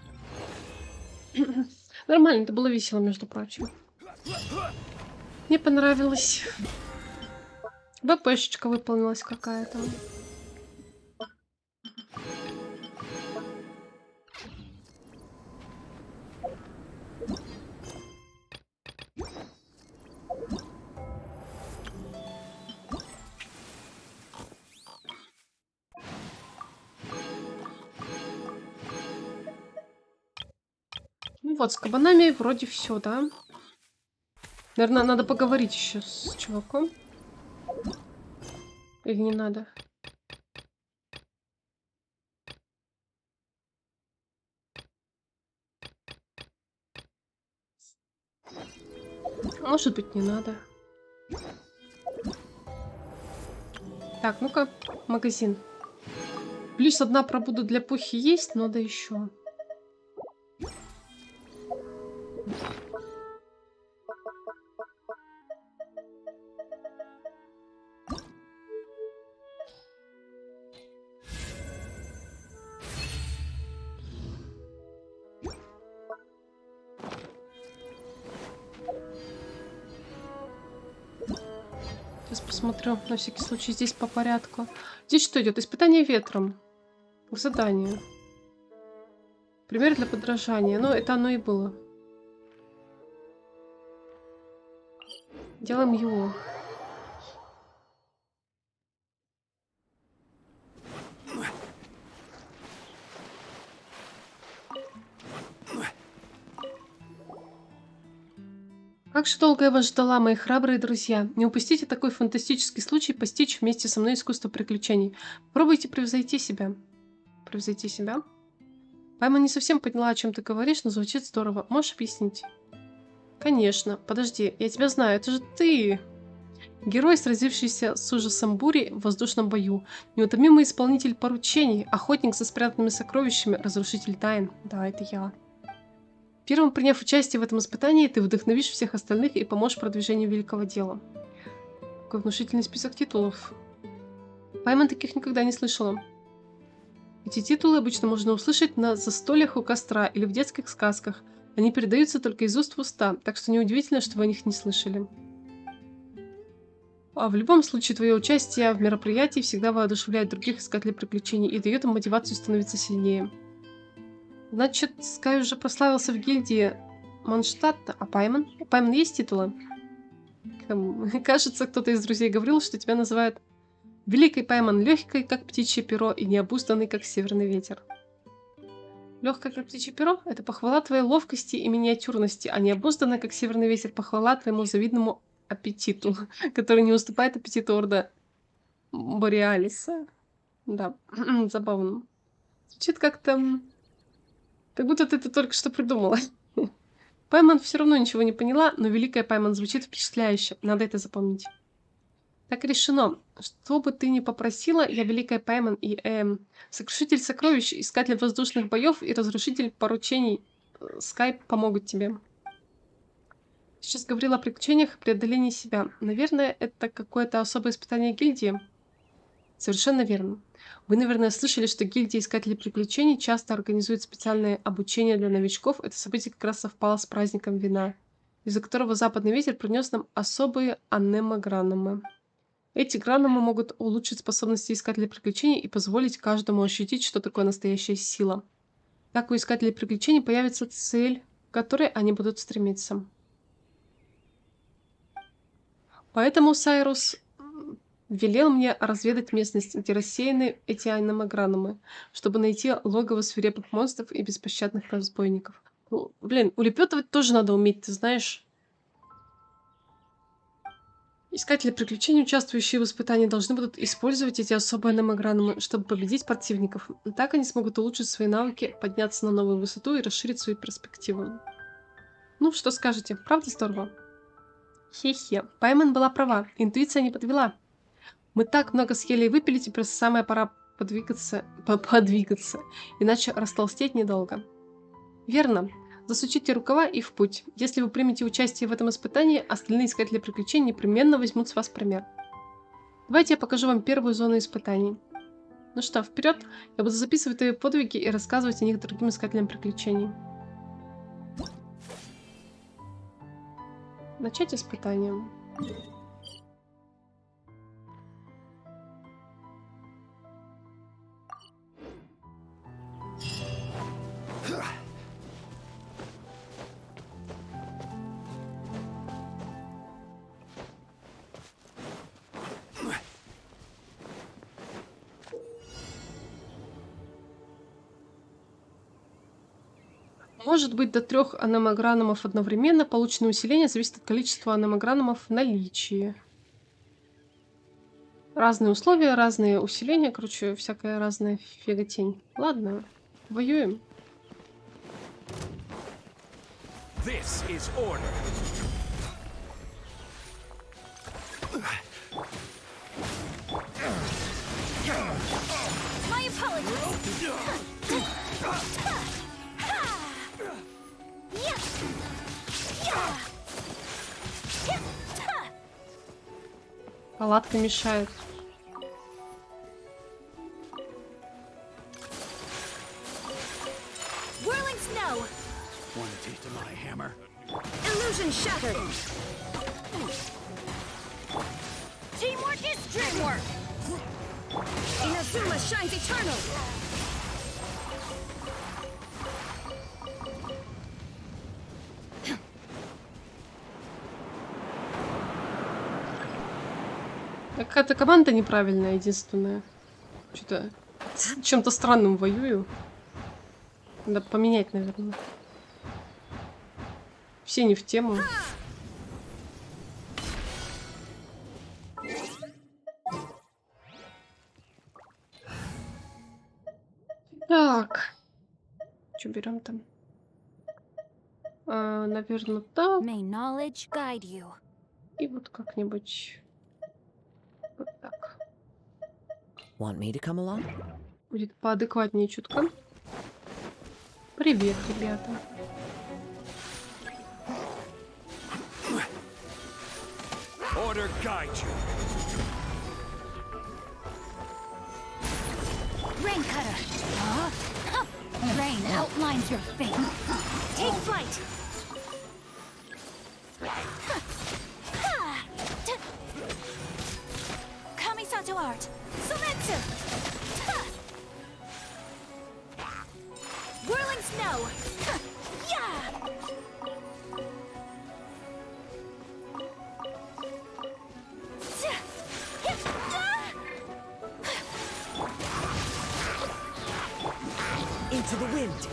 A: Нормально, это было весело, между прочим. Мне понравилось. БПшечка выполнилась какая-то. Ну вот, с кабанами вроде все, да? Наверное, надо поговорить еще с чуваком. Или не надо? Может быть, не надо. Так, ну-ка, магазин. Плюс одна пробуда для пухи есть, но да еще. Сейчас посмотрю, на всякий случай, здесь по порядку. Здесь что идет? Испытание ветром. К заданию. Пример для подражания. Ну, это оно и было. Делаем его. Как же долго я вас ждала, мои храбрые друзья. Не упустите такой фантастический случай постичь вместе со мной искусство приключений. Попробуйте превзойти себя. Превзойти себя? Пайма не совсем поняла, о чем ты говоришь, но звучит здорово. Можешь объяснить? Конечно. Подожди, я тебя знаю, это же ты. Герой, сразившийся с ужасом бури в воздушном бою. Неутомимый исполнитель поручений. Охотник за спрятанными сокровищами. Разрушитель тайн. Да, это я. Первым приняв участие в этом испытании, ты вдохновишь всех остальных и поможешь продвижению великого дела. Какой внушительный список титулов. Пайма таких никогда не слышала. Эти титулы обычно можно услышать на застольях у костра или в детских сказках. Они передаются только из уст в уста, так что неудивительно, что вы о них не слышали. А в любом случае, твое участие в мероприятии всегда воодушевляет других искателей приключений и дает им мотивацию становиться сильнее. Значит, Скай уже прославился в гильдии Манштадта, а Пайман? У Пайман есть титулы? Кажется, кто-то из друзей говорил, что тебя называют Великой Пайман, легкой, как птичье перо, и необузданной, как северный ветер. Легкое, как птичье перо – это похвала твоей ловкости и миниатюрности, а необузданная, как северный ветер, похвала твоему завидному аппетиту, который не уступает аппетиту Орда Бореалиса. Да, забавно. Звучит как-то... Как будто ты это только что придумала. Пайман все равно ничего не поняла, но Великая Пайман звучит впечатляюще. Надо это запомнить. Так решено. Что бы ты ни попросила, я Великая Пайман и Сокрушитель сокровищ, Искатель воздушных боев и Разрушитель поручений Скай помогут тебе. Сейчас говорила о приключениях и преодолении себя. Наверное, это какое-то особое испытание гильдии? Совершенно верно. Вы, наверное, слышали, что гильдия Искателей приключений часто организует специальное обучение для новичков. Это событие как раз совпало с праздником вина, из-за которого западный ветер принес нам особые анемогранномы. Эти граномы могут улучшить способности Искателей приключений и позволить каждому ощутить, что такое настоящая сила. Так у Искателей приключений появится цель, к которой они будут стремиться. Поэтому Сайрус велел мне разведать местность, где рассеяны эти анемограномы, чтобы найти логово свирепых монстров и беспощадных разбойников. Ну, блин, улепетывать тоже надо уметь, ты знаешь. Искатели приключений, участвующие в испытании, должны будут использовать эти особые анемограномы, чтобы победить противников. Так они смогут улучшить свои навыки, подняться на новую высоту и расширить свои перспективы. Ну, что скажете, правда здорово? Хе-хе, Пайман была права, интуиция не подвела. Мы так много съели и выпили, теперь самая пора подвигаться, иначе растолстеть недолго. Верно. Засучите рукава и в путь. Если вы примете участие в этом испытании, остальные искатели приключений непременно возьмут с вас пример. Давайте я покажу вам первую зону испытаний. Ну что, вперед! Я буду записывать твои подвиги и рассказывать о них другим искателям приключений. Начать испытание. Может быть до 3 анемограномов одновременно. Полученное усиление зависит от количества анемограномов в наличии. Разные условия, разные усиления. Короче, всякая разная фиготень. Ладно, воюем.
U: This is order.
K: My apologies.
A: Палатка мешает.
K: Whirling snow.
U: Want a taste of my hammer?
K: Illusion shattered. Teamwork is dreamwork. Inazuma shines eternal.
A: Какая-то команда неправильная, единственная. Что-то с чем-то странным воюю. Надо поменять, наверное. Все не в тему. Так. Что берем там? Наверное, так.
K: May knowledge guide you.
A: И вот как-нибудь вот так.
G: Want me to come along?
A: Будет поадекватнее чутка. Привет, ребята.
U: Order guide you.
K: Rain cutter. Rain outlines your fate. Take flight. art. Sumetsu! Whirling snow! Yeah!
B: Into the wind.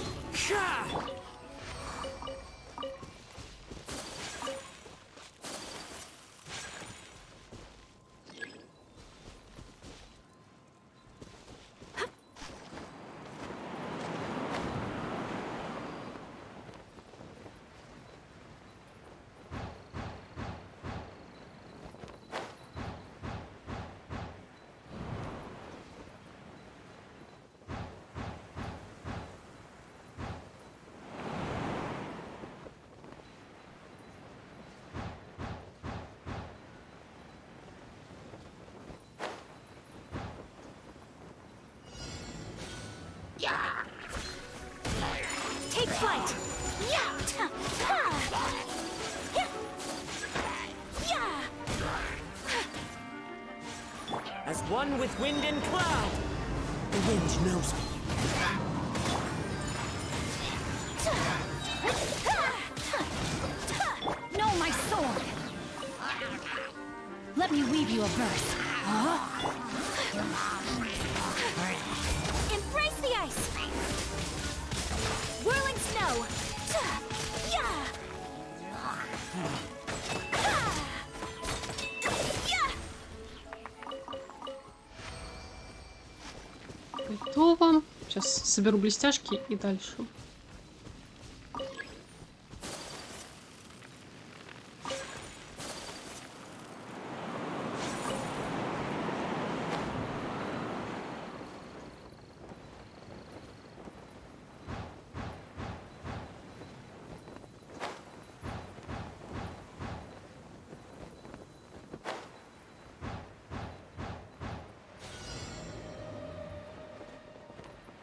K: Take flight! Yeah! Yeah!
B: As one with wind and cloud. The wind knows me.
K: No, my sword! Let me weave you a verse. Embrace the ice! Whirling snow! Yeah!
A: Готово. Сейчас соберу блестяшки и дальше.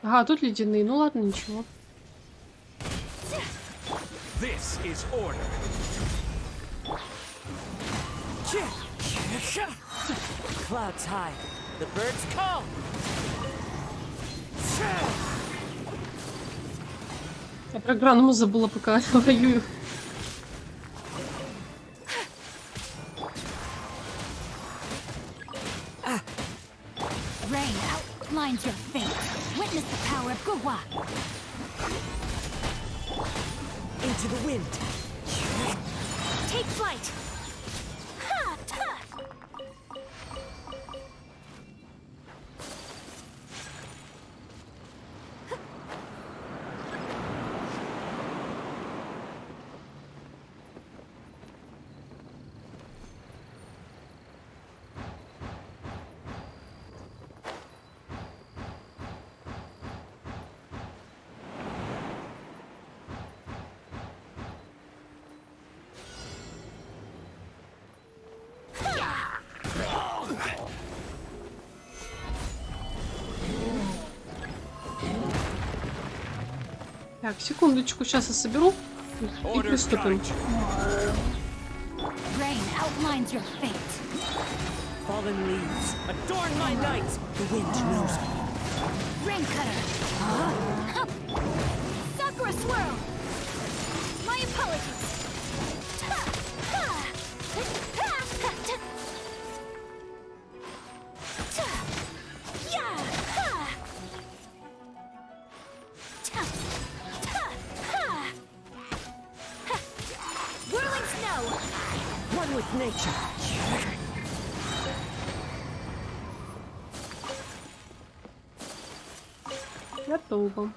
A: Ага, тут ледяные. Ну ладно, ничего.
U: This is order.
B: Clouds high. The birds call.
A: Я про граному забыла, пока воюю.
K: Rain outlines your fate. Witness the power of Gugwa.
B: Into the wind.
K: Take flight. Ha! Ta!
A: Так, секундочку, сейчас я соберу и приступим.
K: Rain outlines your fate.
B: Fallen leaves. Adorn my night. The wind knows me.
K: Rain cutter. Sakura swirl. My apologies. Whirling snow.
B: One with nature.
A: Готово.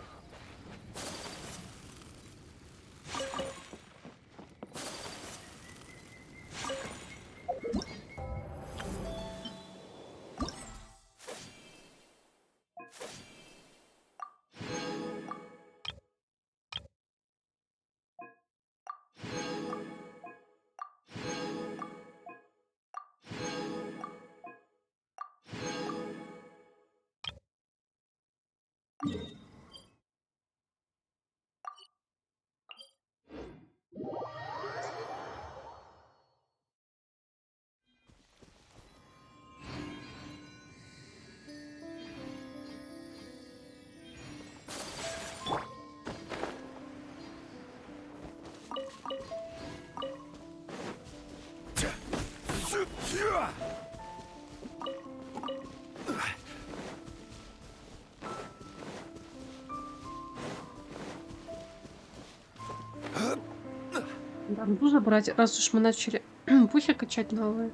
A: Арбуз забрать, раз уж мы начали пухи качать новые.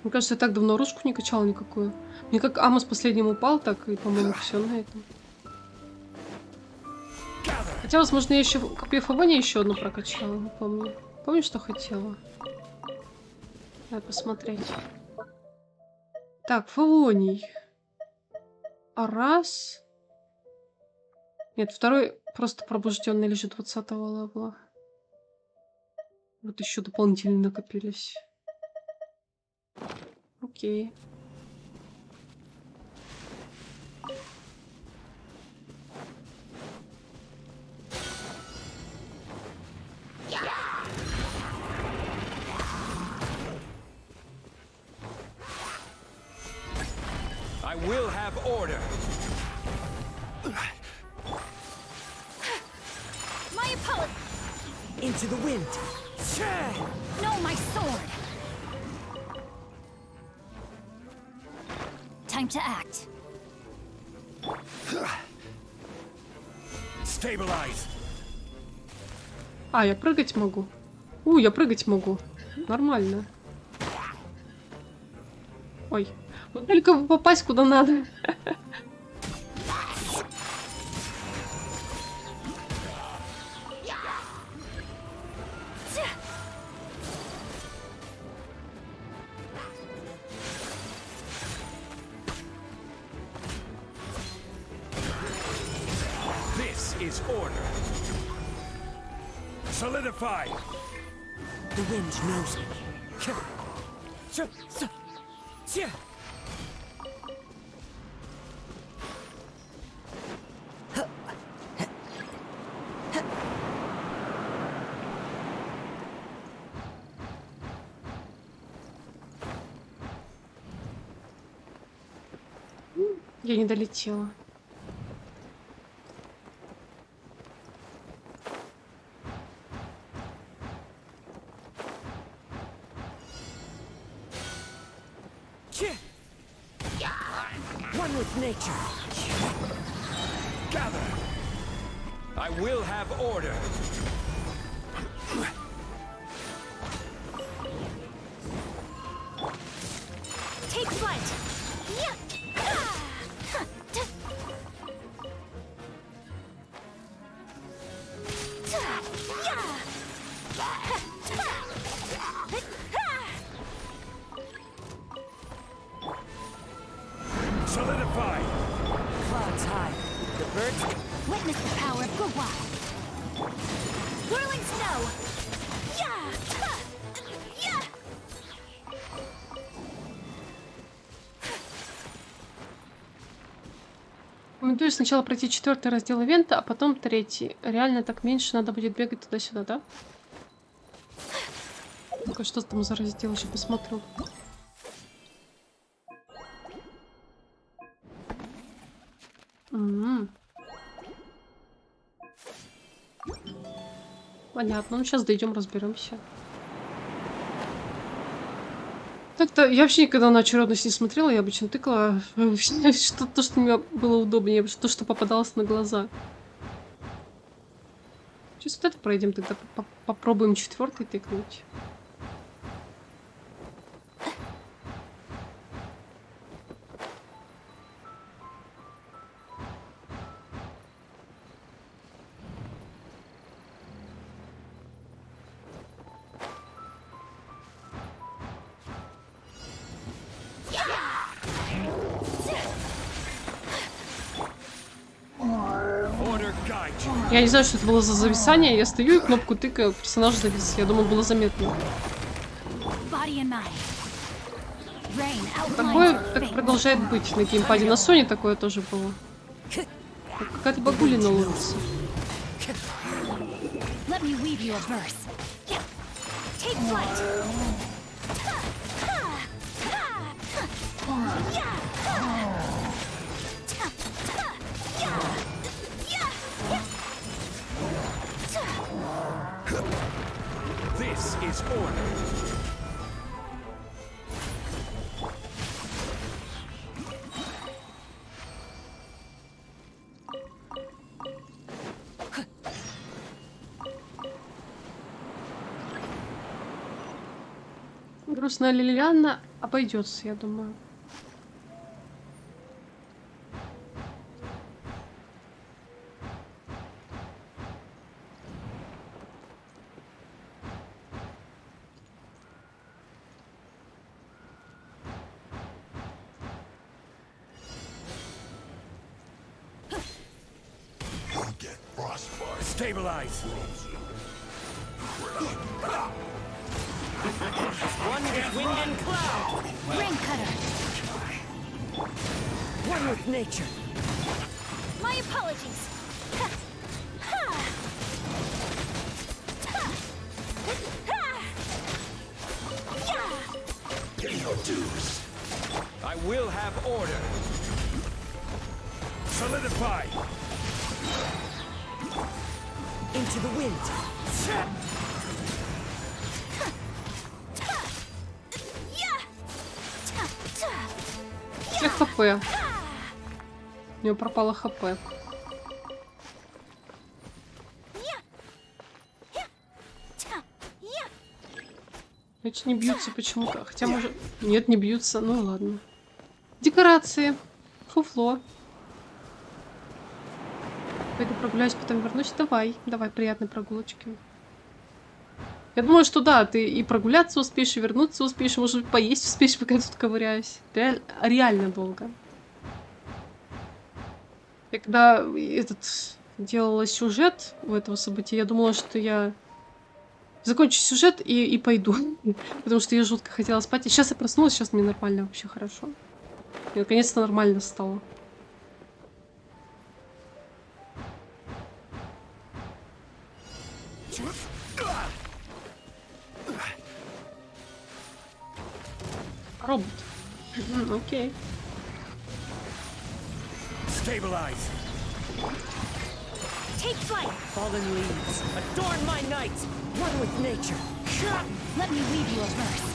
A: Мне кажется, я так давно ручку не качала никакую. Мне как Амос последним упал, так и, по-моему, все на этом. Хотя, возможно, я еще копию Фавония еще одну прокачала, не помню. Помню, что хотела? Давай посмотреть. Так, Фавоний. А раз. Нет, второй просто пробужденный лежит 20-го левела. Вот еще дополнительно накопились. Окей.
U: I will have order.
K: My apologies.
B: Into the wind.
K: No, my sword. Time to act.
U: Stabilize.
A: А, я прыгать могу. Я прыгать могу. Нормально. Ой. Вот только попасть куда надо.
U: This is order. Solidify.
B: The wind knows me.
A: Я не долетела.
B: One with nature.
U: Gather. I will have order.
K: Take flight. Yeah.
U: Solidify.
B: Clouds high. The birds.
K: Witness the power of Gugwa. Whirling snow. Yeah. Yeah.
A: Рекомендую сначала пройти 4-й раздел ивента, а потом 3-й. Реально так меньше надо будет бегать туда-сюда, да? Ну-ка, что там за раздел? Еще посмотрю. Понятно. Ну, сейчас дойдем, разберемся. Так-то я вообще никогда на очередность не смотрела, я обычно тыкала то, что мне было удобнее, то, что попадалось на глаза. Сейчас вот это пройдем, тогда попробуем 4-й тыкнуть. Я не знаю, что это было за зависание. Я стою и кнопку тыкаю, персонаж завис. Я думаю, было заметно. Такое так продолжает быть на геймпаде. На Sony такое тоже было. Какая-то багулина ловится.
U: This is order.
A: Грустная Лилианна обойдется, я думаю.
U: Stabilize.
K: One with wind and cloud. Rain cutter. One with nature. My apologies. Ha. Ha. Ha. Ha. Yeah.
U: Pay your dues. I will have order. Solidify.
K: Into the wind.
A: 5 хп. У него пропало хп. Эти не бьются почему-то. Хотя, может... Нет, не бьются. Ну ладно. Декорации. Фуфло. Пойду прогуляюсь, потом вернусь. Давай. Давай, приятной прогулочки. Я думаю, что да, ты и прогуляться успеешь, и вернуться успеешь, и, может быть, поесть успеешь, пока я тут ковыряюсь. Реально долго. Я когда делала сюжет у этого события, я думала, что я закончу сюжет и пойду. Потому что я жутко хотела спать. И сейчас я проснулась, сейчас мне нормально, вообще хорошо. Мне наконец-то нормально стало. Робот. Окей.
U: Stabilize.
K: Take flight. Fallen leaves. Adorn my night. One with nature. Let me weave you a verse.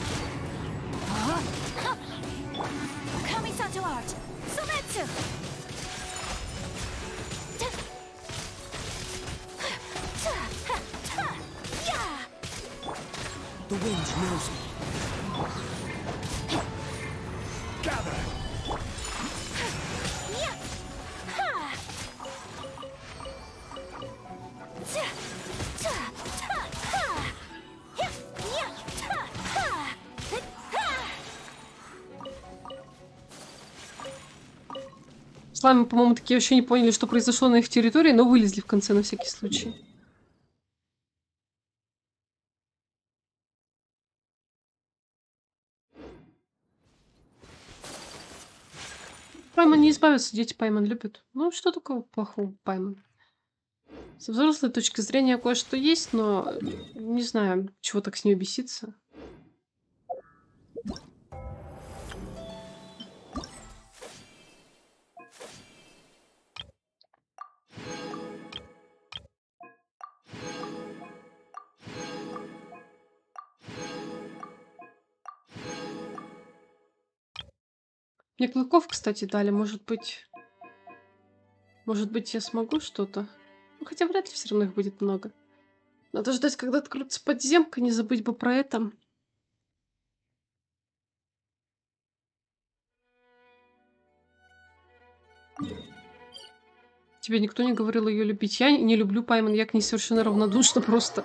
K: Kamisato art. Sometsu.
U: The wind knows me. Gather.
A: Слаймы, по-моему, такие вообще не поняли, что произошло на их территории, но вылезли в конце на всякий случай. Пайман не избавится, дети Пайман любят. Ну, что такого плохого Пайман? С взрослой точки зрения кое-что есть, но не знаю, чего так с нее беситься. Мне клыков, кстати, дали. Может быть, я смогу что-то? Ну, хотя вряд ли все равно их будет много. Надо ждать, когда откроется подземка, не забыть бы про это. Тебе никто не говорил ее любить. Я не люблю Пайман, я к ней совершенно равнодушна просто.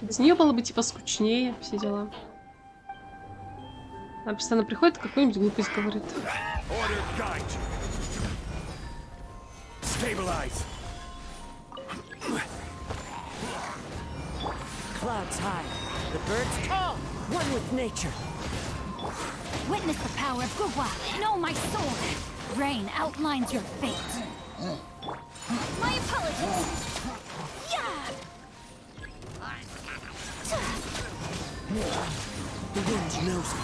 A: Без нее было бы типа скучнее, все дела. Она постоянно приходит, какую-нибудь глупость говорит.
K: Clouds high. The birds tall. One with nature.
E: Witness the power of Gugwa. Know my sword. Rain outlines your fate.
K: My apologies. Yeah.
U: The wind knows me.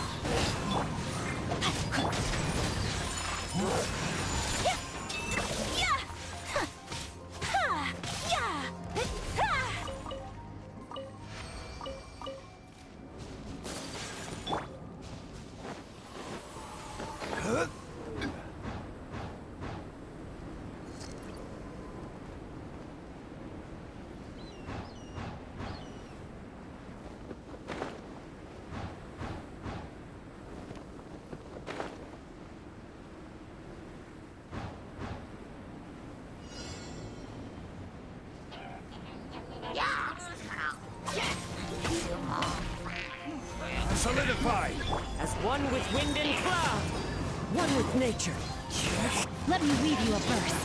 R: Solidify!
I: As one with wind and cloud! One with nature!
E: Let me weave you a verse.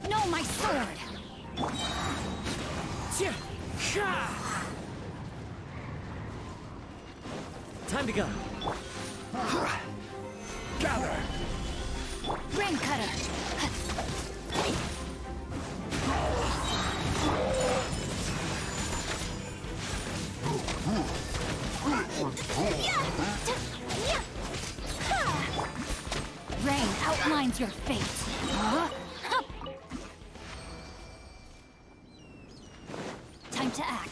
E: No, my sword!
I: Time to go.
R: Gather!
E: Rain cutter! Rain outlines your fate. Time to act.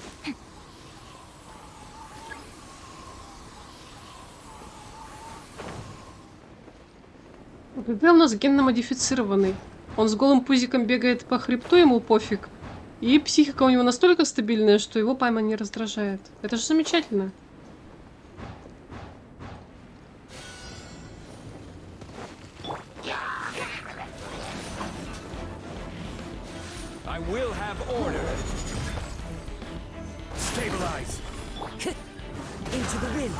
A: ГГ у нас генно-модифицированный. Он с голым пузиком бегает по хребту, ему пофиг. И психика у него настолько стабильная, что его память не раздражает. Это же замечательно.
U: I will have order.
R: Stabilize!
I: Into the wind.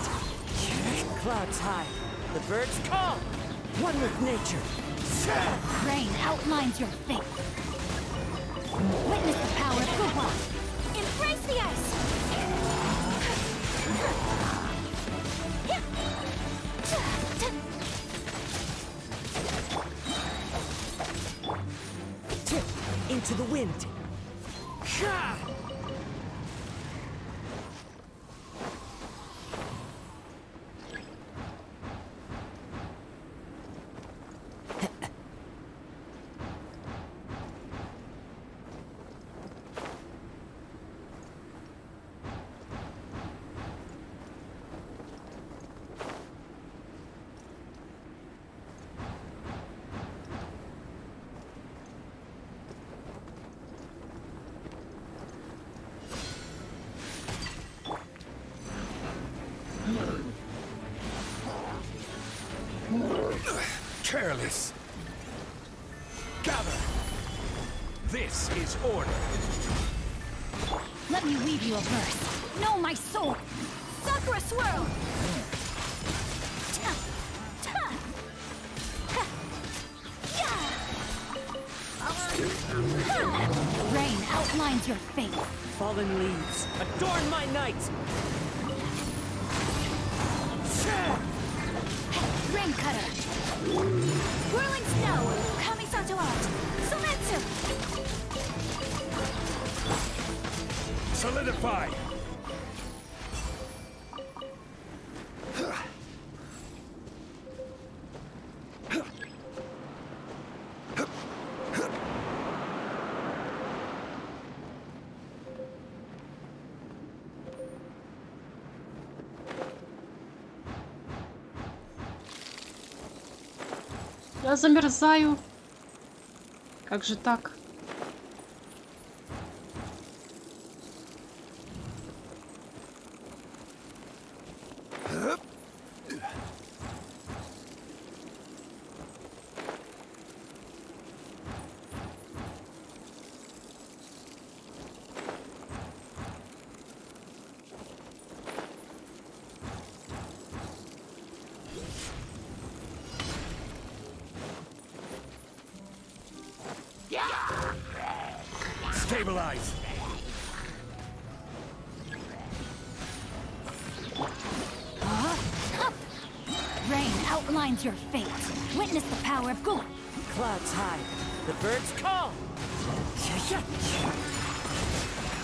I: Clouds high. The birds call. One with nature.
E: Rain outlines your fate. Witness the power of kubkah.
P: Embrace the ice!
I: Into the wind.
R: Careless. Gather. This is order.
E: Let me weave you a verse. No, my sword.
P: Sakura swirl!
E: Rain outlines your fate.
I: Fallen leaves. Adorn my night.
E: Rain cutter.
P: Whirling snow! Kamisato art! Sometsu!
R: Solidify!
A: Я замерзаю. Как же так?
R: Stabilize!
E: Rain outlines your fate. Witness the power of good.
I: Clouds high. The birds call.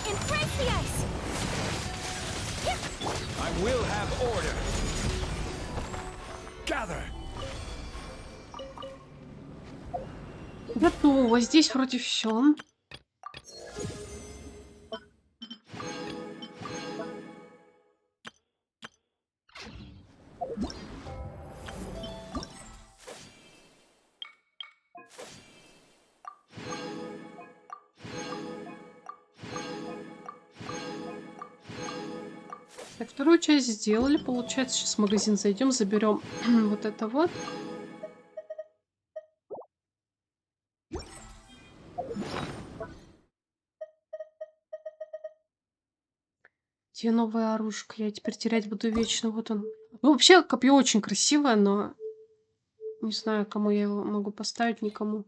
P: Embrace the ice!
U: I will have order.
R: Gather!
A: Готово. Здесь вроде все. Так, вторую часть сделали. Получается, сейчас в магазин зайдем, заберем вот это вот. Где новое оружие? Я теперь терять буду вечно. Вот он. Ну, вообще, копье очень красивое, но не знаю, кому я его могу поставить, никому.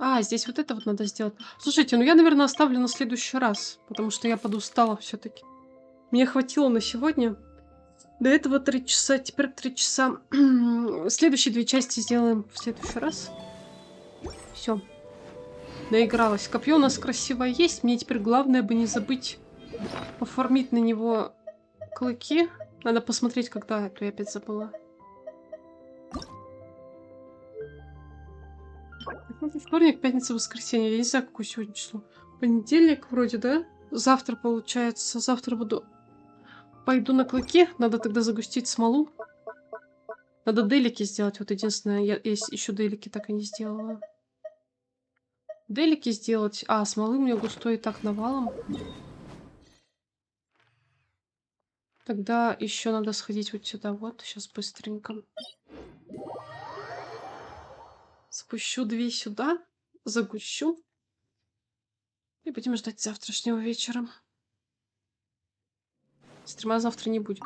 A: А, здесь вот это вот надо сделать. Слушайте, ну я, наверное, оставлю на следующий раз, потому что я подустала все-таки. Мне хватило на сегодня. До этого 3 часа, теперь 3 часа. Следующие 2 части сделаем в следующий раз. Все, наигралась. Копье у нас красивое есть. Мне теперь главное бы не забыть оформить на него клыки. Надо посмотреть, когда это я опять забыла. Вторник, пятница, воскресенье. Я не знаю, какое сегодня число. Понедельник вроде, да? Завтра, получается. Завтра буду... Пойду на клыки. Надо тогда загустить смолу. Надо делики сделать. Вот единственное, я еще делики так и не сделала. Делики сделать. А, смолы у меня густой и так навалом. Тогда еще надо сходить вот сюда. Вот, сейчас быстренько. Спущу 2 сюда. Загущу. И будем ждать завтрашнего вечера. Стрима завтра не будет.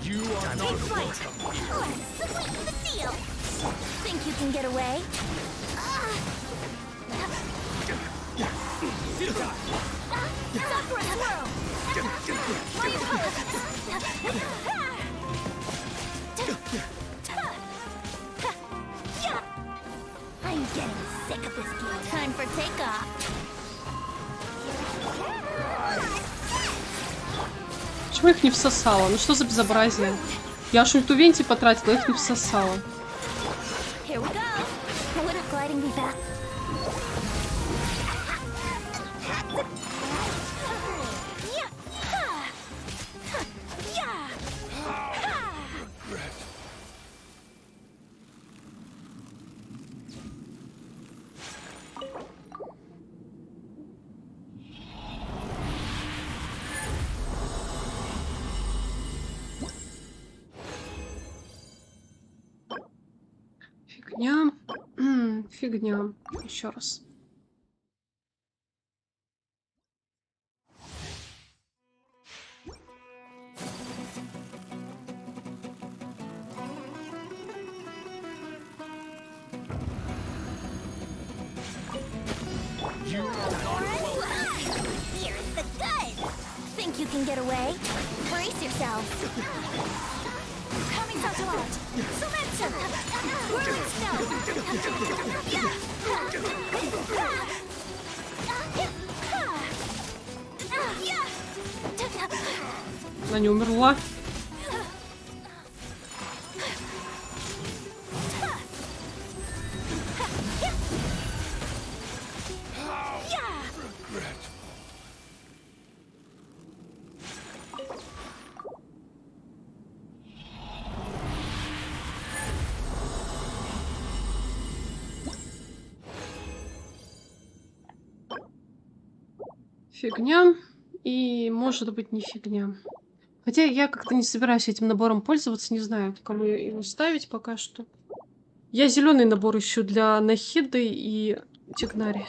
K: You are not welcome. Let's sweeten the deal. Think you can get away? Sakura swirl. I'm getting sick of this game. Time for takeoff.
A: Почему их не всосала? Ну что за безобразие? Я аж ульту Венти потратила, их не всосала.
K: Here we go. Wouldn't gliding be fast?
A: Фигня. Фигня. Еще раз.
K: Here's the gun. Think you can get away? Brace yourself. Coming out to launch. Sumetsu. Whirling snow.
A: Она не умерла. Фигня. И может быть не фигня. Хотя я как-то не собираюсь этим набором пользоваться. Не знаю, кому его ставить пока что. Я зеленый набор ищу для Нахиды и Тигнари.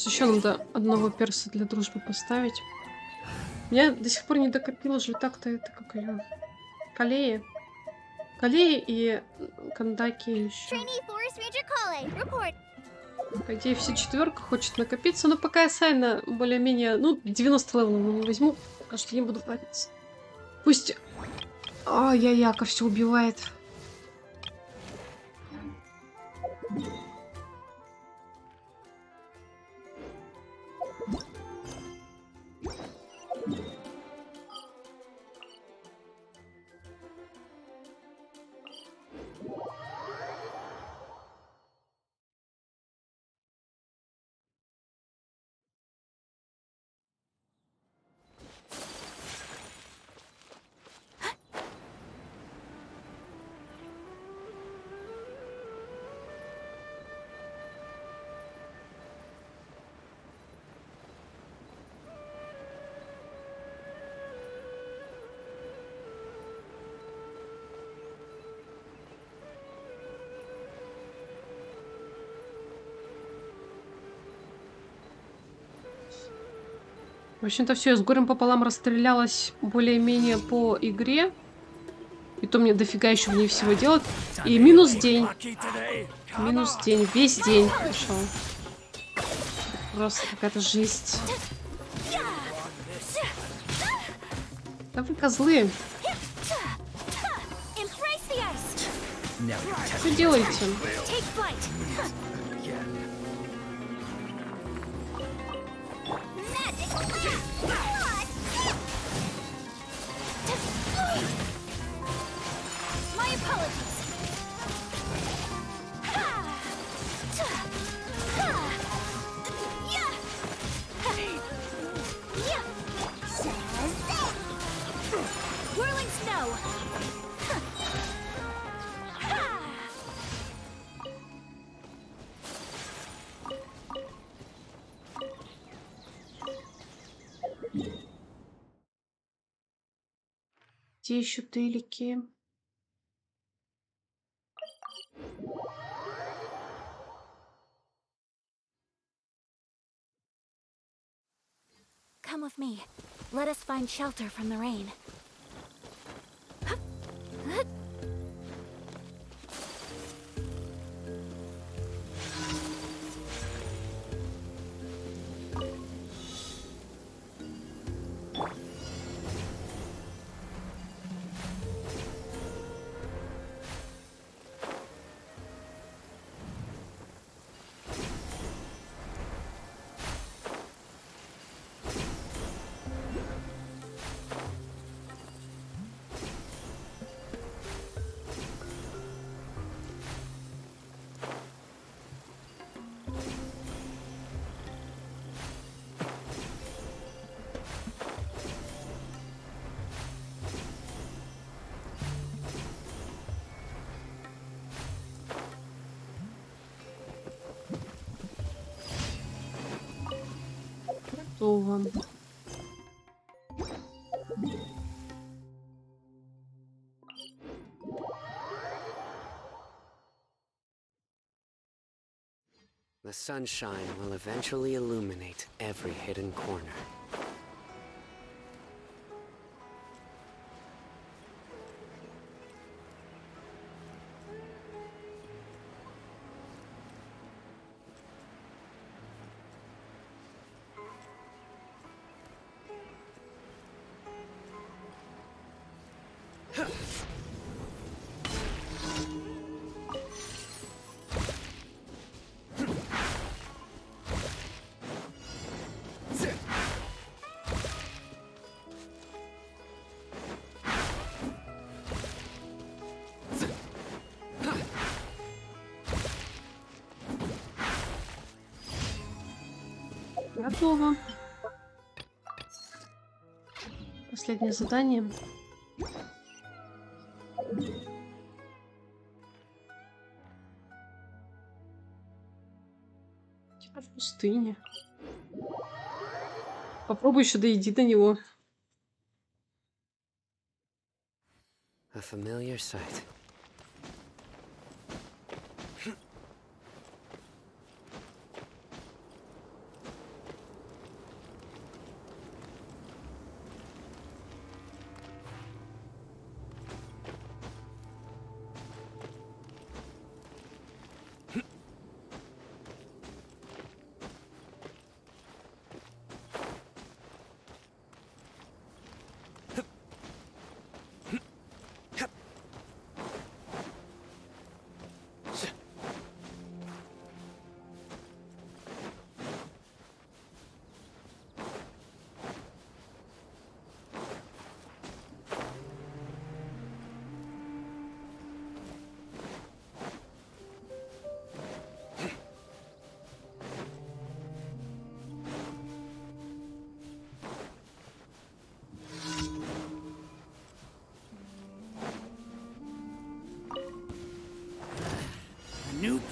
A: Просто еще надо одного перса для дружбы поставить. Я до сих пор не докопила же так-то это, как ее. Калеи. Калеи и Кандаки еще. По идее, все четверка хочет накопиться, но пока я Сайна более-менее, ну, 90 левелов не возьму, потому что не буду париться. Пусть... Яка все убивает. В общем-то, все, я с горем пополам расстрелялась более-менее по игре. И то мне дофига еще в ней всего делать. И минус день. Минус день. Весь день пошел. Просто какая-то жесть. Да вы козлы. Что делаете? Где еще тылики?
K: Come with me. Let us find shelter from the rain.
A: Готово.
F: The sunshine will eventually illuminate every hidden corner.
A: Готово. Последнее задание. Типа в пустыне. Попробуй еще дойди до него.
F: A familiar sight.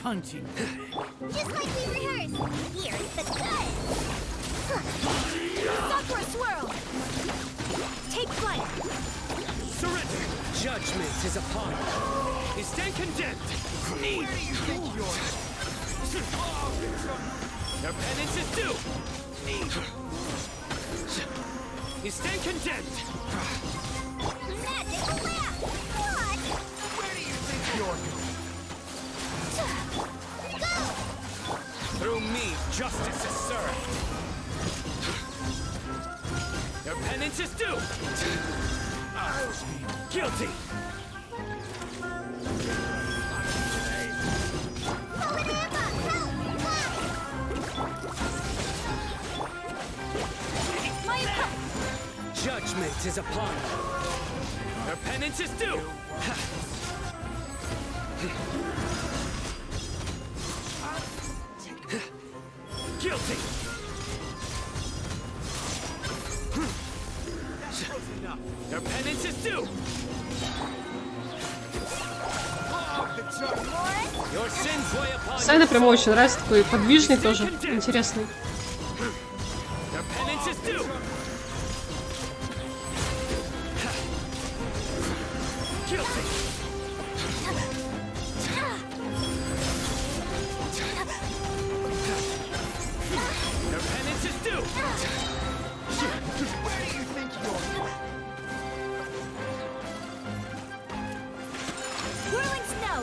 I: punching
D: Just like we rehearsed. Here's the good. Sakura swirl. Take flight.
I: Surrender! Judgment is upon you. You stand condemned. Where do you think you're? Your penance is due. You stand condemned.
D: Magic laugh. What?
I: Where do you think you're going?
D: Go.
I: Through me, justice is served. Your penance is due. Guilty. Judgment is upon you. Your penance is due. Guilty. Your penance is due. Your sins weigh upon you.
A: Сайна прямо очень нравится, такой подвижный тоже, интересный.
I: Your penance is due. Guilty. Your penance is due. Where do you think you're going?
D: Whirling snow.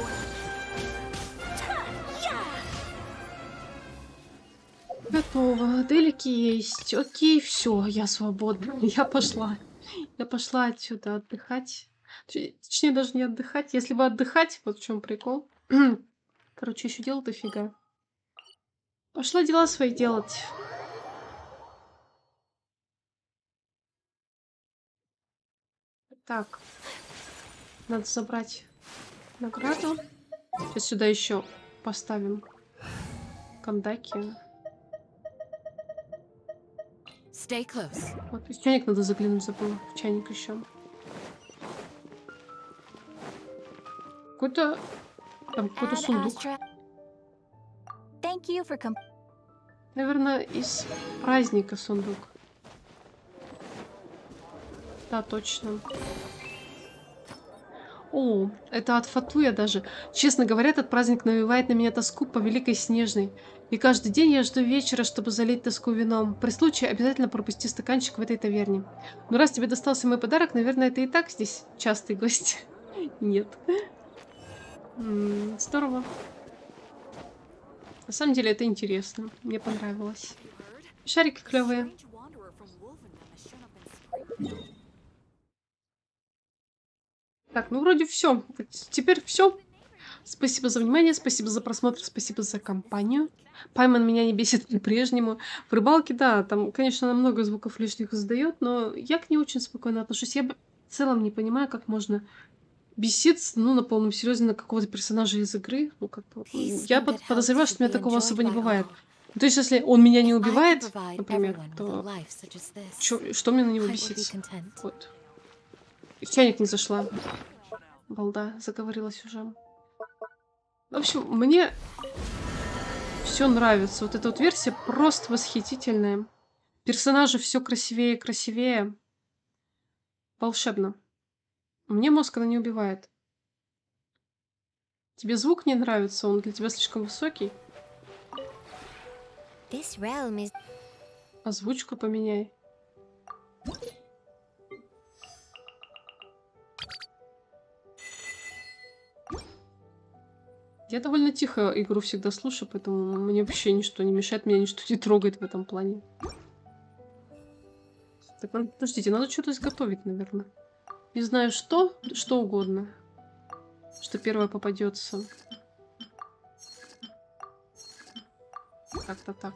A: Готово. Делики есть. Окей, все, я свободна. Я пошла. Я пошла отсюда отдыхать. Точнее, даже не отдыхать. Если бы отдыхать, вот в чем прикол. Короче, еще дел дофига. Пошла дела свои делать. Так. Надо забрать награду. Сейчас сюда еще поставим кандаки.
C: Stay close.
A: Вот, в чайник надо заглянуть, забыла. В чайник еще. Какой-то... Там какой-то сундук.
K: Thank you for
A: Наверное, из праздника сундук. Да, точно. О, это от Фатуя даже. Честно говоря, этот праздник навевает на меня тоску по Великой Снежной. И каждый день я жду вечера, чтобы залить тоску вином. При случае обязательно пропусти стаканчик в этой таверне. Но раз тебе достался мой подарок, наверное, ты и так здесь частый гость. Нет. Здорово. На самом деле это интересно. Мне понравилось. Шарики клевые. Так, ну вроде все. Теперь все. Спасибо за внимание, спасибо за просмотр, спасибо за компанию. Пайман меня не бесит по-прежнему. В рыбалке, да, там, конечно, она много звуков лишних издает, но я к ней очень спокойно отношусь. Я в целом не понимаю, как можно беситься, ну, на полном серьезе, на какого-то персонажа из игры. Ну, как-то... Я подозреваю, что у меня такого особо не бывает. То есть, если он меня не убивает, например, то что мне на него беситься? Вот. И в чайник не зашла. Балда, заговорилась уже. В общем, мне все нравится. Вот эта вот версия просто восхитительная. Персонажи все красивее и красивее. Волшебно. Мне мозг она не убивает. Тебе звук не нравится? Он для тебя слишком высокий? Озвучку поменяй. Я довольно тихо игру всегда слушаю, поэтому мне вообще ничто не мешает, меня ничто не трогает в этом плане. Так, подождите, надо что-то изготовить, наверное. Не знаю что, что угодно. Что первое попадется. Как-то так.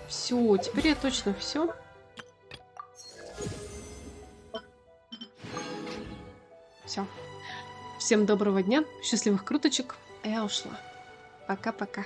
A: Все, теперь я точно все. Все. Всем доброго дня, счастливых круточек. Я ушла. Пока-пока.